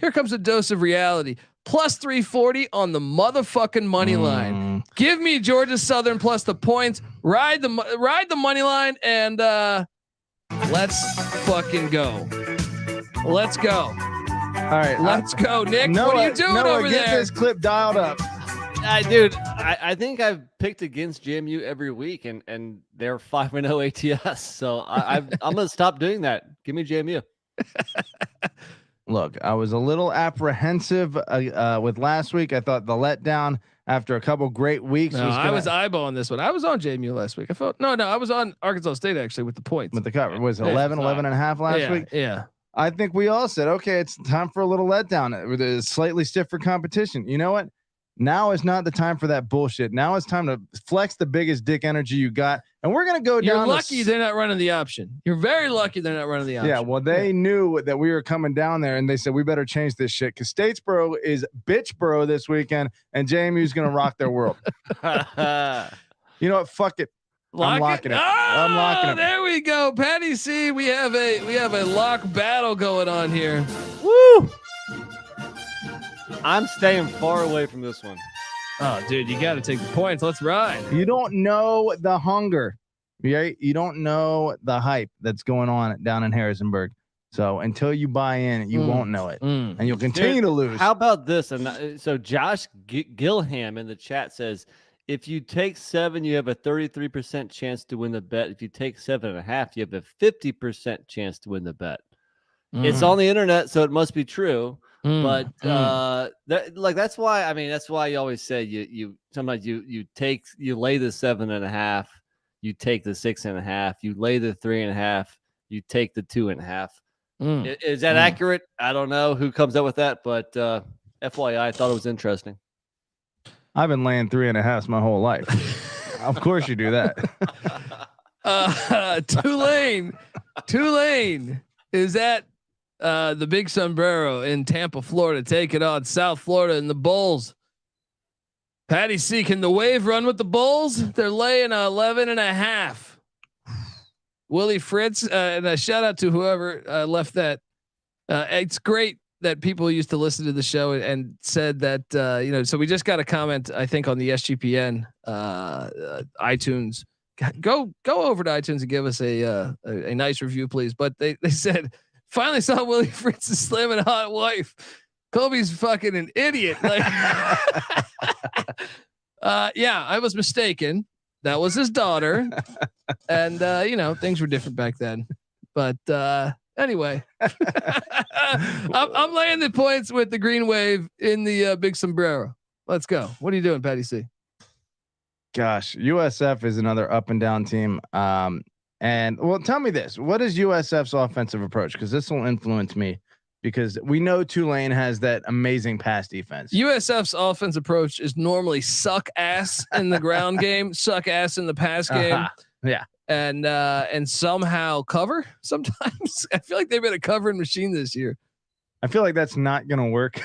Here comes a dose of reality. Plus 340 on the motherfucking money line. Give me Georgia Southern plus the points. Ride the money line and let's fucking go. Let's go. All right, let's go, Nick. What are you doing over get there? This clip dialed up. Dude, I think I've picked against JMU every week, and they're 5-0 ATS. So I'm gonna stop doing that. Give me JMU. Look, I was a little apprehensive with last week. I thought the letdown after a couple great weeks. I was eyeballing this one. I was on JMU last week. I felt I was on Arkansas State actually with the points. With the cover. Was it 11 and a half last week? Yeah. I think we all said, okay, it's time for a little letdown with a slightly stiffer competition. You know what? Now is not the time for that bullshit. Now it's time to flex the biggest dick energy you got. And we're going to go down. You're lucky they're not running the option. You're very lucky they're not running the option. Yeah, well, they knew that we were coming down there, and they said, we better change this shit because Statesboro is bitchboro this weekend, and JMU is going to rock their world. You know what? Fuck it. I'm locking it. I'm locking it. There we go. Patty C, we have a lock battle going on here. Woo! I'm staying far away from this one. Oh, dude, you got to take the points. Let's ride. You don't know the hunger. Right? You don't know the hype that's going on down in Harrisonburg. So until you buy in, you won't know it, and you'll continue to lose. How about this? And so Josh Gilham in the chat says, if you take 7, you have a 33% chance to win the bet. If you take 7.5, you have a 50% chance to win the bet. It's on the internet, so it must be true. But that's why you always say you sometimes you lay the 7.5, you take the 6.5, you lay the 3.5, you take the 2.5. Is that accurate? I don't know who comes up with that, but FYI, I thought it was interesting. I've been laying 3.5 my whole life. Of course you do that. Tulane is at the Big Sombrero in Tampa, Florida, taking on South Florida and the Bulls. Patty C, can the Wave run with the Bulls? They're laying 11.5. Willie Fritz, and a shout out to whoever left that. It's great that people used to listen to the show and said that, so we just got a comment, I think, on the SGPN iTunes. Go over to iTunes and give us a nice review, please. But they said, finally saw Willie Fritz's slamming hot wife. Kobe's fucking an idiot. Like, yeah, I was mistaken. That was his daughter. And, things were different back then. But anyway, I'm laying the points with the Green Wave in the Big Sombrero. Let's go. What are you doing, Patty C? Gosh, USF is another up and down team. And well, tell me this: what is USF's offensive approach? Because this will influence me. Because we know Tulane has that amazing pass defense. USF's offense approach is normally suck ass in the ground game, suck ass in the pass game. Yeah. And somehow cover sometimes. I feel like they've been a covering machine this year. I feel like that's not going to work.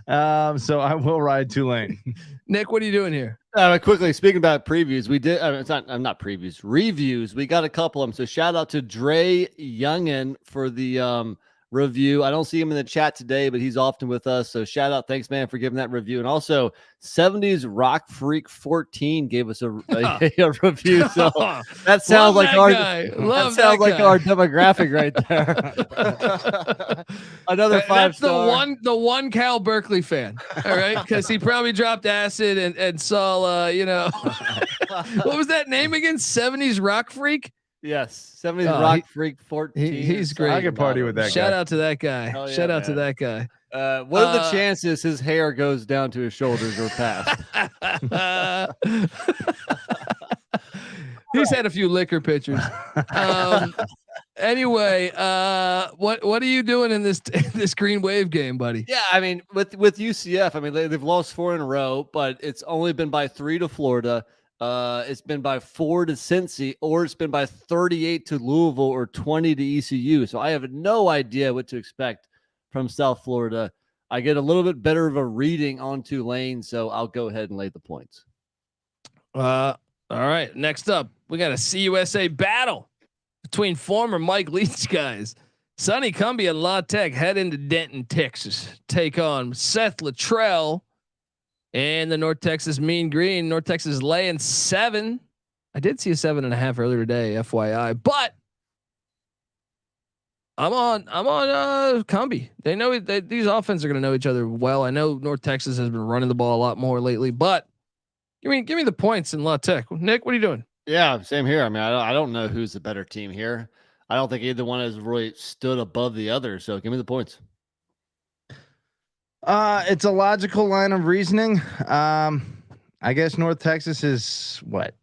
So I will ride Tulane. Nick, what are you doing here? Quickly, speaking about previews, we did, I'm not previews, reviews. We got a couple of them. So shout out to Dre Youngin for the, review. I don't see him in the chat today, but he's often with us. So shout out. Thanks, man, for giving that review. And also 70s Rock Freak 14 gave us a review. So that sounds like our demographic right there. Another 5-star. The one Cal Berkeley fan. All right. Cause he probably dropped acid and saw, what was that name again? 70s Rock Freak. Yes, 70s Rock Freak 14. He's great. I could party with that guy. Shout out to that guy. Yeah, Shout out to that guy. What are the chances his hair goes down to his shoulders or past? He's had a few liquor pictures. Anyway, what are you doing in this Green Wave game, buddy? Yeah, I mean, with UCF, I mean they've lost 4 in a row, but it's only been by 3 to Florida. It's been by 4 to Cincy, or it's been by 38 to Louisville or 20 to ECU. So I have no idea what to expect from South Florida. I get a little bit better of a reading on Tulane, so I'll go ahead and lay the points. All right. Next up, we got a CUSA battle between former Mike Leach guys. Sonny Cumbie and La Tech head into Denton, Texas. Take on Seth Luttrell and the North Texas Mean Green. North Texas laying 7. I did see a 7.5 earlier today, FYI. But I'm on Cumbie. They know these offenses are going to know each other well. I know North Texas has been running the ball a lot more lately, but give me the points in La Tech. Nick, what are you doing? Yeah, same here. I mean, I don't know who's the better team here. I don't think either one has really stood above the other. So give me the points. It's a logical line of reasoning. I guess North Texas is what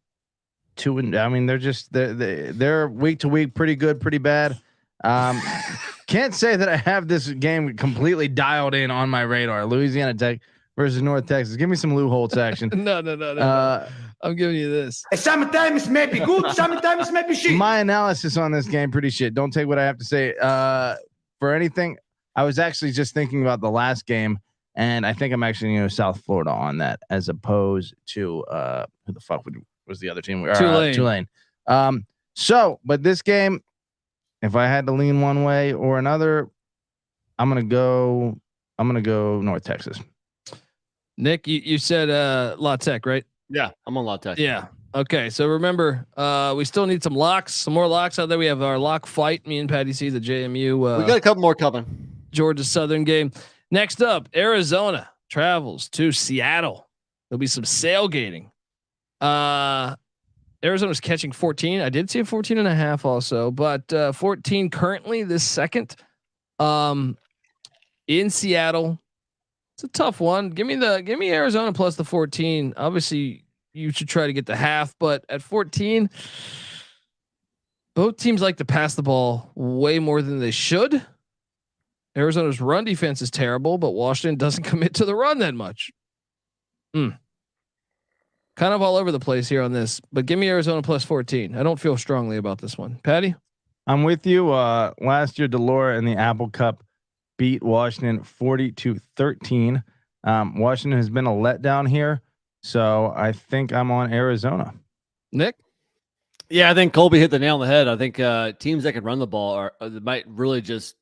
2 and I mean they're week to week pretty good, pretty bad. Can't say that I have this game completely dialed in on my radar. Louisiana Tech versus North Texas. Give me some Lou Holtz action. No. I'm giving you this. Sometimes may be good, sometimes may be shit. My analysis on this game pretty shit. Don't take what I have to say for anything. I was actually just thinking about the last game, and I think I'm actually South Florida on that as opposed to who the fuck was the other team? Tulane. But this game, if I had to lean one way or another, I'm gonna go North Texas. Nick, you said La Tech, right? Yeah, I'm on La Tech. Yeah. Okay. So remember, we still need some more locks out there. We have our lock fight. Me and Patty C, the JMU. We got a couple more coming. Georgia Southern game. Next up, Arizona travels to Seattle. There'll be some sailgating. Arizona's catching 14. I did see a 14.5 also, but 14 currently this second. In Seattle. It's a tough one. Give me Arizona plus the 14. Obviously, you should try to get the half, but at 14, both teams like to pass the ball way more than they should. Arizona's run defense is terrible, but Washington doesn't commit to the run that much. Kind of all over the place here on this, but give me Arizona plus 14. I don't feel strongly about this one. Patty? I'm with you. Last year, Delora in the Apple Cup beat Washington 40-13. Washington has been a letdown here, so I think I'm on Arizona. Nick? Yeah, I think Colby hit the nail on the head. I think teams that can run the ball might really just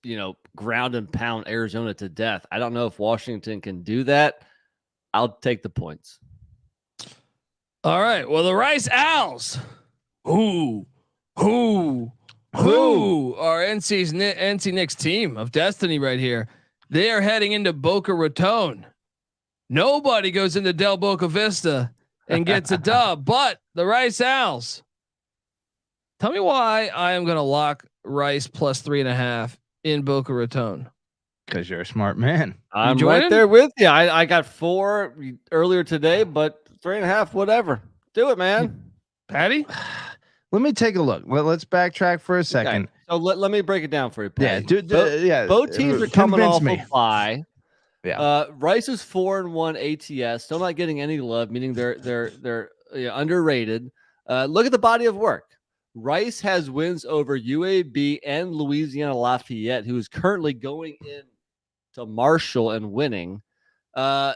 ground and pound Arizona to death. I don't know if Washington can do that. I'll take the points. All right. Well, the Rice Owls. Who are NC Nick's team of destiny right here. They are heading into Boca Raton. Nobody goes into Del Boca Vista and gets a dub, but the Rice Owls. Tell me why I am going to lock Rice plus 3.5 in Boca Raton. Because you're a smart man. I'm right there with you. I got 4 earlier today, but 3.5, whatever. Do it, man. Patty? Let me take a look. Let's backtrack for a second. Okay. So let me break it down for you, Patty. Yeah, both teams are coming off a bye. Yeah. Rice is 4-1 ATS, still not getting any love, meaning they're underrated. Look at the body of work. Rice has wins over UAB and Louisiana Lafayette, who is currently going in to Marshall and winning.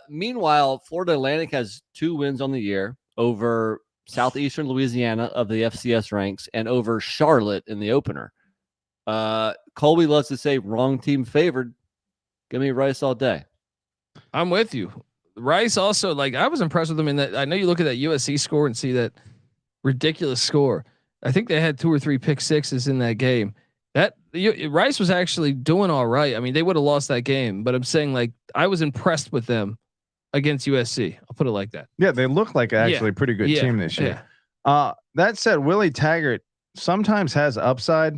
Meanwhile, Florida Atlantic has 2 wins on the year over Southeastern Louisiana of the FCS ranks and over Charlotte in the opener. Colby loves to say wrong team favored. Give me Rice all day. I'm with you. Rice also, I was impressed with them in that. I know you look at that USC score and see that ridiculous score. I think they had 2 or 3 pick sixes in that game. Rice was actually doing all right. I mean, they would have lost that game, but I'm saying I was impressed with them against USC. I'll put it like that. Yeah, they look like actually a pretty good team this year. Yeah. That said, Willie Taggart sometimes has upside.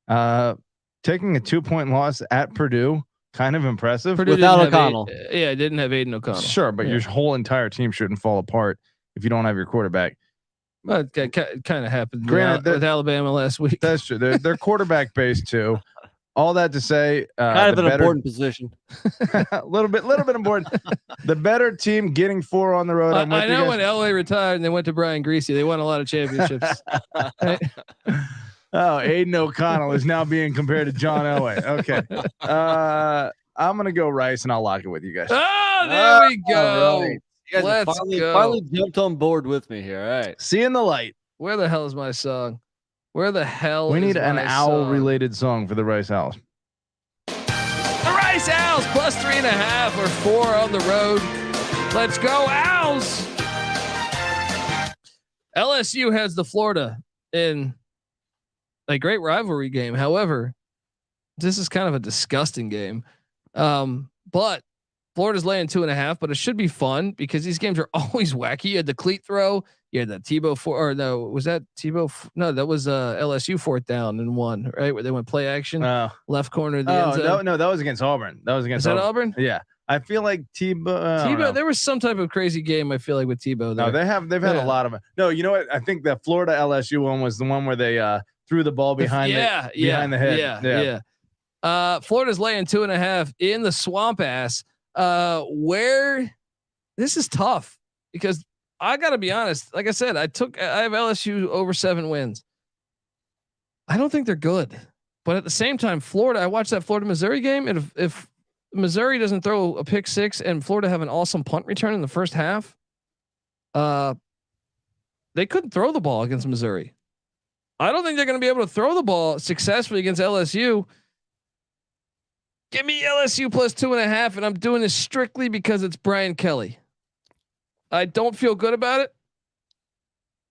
Taking a 2-point loss at Purdue, kind of impressive. Purdue without O'Connell. Didn't have Aiden O'Connell. Sure, but your whole entire team shouldn't fall apart if you don't have your quarterback. Well, it kind of happened with Alabama last week. That's true. They're quarterback based too. All that to say, kind of an important position. a little bit important. The better team getting 4 on the road. I know when LA retired and they went to Brian Greasy, they won a lot of championships. Right? Oh, Aiden O'Connell is now being compared to John Elway. Okay. I'm gonna go Rice and I'll lock it with you guys. Oh, there we go. Right. You guys finally jumped on board with me here. All right. See in the light. Where the hell is my song? Where the hell? We need an owl related song for the Rice Owls. Owls plus 3.5 or 4 on the road. Let's go Owls. LSU has the Florida in a great rivalry game. However, this is kind of a disgusting game. But Florida's laying 2.5, but it should be fun because these games are always wacky. You had the cleat throw. You had the Tebow was that Tebow? No, that was LSU 4th down and 1, right? Where they went play action, left corner of the end zone. No, that was against Auburn. Is that Auburn? Yeah. I feel like Tebow, there was some type of crazy game. I feel like with Tebow. No, they've had a lot of it. No, you know what? I think the Florida LSU one was the one where they threw the ball behind the head. Yeah. Florida's laying 2.5 in the swamp ass. Where this is tough because I gotta be honest. Like I said, I have LSU over 7 wins. I don't think they're good, but at the same time, Florida. I watched that Florida Missouri game, and if Missouri doesn't throw a pick 6 and Florida have an awesome punt return in the first half, they couldn't throw the ball against Missouri. I don't think they're going to be able to throw the ball successfully against LSU. Give me LSU plus 2.5, and I'm doing this strictly because it's Brian Kelly. I don't feel good about it,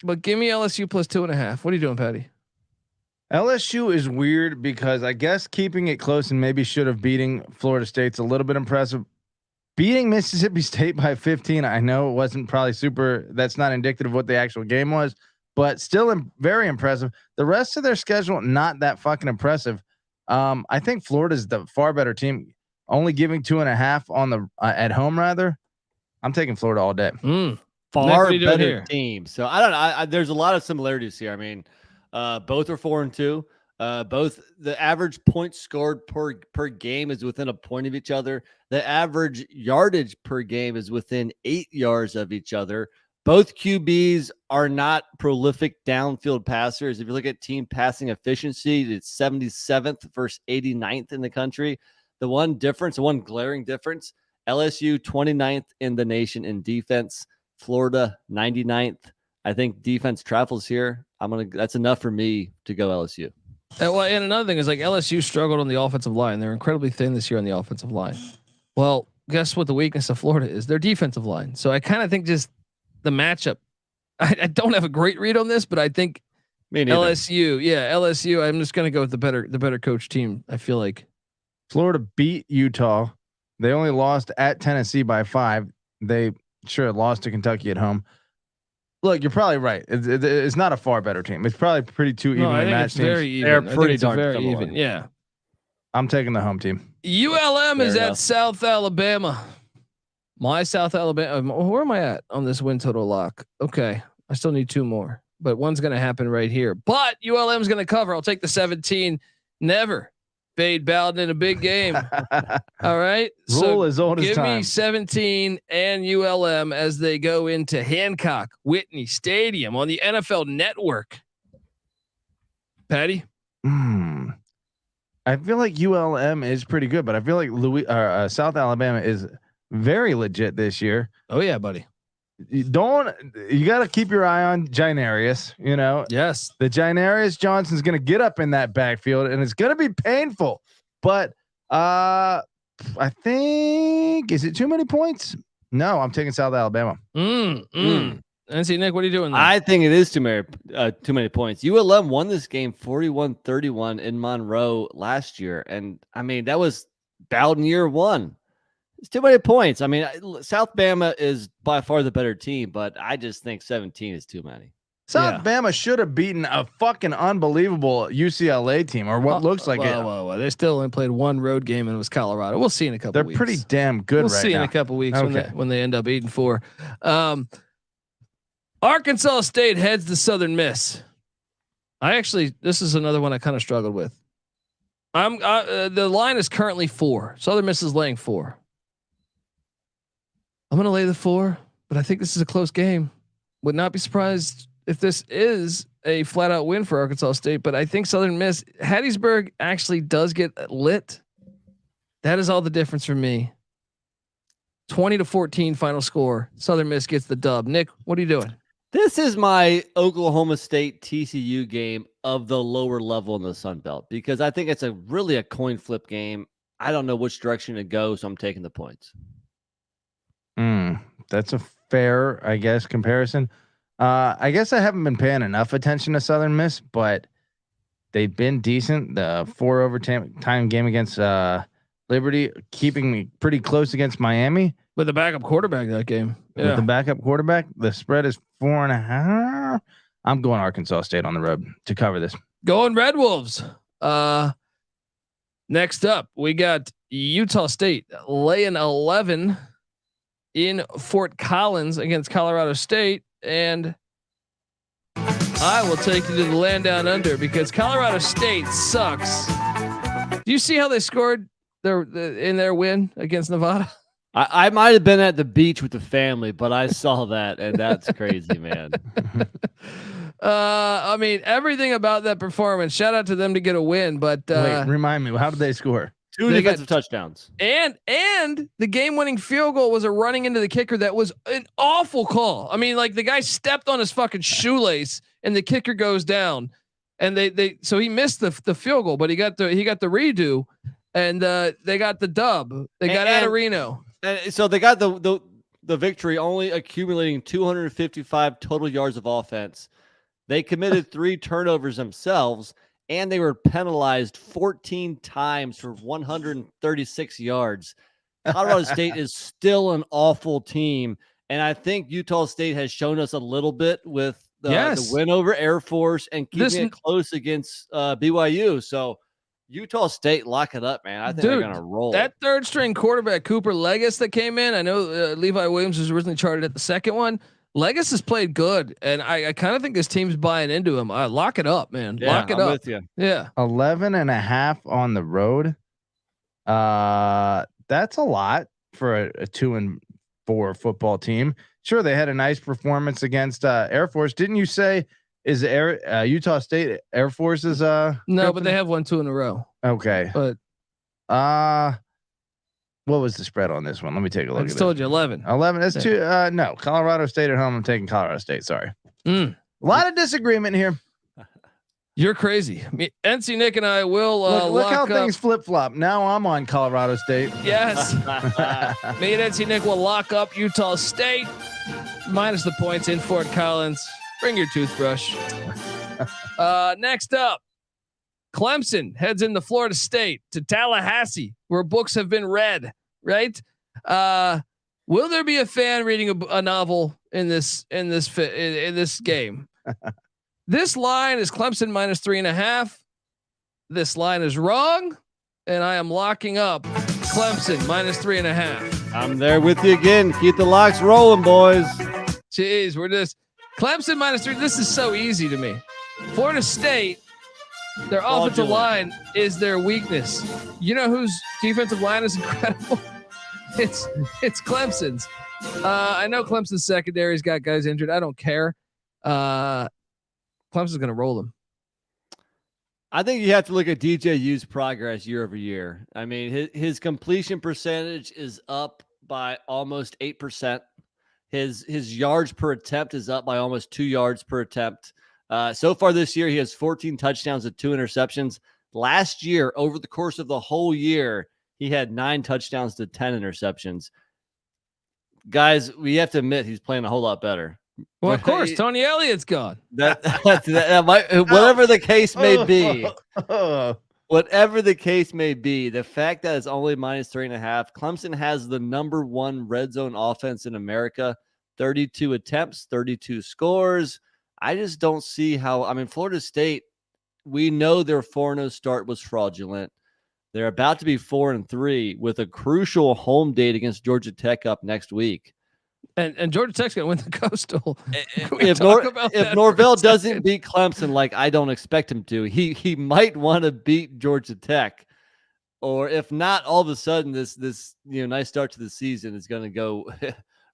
but give me LSU plus 2.5. What are you doing, Patty? LSU is weird because I guess keeping it close and maybe should have beating Florida State's a little bit impressive. Beating Mississippi State by 15, I know it wasn't probably super. That's not indicative of what the actual game was, but still very impressive. The rest of their schedule, not that fucking impressive. I think Florida's the far better team. Only giving 2.5 on the at home rather. I'm taking Florida all day. Far better team. So I don't know. There's a lot of similarities here. I mean, both are 4-2. Both the average points scored per game is within a point of each other. The average yardage per game is within 8 yards of each other. Both QBs are not prolific downfield passers. If you look at team passing efficiency, it's 77th versus 89th in the country. The one glaring difference, LSU 29th in the nation in defense, Florida 99th. I think defense travels here. That's enough for me to go LSU. And another thing is like LSU struggled on the offensive line. They're incredibly thin this year on the offensive line. Well, guess what the weakness of Florida is? Their defensive line. So I kind of think just the matchup. I don't have a great read on this, but I think LSU. I'm just going to go with the better coach team. I feel like Florida beat Utah. They only lost at Tennessee by 5. They lost to Kentucky at home. Look, you're probably right. It's not a far better team. It's probably pretty two evenly matched teams. Very even. They're pretty darn very even. Yeah. I'm taking the home team. ULM is at South Alabama. My South Alabama. Where am I at on this win total lock? Okay. I still need 2 more, but one's going to happen right here. But ULM is going to cover. I'll take the 17. Never fade Bowden in a big game. All right. Rule as old as time. Give me 17 and ULM as they go into Hancock Whitney Stadium on the NFL Network. Patty? I feel like ULM is pretty good, but I feel like South Alabama is very legit this year. Oh yeah, buddy. You got to keep your eye on Ginarius, Yes. The Ginarius Johnson's going to get up in that backfield and it's going to be painful, but I think, is it too many points? No, I'm taking South Alabama. NC Nick, what are you doing there? I think it is too many points. ULM won this game 41-31 in Monroe last year. And I mean, that was Bowden year 1. It's too many points. I mean, South Bama is by far the better team, but I just think 17 is too many. South Bama should have beaten a fucking unbelievable UCLA team, or what looks like it. Well, they still only played 1 road game, and it was Colorado. We'll see in a couple. They're weeks. pretty damn good. We'll see now. In a couple weeks when they end up 8-4. Arkansas State heads to Southern Miss. This is another one I kind of struggled with. The line is currently 4. Southern Miss is laying 4. I'm going to lay the 4, but I think this is a close game. Would not be surprised if this is a flat out win for Arkansas State, but I think Southern Miss, Hattiesburg actually does get lit. That is all the difference for me. 20-14 final score. Southern Miss gets the dub. Nick, what are you doing? This is my Oklahoma State TCU game of the lower level in the Sun Belt, because I think it's really a coin flip game. I don't know which direction to go, so I'm taking the points. That's a fair, I guess, comparison. I guess I haven't been paying enough attention to Southern Miss, but they've been decent. The 4 overtime game against Liberty, keeping me pretty close against Miami. With the backup quarterback that game. Yeah. With the backup quarterback, the spread is 4.5. I'm going Arkansas State on the road to cover this. Going Red Wolves. Next up, we got Utah State laying 11 in Fort Collins against Colorado State, and I will take you to the land down under because Colorado State sucks. Do you see how they scored in their win against Nevada? I might have been at the beach with the family, but I saw that, and that's crazy, man. I mean, everything about that performance. Shout out to them to get a win, but wait, remind me, how did they score? 2 defensive touchdowns, and the game-winning field goal was a running into the kicker that was an awful call. I mean, like the guy stepped on his fucking shoelace, and the kicker goes down, and so he missed the field goal, but he got the redo, and they got the dub. They got out of Reno. And so they got the victory, only accumulating 255 total yards of offense. They committed 3 turnovers themselves, and they were penalized 14 times for 136 yards. Colorado State is still an awful team, and I think Utah State has shown us a little bit with the win over Air Force and keeping it close against BYU. So Utah State, lock it up, man. I think they're going to roll. That third string quarterback, Cooper Legis, that came in. I know Levi Williams was originally charted at the second one. Legis has played good, and I kind of think this team's buying into him. Lock it up, man. Yeah, lock it I'm up. with you. Yeah. 11.5 on the road. That's a lot for a 2-4 football team. Sure, they had a nice performance against Air Force. Didn't you say is Utah State Air Force's no, but they have won 2 in a row. Okay. But what was the spread on this one? Let me take a look. I just told you 11. 11. That's 2. No, Colorado State at home. I'm taking Colorado State. Sorry. A lot of disagreement here. You're crazy. NC Nick and I will look how things flip flop. Now I'm on Colorado State. Yes. Me and NC Nick will lock up Utah State minus the points in Fort Collins. Bring your toothbrush. Next up, Clemson heads into Florida State to Tallahassee, where books have been read. Right? Will there be a fan reading a novel in this game? This line is Clemson minus 3.5. This line is wrong, and I am locking up Clemson minus 3.5. I'm there with you again. Keep the locks rolling, boys. Jeez, we're just Clemson minus 3. This is so easy to me. Florida State, their offensive line is their weakness. You know whose defensive line is incredible? It's Clemson's. I know Clemson's secondary's got guys injured. I don't care. Clemson's going to roll them. I think you have to look at DJU's progress year over year. I mean, his completion percentage is up by almost 8%. His yards per attempt is up by almost 2 yards per attempt. So far this year, he has 14 touchdowns and 2 interceptions. Last year, over the course of the whole year, he had 9 touchdowns to 10 interceptions. Guys, we have to admit he's playing a whole lot better. Well, of course, Tony Elliott's gone. That might, whatever the case may be, whatever the case may be, the fact that it's only minus 3.5, Clemson has the number 1 red zone offense in America, 32 attempts, 32 scores. I just don't see how. I mean, Florida State, we know their 4-0 start was fraudulent. They're about to be 4-3 with a crucial home date against Georgia Tech up next week. And Georgia Tech's going to win the Coastal. If Norvell doesn't beat Clemson, like I don't expect him to, he might want to beat Georgia Tech, or if not, all of a sudden this nice start to the season is going to go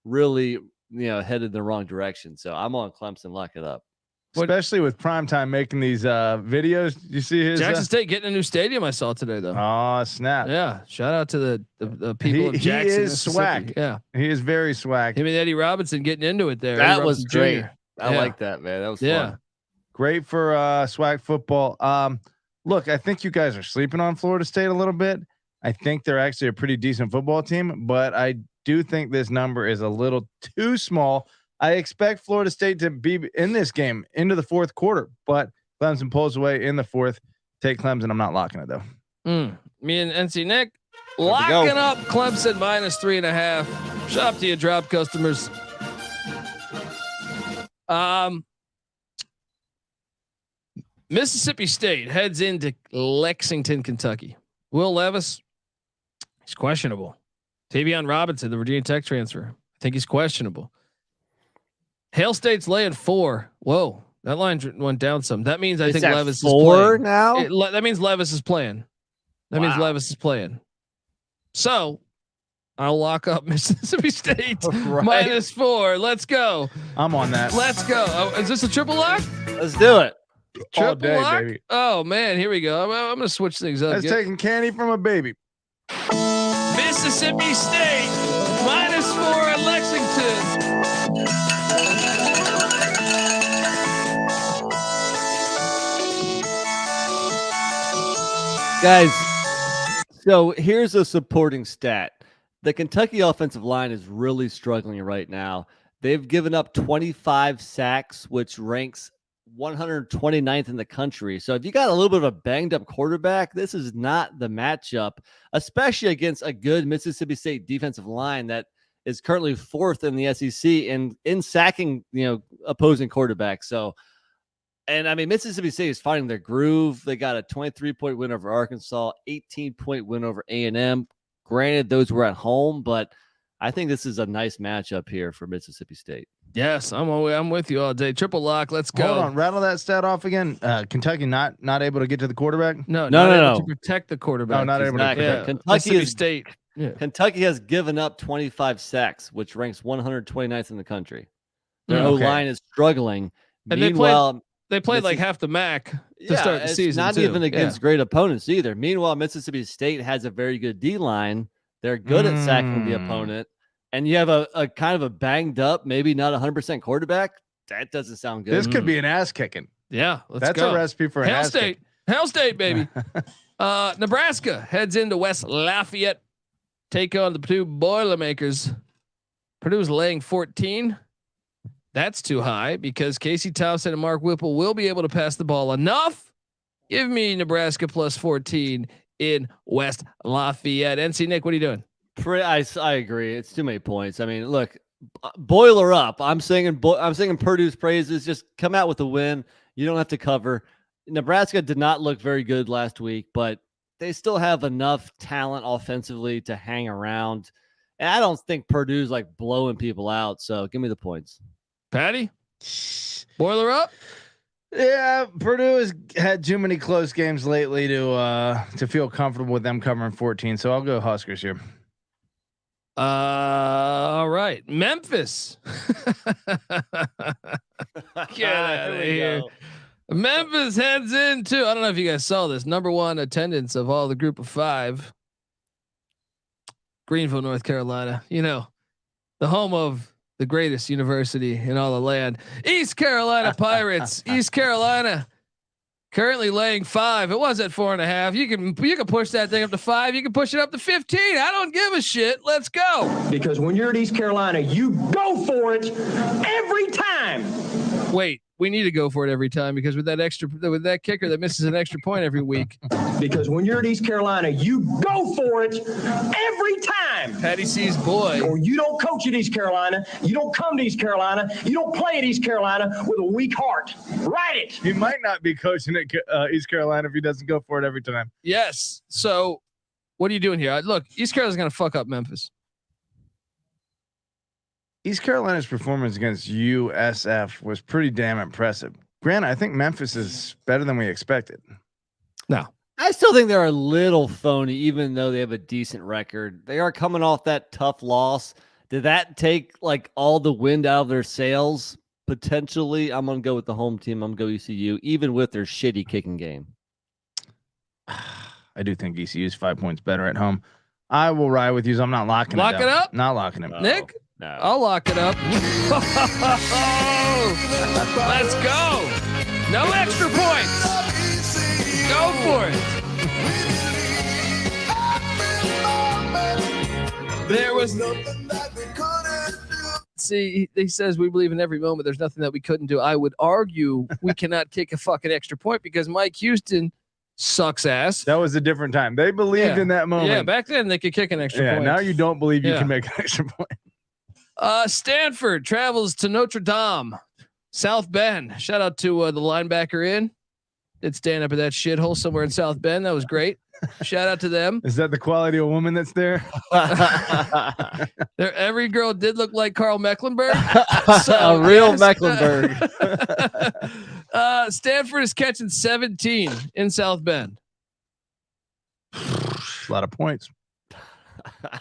really headed in the wrong direction. So I'm on Clemson. Lock it up. Especially with Primetime making these videos. You see his Jackson State getting a new stadium I saw today, though. Oh, snap. Yeah. Shout out to the people of Jackson. He is swag. Yeah. He is very swag. Him and Eddie Robinson getting into it there. That was great. I like that, man. That was fun. Great for swag football. Look, I think you guys are sleeping on Florida State a little bit. I think they're actually a pretty decent football team, but I do think this number is a little too small. I expect Florida State to be in this game into the fourth quarter, but Clemson pulls away in the fourth. Take Clemson. I'm not locking it though. Me and NC Nick locking up Clemson -3.5. Shop to you, drop customers. Mississippi State heads into Lexington, Kentucky. Will Levis, he's questionable. Tavion Robinson, the Virginia Tech transfer, I think he's questionable. Hail State's laying 4. Whoa, that line went down some. That means I think Levis is playing now. That means Levis is playing. That means Levis is playing. So I'll lock up Mississippi State -4. Let's go. I'm on that. Let's go. Oh, is this a triple lock? Let's do it. All day, lock? baby. Oh man, here we go. I'm going to switch things up. That's taking candy from a baby. Mississippi State -4 at Lexington. Guys, so here's a supporting stat. The Kentucky offensive line is really struggling right now. They've given up 25 sacks, which ranks 129th in the country. So if you got a little bit of a banged up quarterback, this is not the matchup, especially against a good Mississippi State defensive line that is currently 4th in the SEC in sacking, opposing quarterbacks. So, and I mean, Mississippi State is finding their groove. They got a 23-point win over Arkansas, 18-point win over A&M. Granted, those were at home, but I think this is a nice matchup here for Mississippi State. Yes, I'm with you all day. Triple lock. Let's go. Hold on, rattle that stat off again. Kentucky not able to get to the quarterback. No. To protect the quarterback. Oh, not able to protect. Kentucky State. Yeah. Kentucky has given up 25 sacks, which ranks 129th in the country. Their O-line is struggling. And meanwhile, they played like half the MAC to start the season. Not even against great opponents either. Meanwhile, Mississippi State has a very good D-line. They're good at sacking the opponent. And you have a kind of a banged up, maybe not 100% quarterback. That doesn't sound good. This could be an ass kicking. Yeah, that's a recipe for an Hail ass State. kick. Hail State, baby. Nebraska heads into West Lafayette, take on the Purdue Boilermakers. Purdue's laying 14. That's too high because Casey Thompson and Mark Whipple will be able to pass the ball enough. Give me Nebraska +14 in West Lafayette. NC Nick, what are you doing? I agree. It's too many points. I mean, look, boiler up. I'm singing Purdue's praises. Just come out with a win. You don't have to cover. Nebraska did not look very good last week, but they still have enough talent offensively to hang around. And I don't think Purdue's like blowing people out. So give me the points. Patty, boiler up. Yeah, Purdue has had too many close games lately to feel comfortable with them covering 14. So I'll go Huskers here. All right, Memphis. Get out of here. Memphis heads into, I don't know if you guys saw this, #1 attendance of all the group of 5. Greenville, North Carolina. The home of the greatest university in all the land. East Carolina Pirates. East Carolina currently laying 5. It was at 4.5. You can push that thing up to 5. You can push it up to 15. I don't give a shit. Let's go. Because when you're at East Carolina, you go for it every time. Wait, we need to go for it every time because with that kicker that misses an extra point every week. Because when you're at East Carolina, you go for it every time. Patty C's boy. Or you don't coach at East Carolina. You don't come to East Carolina. You don't play at East Carolina with a weak heart. Write it. He might not be coaching at East Carolina if he doesn't go for it every time. Yes. So what are you doing here? Look, East Carolina's going to fuck up Memphis. East Carolina's performance against USF was pretty damn impressive. Granted, I think Memphis is better than we expected. No. I still think they're a little phony, even though they have a decent record. They are coming off that tough loss. Did that take like all the wind out of their sails? Potentially, I'm going to go with the home team. I'm going to go ECU, even with their shitty kicking game. I do think ECU is 5 points better at home. I will ride with you. So I'm not locking it up. Not locking it. Nick? No. I'll lock it up. Let's go. No extra points. Go for it. There was nothing that we couldn't do. See, he says we believe in every moment. There's nothing that we couldn't do. I would argue we cannot kick a fucking extra point because Mike Houston sucks ass. That was a different time. They believed in that moment. Yeah, back then they could kick an extra point. Now you don't believe you can make an extra point. Stanford travels to Notre Dame, South Bend. Shout out to the linebacker in. Did stand up at that shithole somewhere in South Bend. That was great. Shout out to them. Is that the quality of woman that's there? Every girl did look like Carl Mecklenburg. So, a real Mecklenburg. Stanford is catching 17 in South Bend. A lot of points.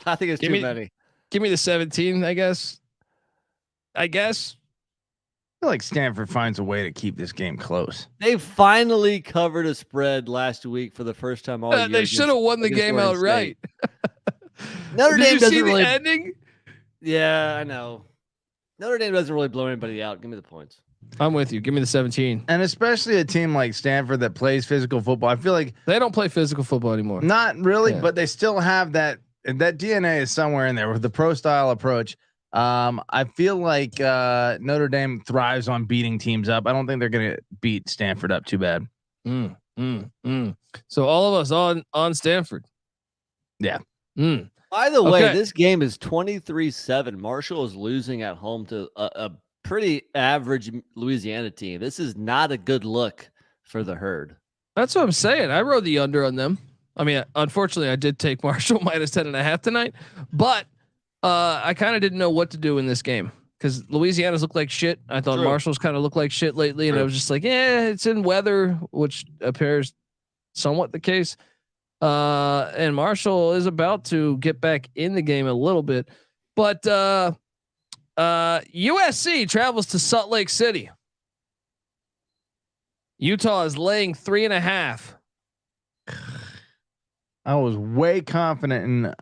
I think it's too many. Give me the 17, I guess. I feel like Stanford finds a way to keep this game close. They finally covered a spread last week for the first time all year. They should have won the game outright. Notre Dame doesn't see really. The ending? Yeah, I know. Notre Dame doesn't really blow anybody out. Give me the points. I'm with you. Give me the 17. And especially a team like Stanford that plays physical football. I feel like they don't play physical football anymore. Not really, but they still have that. That DNA is somewhere in there with the pro style approach. I feel like Notre Dame thrives on beating teams up. I don't think they're going to beat Stanford up too bad. So all of us on Stanford. Yeah. By the way, this game is 23-7. Marshall is losing at home to a pretty average Louisiana team. This is not a good look for the Herd. That's what I'm saying. I rode the under on them. I mean, unfortunately, I did take Marshall minus 10.5 tonight, but I kind of didn't know what to do in this game because Louisiana's looked like shit. I thought Marshall's kind of looked like shit lately, and I was just like, it's in weather, which appears somewhat the case. And Marshall is about to get back in the game a little bit, but USC travels to Salt Lake City. Utah is laying 3.5. I was way confident in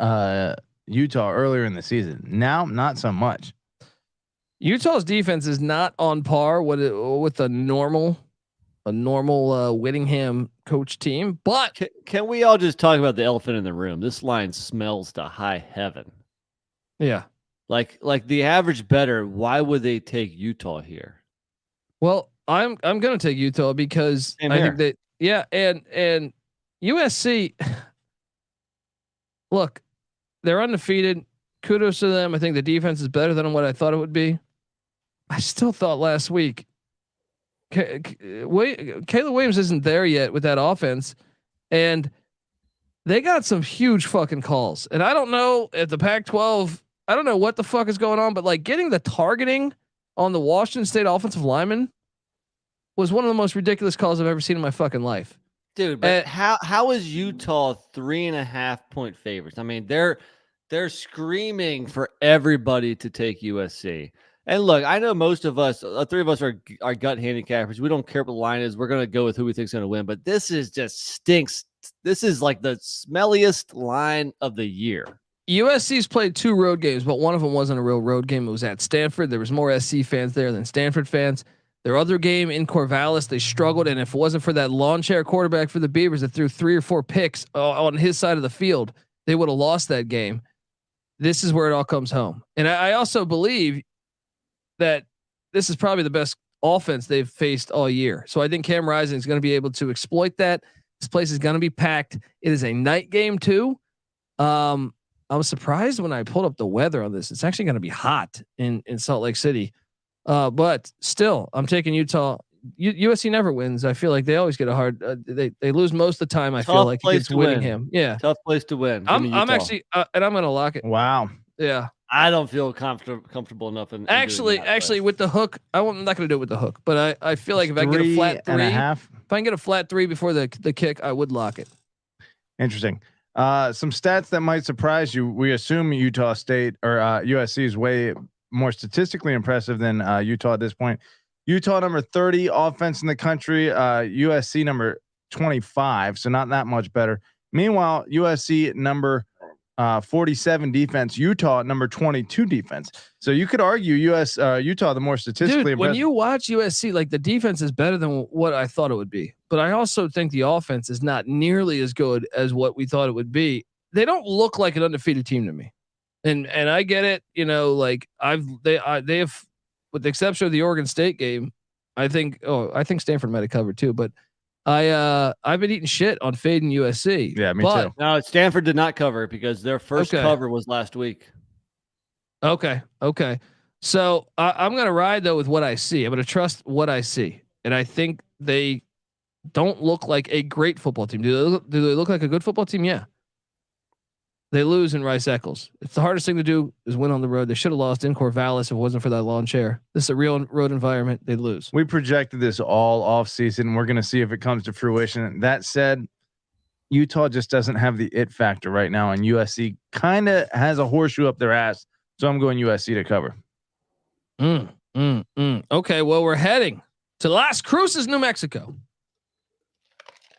Utah earlier in the season. Now, not so much. Utah's defense is not on par with a normal Whittingham coach team. But can we all just talk about the elephant in the room? This line smells to high heaven. Yeah, like the average bettor. Why would they take Utah here? Well, I'm gonna take Utah because I think that and USC. Look, they're undefeated. Kudos to them. I think the defense is better than what I thought it would be. I still thought last week, Caleb Williams isn't there yet with that offense, and they got some huge fucking calls. And I don't know at the Pac-12. I don't know what the fuck is going on, but like getting the targeting on the Washington State offensive lineman was one of the most ridiculous calls I've ever seen in my fucking life. Dude, but how is Utah 3.5 point favorites? I mean, they're screaming for everybody to take USC. And look, I know most of us, three of us are gut handicappers. We don't care what the line is. We're going to go with who we think is going to win. But this is just stinks. This is like the smelliest line of the year. USC's played 2 road games, but one of them wasn't a real road game. It was at Stanford. There was more SC fans there than Stanford fans. Their other game in Corvallis, they struggled. And if it wasn't for that lawn chair quarterback for the Beavers that threw 3 or 4 picks on his side of the field, they would have lost that game. This is where it all comes home. And I also believe that this is probably the best offense they've faced all year. So I think Cam Rising is going to be able to exploit that. This place is going to be packed. It is a night game too. I was surprised when I pulled up the weather on this. It's actually going to be hot in Salt Lake City. But still, I'm taking Utah. USC never wins. I feel like they always get a hard. They lose most of the time. I feel like it's Whittingham. Yeah, tough place to win. I'm actually, and I'm gonna lock it. Wow. Yeah, I don't feel comfortable enough. In actually, with the hook, I'm not gonna do it with the hook. But I feel like if I get a flat 3.5, if I can get a flat 3 before the kick, I would lock it. Interesting. Some stats that might surprise you. We assume Utah State or USC is way more statistically impressive than Utah at this point. Utah number 30 offense in the country, USC number 25, so not that much better. Meanwhile, USC number 47 defense, Utah number 22 defense. So you could argue Utah the more statistically impressive. When you watch USC, like the defense is better than what I thought it would be, but I also think the offense is not nearly as good as what we thought it would be. They don't look like an undefeated team to me. And I get it. You know, like they have, with the exception of the Oregon State game, I think Stanford might have covered too, but I've been eating shit on fading USC. Yeah, me too. No, Stanford did not cover it because their first cover was last week. Okay. So I'm going to ride though with what I see. I'm going to trust what I see. And I think they don't look like a great football team. Do they look like a good football team? Yeah. They lose in Rice Eccles. It's the hardest thing to do is win on the road. They should have lost in Corvallis if it wasn't for that lawn chair. This is a real road environment. They lose. We projected this all off season. We're going to see if it comes to fruition. That said, Utah just doesn't have the it factor right now, and USC kind of has a horseshoe up their ass. So I'm going USC to cover. Okay, well, we're heading to Las Cruces, New Mexico.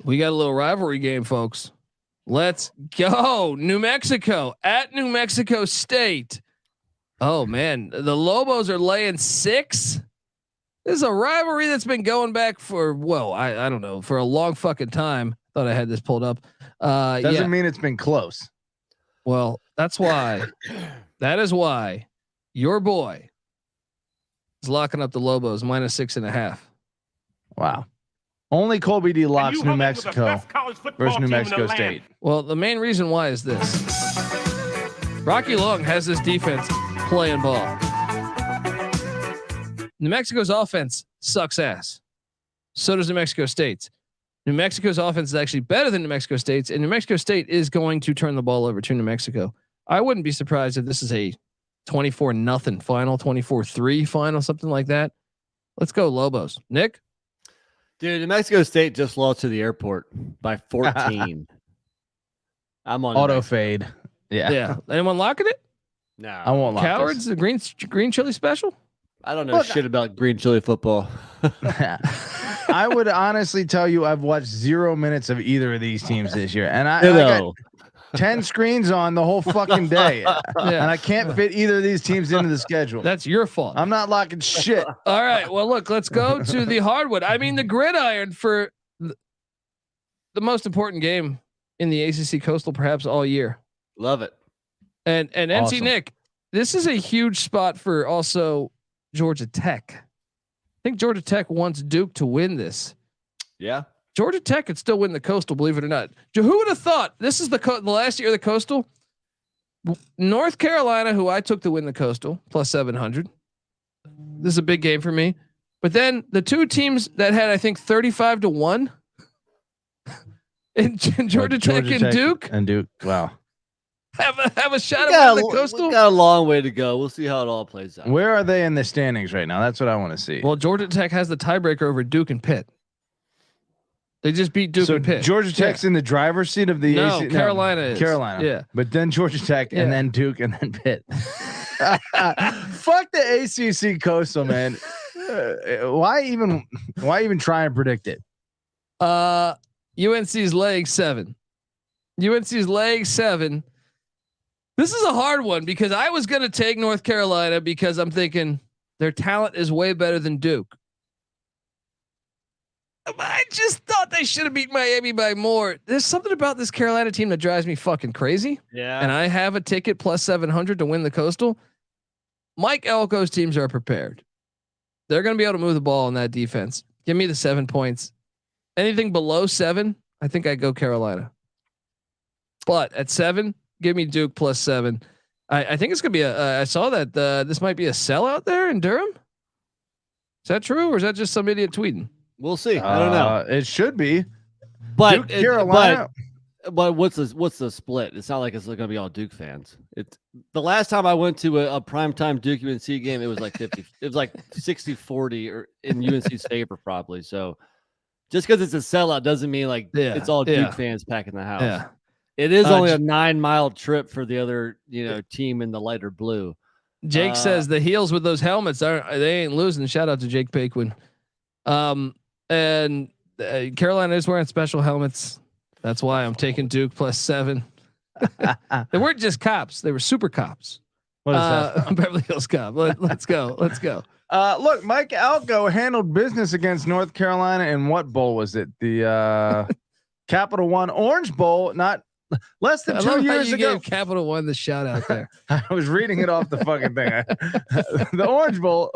We got a little rivalry game, folks. Let's go. New Mexico at New Mexico State. Oh man, the Lobos are laying 6. This is a rivalry that's been going back for, I don't know, for a long fucking time. Thought I had this pulled up. Doesn't mean it's been close. Well, that's why. That is why your boy is locking up the Lobos -6.5. Wow. Only Colby D locks New Mexico versus New Mexico State. Well, the main reason why is this. Rocky Long has this defense playing ball. New Mexico's offense sucks ass. So does New Mexico State's. New Mexico's offense is actually better than New Mexico State's, and New Mexico State is going to turn the ball over to New Mexico. I wouldn't be surprised if this is a 24-0 final, 24-3 final, something like that. Let's go Lobos. Nick? Dude, New Mexico State just lost to the airport by 14. I'm on auto fade. Yeah. Anyone locking it? No. I won't lock Cowards, the green chili special? I don't know shit about green chili football. I would honestly tell you I've watched 0 minutes of either of these teams this year. And I got 10 screens on the whole fucking day. And I can't fit either of these teams into the schedule. That's your fault. I'm not locking shit. All right. Well, look, let's go to the hardwood. I mean, the gridiron for the most important game in the ACC Coastal, perhaps all year. Love it. And NC Nick, this is a huge spot for also Georgia Tech. I think Georgia Tech wants Duke to win this. Yeah. Georgia Tech could still win the Coastal, believe it or not. Who would have thought this is the last year of the Coastal? North Carolina, who I took to win the Coastal, +700. This is a big game for me. But then the two teams that had, I think, 35-1, and Georgia Tech and Duke. And Duke, wow. Have a shot at the Coastal. We got a long way to go. We'll see how it all plays out. Where are they in the standings right now? That's what I want to see. Well, Georgia Tech has the tiebreaker over Duke and Pitt. They just beat Duke and Pitt. Georgia Tech's in the driver's seat of the AC. Carolina is. Carolina. Yeah. But then Georgia Tech and then Duke and then Pitt. Fuck the ACC Coastal, man. Why even try and predict it? UNC's leg 7. UNC's leg 7. This is a hard one because I was going to take North Carolina because I'm thinking their talent is way better than Duke. I just thought they should have beat Miami by more. There's something about this Carolina team that drives me fucking crazy. Yeah. And I have a ticket +700 to win the Coastal. Mike Elko's teams are prepared. They're going to be able to move the ball on that defense. Give me the 7 points. Anything below 7, I think I go Carolina. But at 7, give me Duke +7. I think it's going to be I saw that this might be a sellout there in Durham. Is that true? Or is that just some idiot tweeting? We'll see. I don't know. It should be, but Duke, Carolina. But what's the split? It's not like it's going to be all Duke fans. It's the last time I went to a primetime Duke UNC game, it was like 50. It was like 60-40 or in UNC's favor probably. So just because it's a sellout doesn't mean like it's all Duke fans packing the house. Yeah. It is only a 9-mile trip for the other team in the lighter blue. Jake says the heels with those helmets they ain't losing. Shout out to Jake Paquin. And Carolina is wearing special helmets. That's why I'm taking Duke +7. They weren't just cops; they were super cops. What is that? Beverly Hills Cop. Let's go. Let's go. Look, Mike Elko handled business against North Carolina in what bowl was it? The Capital One Orange Bowl, not Less than I 2 love how years you ago. gave Capital One the shout out there. I was reading it off the fucking thing. The Orange Bowl,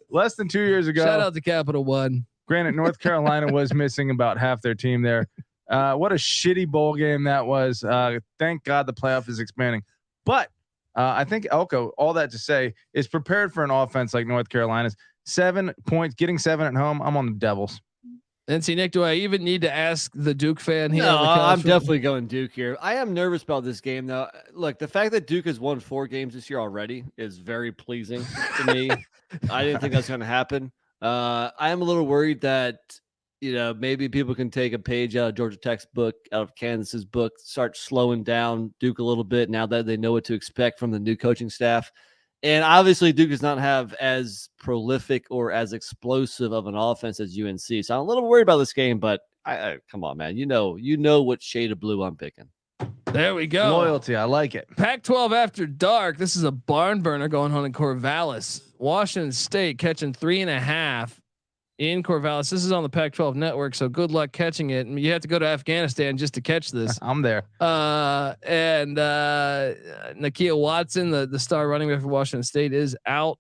less than 2 years ago. Shout out to Capital One. Granted, North Carolina was missing about half their team there. What a shitty bowl game that was. Thank God the playoff is expanding. But I think Elko, all that to say, is prepared for an offense like North Carolina's. 7 points, getting 7 at home. I'm on the Devils. NC Nick, do I even need to ask the Duke fan here? No, I'm definitely going Duke here. I am nervous about this game, though. Look, the fact that Duke has won 4 games this year already is very pleasing to me. I didn't think that's going to happen. I am a little worried that, maybe people can take a page out of Georgia Tech's book, out of Kansas's book, start slowing down Duke a little bit now that they know what to expect from the new coaching staff. And obviously, Duke does not have as prolific or as explosive of an offense as UNC. So I'm a little worried about this game, but I come on, man. You know what shade of blue I'm picking. There we go. Loyalty. I like it. Pac-12 after dark. This is a barn burner going on in Corvallis. Washington State catching 3.5 in Corvallis. This is on the Pac-12 network, so good luck catching it. And you have to go to Afghanistan just to catch this. I'm there. And Nakia Watson, the star running back for Washington State, is out.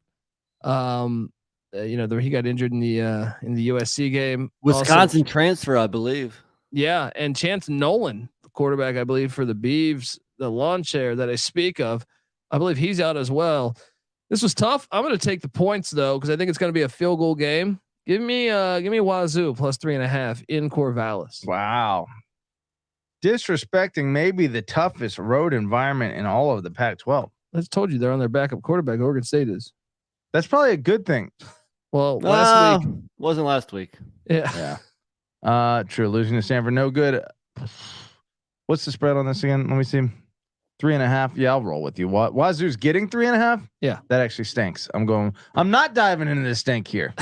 He got injured in the USC game. Wisconsin transfer, I believe. Yeah, and Chance Nolan, the quarterback, I believe, for the Beavs, the lawn chair that I speak of, I believe he's out as well. This was tough. I'm going to take the points though, because I think it's going to be a field goal game. Give me Wazoo plus 3.5 in Corvallis. Wow. Disrespecting maybe the toughest road environment in all of the Pac-12. I just told you they're on their backup quarterback. Oregon State is. That's probably a good thing. Well, last week wasn't last week. Yeah. True. Losing to Stanford, no good. What's the spread on this again? Let me see. 3.5. Yeah, I'll roll with you. Wazoo's getting 3.5. Yeah, that actually stinks. I'm not diving into this stink here.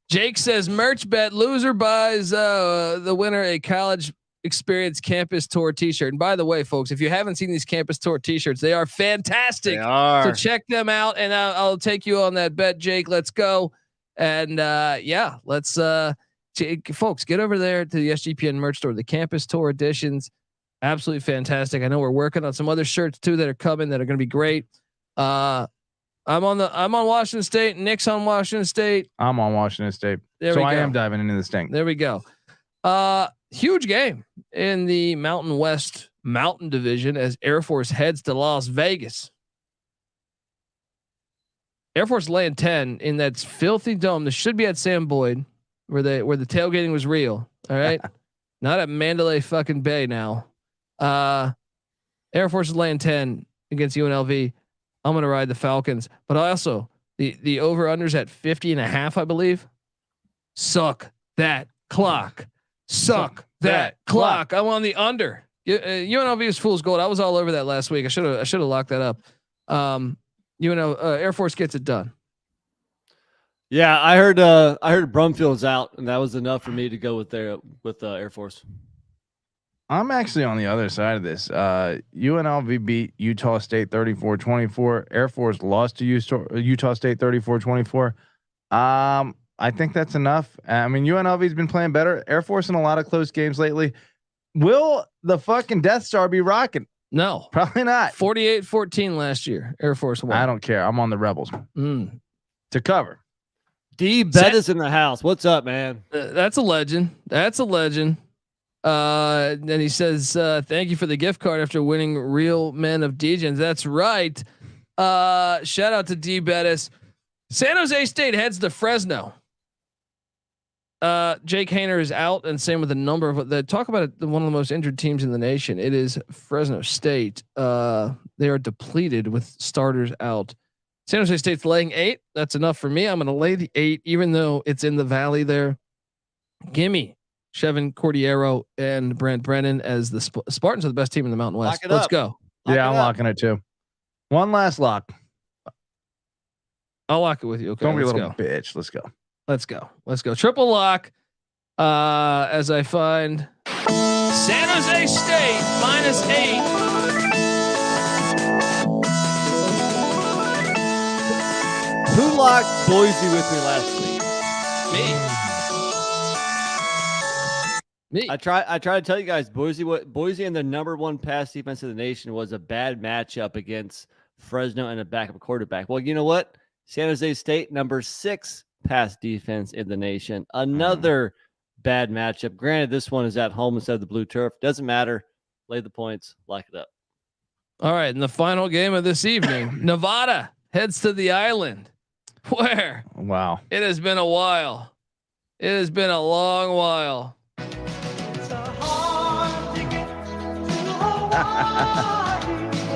Jake says merch bet loser buys the winner a college experience campus tour t-shirt. And by the way, folks, if you haven't seen these campus tour t-shirts, they are fantastic. They are. So check them out, and I'll take you on that bet, Jake. Let's go. And let's folks, get over there to the SGPN merch store. The campus tour editions, absolutely fantastic. I know we're working on some other shirts too that are coming that are going to be great. I'm on Washington State. Nick's on Washington State. I'm on Washington State. So I am diving into the stink. There we go. Huge game in the Mountain West Mountain Division as Air Force heads to Las Vegas. Air Force laying 10 in that filthy dome. This should be at Sam Boyd, where the tailgating was real. All right, not at Mandalay fucking Bay now. Air Force is laying 10 against UNLV. I'm gonna ride the Falcons, but also the over unders at 50.5, I believe. Suck that clock. Suck that clock. I'm on the under. UNLV is fool's gold. I was all over that last week. I should have locked that up. Air Force gets it done. Yeah, I heard Brumfield's out, and that was enough for me to go with Air Force. I'm actually on the other side of this. UNLV beat Utah State 34-24. Air Force lost to Utah State 34-24. I think that's enough. I mean, UNLV's been playing better. Air Force in a lot of close games lately. Will the fucking Death Star be rocking? No, probably not. 48-14 last year. Air Force won. I don't care. I'm on the Rebels to cover. D Bettis in the house. What's up, man? That's a legend. Then he says, thank you for the gift card after winning Real Men of Degens. That's right. Shout out to D Bettis. San Jose State heads to Fresno. Jake Haener is out, and same with a number of the talk about it, one of the most injured teams in the nation. It is Fresno State. They are depleted with starters out. San Jose State's laying 8. That's enough for me. I'm going to lay the 8, even though it's in the valley there. Gimme Chevin Cordiero and Brent Brennan as the Spartans are the best team in the Mountain West. Let's go. I'm locking it too. One last lock. I'll lock it with you. Okay, don't be a little bitch. Let's go. Triple lock. As I find San Jose State -8. Who locked Boise with me last week? Me. Me. I try to tell you guys, Boise and the number one pass defense in the nation was a bad matchup against Fresno and a backup quarterback. Well, you know what? San Jose State, number 6 pass defense in the nation. Another bad matchup. Granted, this one is at home instead of the blue turf. Doesn't matter. Lay the points. Lock it up. All right. And the final game of this evening, Nevada heads to the island where it has been a while. It has been a long while.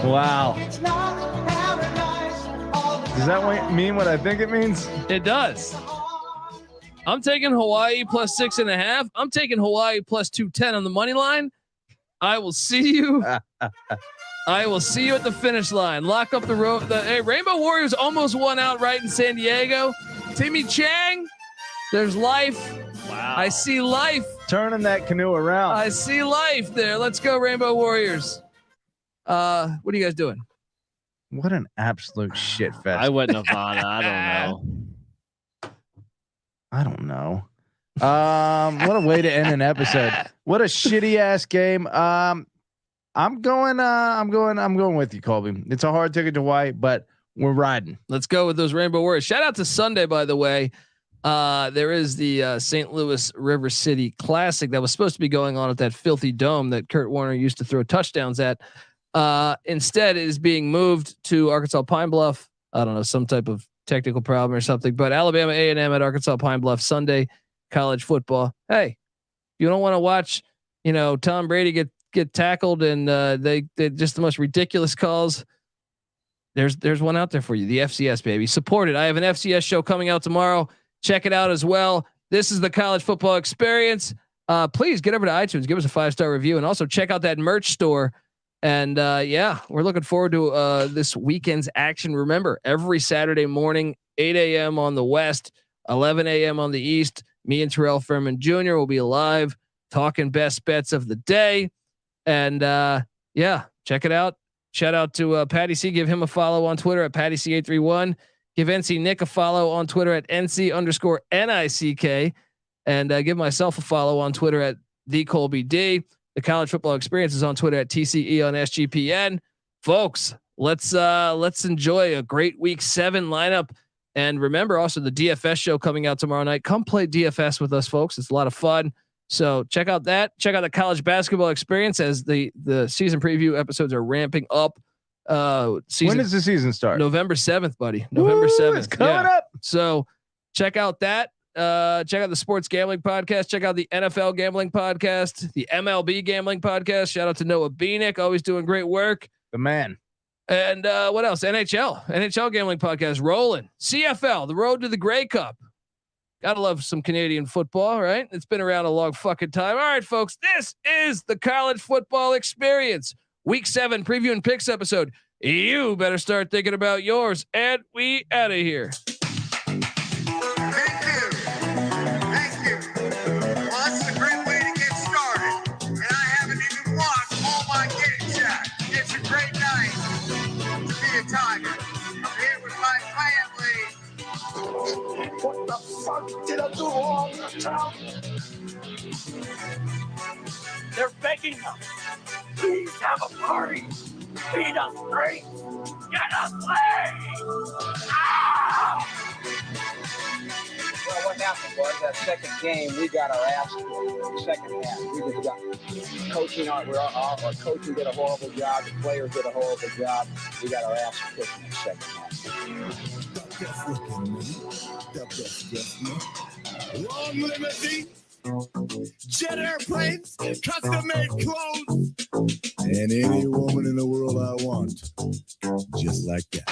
Wow. Does that mean what I think it means? It does. I'm taking Hawaii plus 6.5. I'm taking Hawaii plus 210 on the money line. I will see you. I will see you at the finish line. Lock up the road. Hey, Rainbow Warriors almost won outright in San Diego. Timmy Chang, there's life. Wow. I see life. Turning that canoe around. I see life there. Let's go, Rainbow Warriors. What are you guys doing? What an absolute shit fest. I went Nevada. I don't know. What a way to end an episode. What a shitty ass game. I'm going with you, Colby. It's a hard ticket to Hawaii, but we're riding. Let's go with those Rainbow Warriors. Shout out to Sunday, by the way. There is the St. Louis River City Classic that was supposed to be going on at that filthy dome that Kurt Warner used to throw touchdowns at. Instead, it is being moved to Arkansas Pine Bluff. I don't know, some type of technical problem or something. But Alabama A&M at Arkansas Pine Bluff Sunday, college football. Hey, you don't want to watch, Tom Brady get tackled and they just the most ridiculous calls. There's one out there for you. The FCS, baby. Support it. I have an FCS show coming out tomorrow. Check it out as well. This is the College Football Experience. Please get over to iTunes, give us a 5-star review, and also check out that merch store. And we're looking forward to this weekend's action. Remember, every Saturday morning, 8 a.m. on the West, 11 a.m. on the East, me and Terrell Furman Jr. will be live talking best bets of the day. And check it out. Shout out to Patty C. Give him a follow on Twitter at Patty C831. Give NC Nick a follow on Twitter at NC_NICK. And give myself a follow on Twitter at TheColbyD. The College Football Experience is on Twitter at TCE on SGPN. Folks, let's enjoy a great week 7 lineup. And remember also the DFS show coming out tomorrow night. Come play DFS with us, folks. It's a lot of fun. So check out that. Check out the College Basketball Experience as the season preview episodes are ramping up. When does the season start? November 7th, buddy. November 7th. It's coming up. So check out that. Check out the Sports Gambling Podcast. Check out the NFL Gambling Podcast, the MLB Gambling Podcast. Shout out to Noah Beanick, always doing great work. The man. And what else? NHL Gambling Podcast rolling. CFL, the road to the Grey Cup. Gotta love some Canadian football, right? It's been around a long fucking time. All right, folks, this is the College Football Experience. Week 7 preview and picks episode. You better start thinking about yours. And we out of here. What the fuck did I do wrong? They're begging us. Please have a party. Feed us drinks. Get us laid. Ah! Well, what happened was that second game, we got our ass kicked in the second half. We just got coaching. Our coaching did a horrible job. The players did a horrible job. We got our ass kicked in the second half. Long limousine, jet airplanes, custom-made clothes, and any woman in the world I want, just like that.